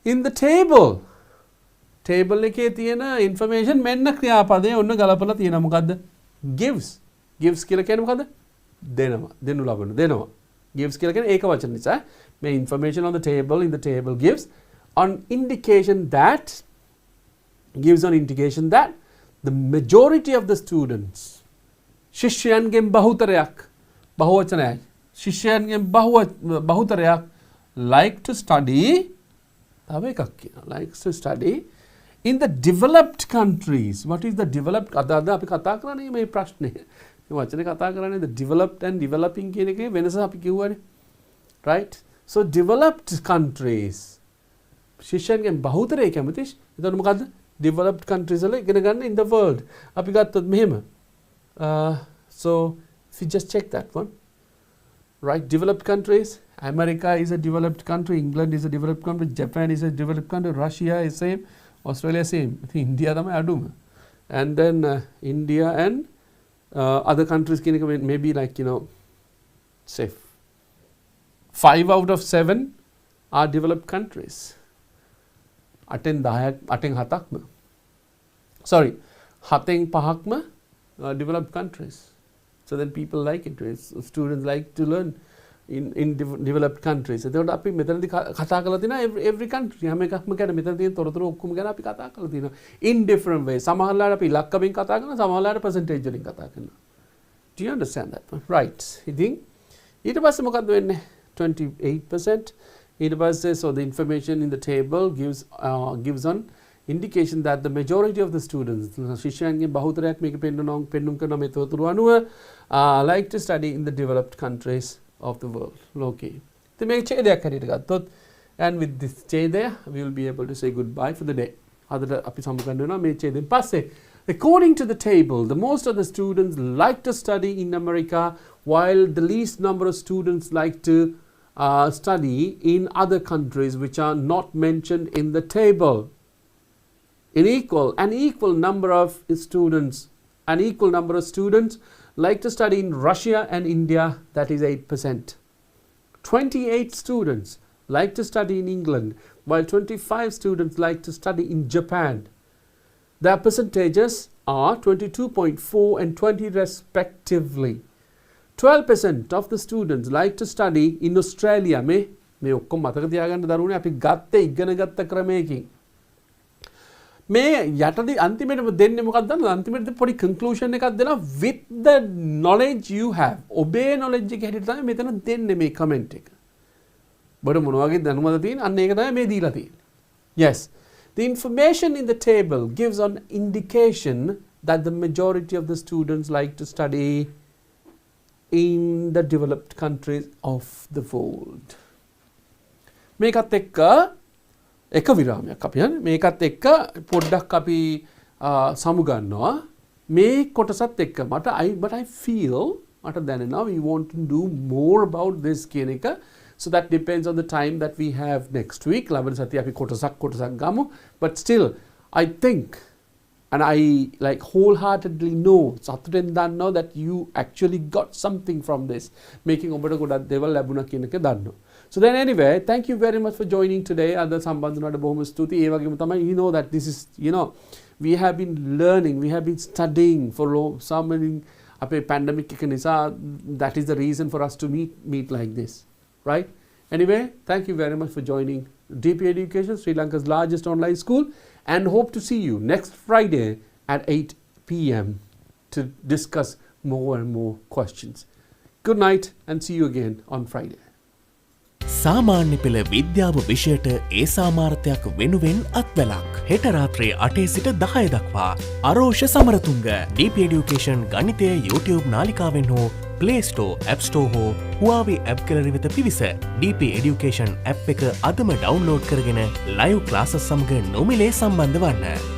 Speaker 1: in the table එකේ තියෙන information මෙන්න ක්‍රියාපදයේ ඔන්න ගලපලා තියෙනවා මොකද්ද? gives කියලා කියන්නේ මොකද්ද? දෙනවා. දෙනු ලබන දෙනවා. gives කියලා කියන්නේ ඒක වචන නිසා මේ information on the table in the table gives on indication that the majority of the students ශිෂ්‍යයන්ගෙන් බහුතරයක් බහුවචනයයි ශිෂ්‍යයන්ගෙන් බහුතරයක් like to study තව එකක් කියනවා likes to study in the developed countries. What is the developed? අද අපි කතා කරන්නේ මේ ප්‍රශ්නේ. මේ වචනේ කතා කරන්නේ the developed and developing කියන එකේ වෙනස අපි කිව්වනේ. Right? So developed countries. ශිෂ්‍යයන්ගෙන් බහුතරය කැමති. එතකොට මොකද්ද? Developed countries වල ඉගෙන ගන්න in the world. අපි ගත්තොත් මෙහෙම. So if you just check that one. Right? Developed countries. America is a developed country. England is a developed country. Japan is a developed country. Russia is same. Australia same. I think India තමයි අඩුම. And then India and other countries කියන එක maybe like say 5 out of 7 are developed countries. 8න් 7ක්ම sorry 7න් 5ක්ම developed countries. So then people like it. Students like to learn in developed countries. එතකොට අපි මෙතනදී කතා කරලා තියෙනවා every country හැම එකක්ම ගැන මෙතන තියෙන තොරතුරු ඔක්කොම ගැන අපි කතා කරලා තියෙනවා in different ways. සමහරවිට අපි ඉලක්කමින් කතා කරනවා සමහරවිට percentage වලින් කතා කරනවා. Do you understand that one? Right. ඉතින් ඊට පස්සේ මොකද්ද වෙන්නේ? 28%. ඊට පස්සේ so the information in the table gives on indication that the majority of the students ශිෂ්‍යයන්ගේ බහුතරයක් මේක පෙන්නුම් කරන මේ තොරතුරු අනුව like to study in the developed countries of the world. Okay. The මේක ඡේදයක් හැටියට ගත්තොත් and with this ඡේදය we will be able to say goodbye for the day. අදට අපි සම්පූර්ණ වෙනවා මේ ඡේදයෙන් පස්සේ. According to the table, the most of the students like to study in America while the least number of students like to study in other countries which are not mentioned in the table. An equal number of students like to study in Russia and India, that is 8%. 28 students like to study in England, while 25 students like to study in Japan. Their percentages are 22.4 and 20 respectively. 12% of the students like to study in Australia. මේ ඔක්කොම මතක තියාගන්න දරුවනේ අපි ගත්තේ ඉගෙන ගත්ත ක්‍රමයකින්. මේ යටදී අන්තිමේටම දෙන්නේ මොකක්ද දන්නවද? අන්තිමේට පොඩි conclusion එකක් දෙනවා with the knowledge you have. ඔබේ knowledge එක හැටියට තමයි මෙතන දෙන්නේ මේ comment එක. බඩ මොන වගේ දැනුමද තියෙන්නේ? අන්න ඒක තමයි මේ දීලා තියෙන්නේ. Yes. The information in the table gives an indication that the majority of the students like to study in the developed countries of the world. මේකත් එක්ක එක විරාමයක් අපි යන්නේ මේකත් එක්ක පොඩ්ඩක් අපි සමුගන්නවා මේ කොටසත් එක්ක but I feel මට දැනෙනවා we want to do more about this කියන එක so that depends on the time that we have next week ලබන සතියේ අපි කොටසක් ගමු but still I think and I like wholeheartedly know සතුටෙන් දන්නවා that you actually got something from this making ඔබට ගොඩක් දේවල් ලැබුණා කියන එක දන්නවා. So then anyway, thank you very much for joining today. අද සම්බන්ධ වුණාට බොහොම ස්තුතියි. ඒ වගේම තමයි you know that this is we have been learning, we have been studying for so many අපේ pandemic එක නිසා that is the reason for us to meet like this, right? Anyway, thank you very much for joining DP Education, Sri Lanka's largest online school, and hope to see you next Friday at 8 p.m. to discuss more and more questions. Good night and see you again on Friday.
Speaker 4: සාමාන්‍ය පෙළ විද්‍යාව විෂයට ඒ සාමාර්ථයක් වෙනුවෙන් අත්වැලක් හෙට රාත්‍රයේ 8 සිට 10 දක්වා අරෝෂ Samaratunga DP Education ගණිතය YouTube නාලිකාවෙන් හෝ Play Store, App Store හෝ Huawei App Gallery වෙත පිවිස DP Education app එක අදම ඩවුන්ලෝඩ් කරගෙන live classes සමග නොමිලේ සම්බන්ධ වන්න.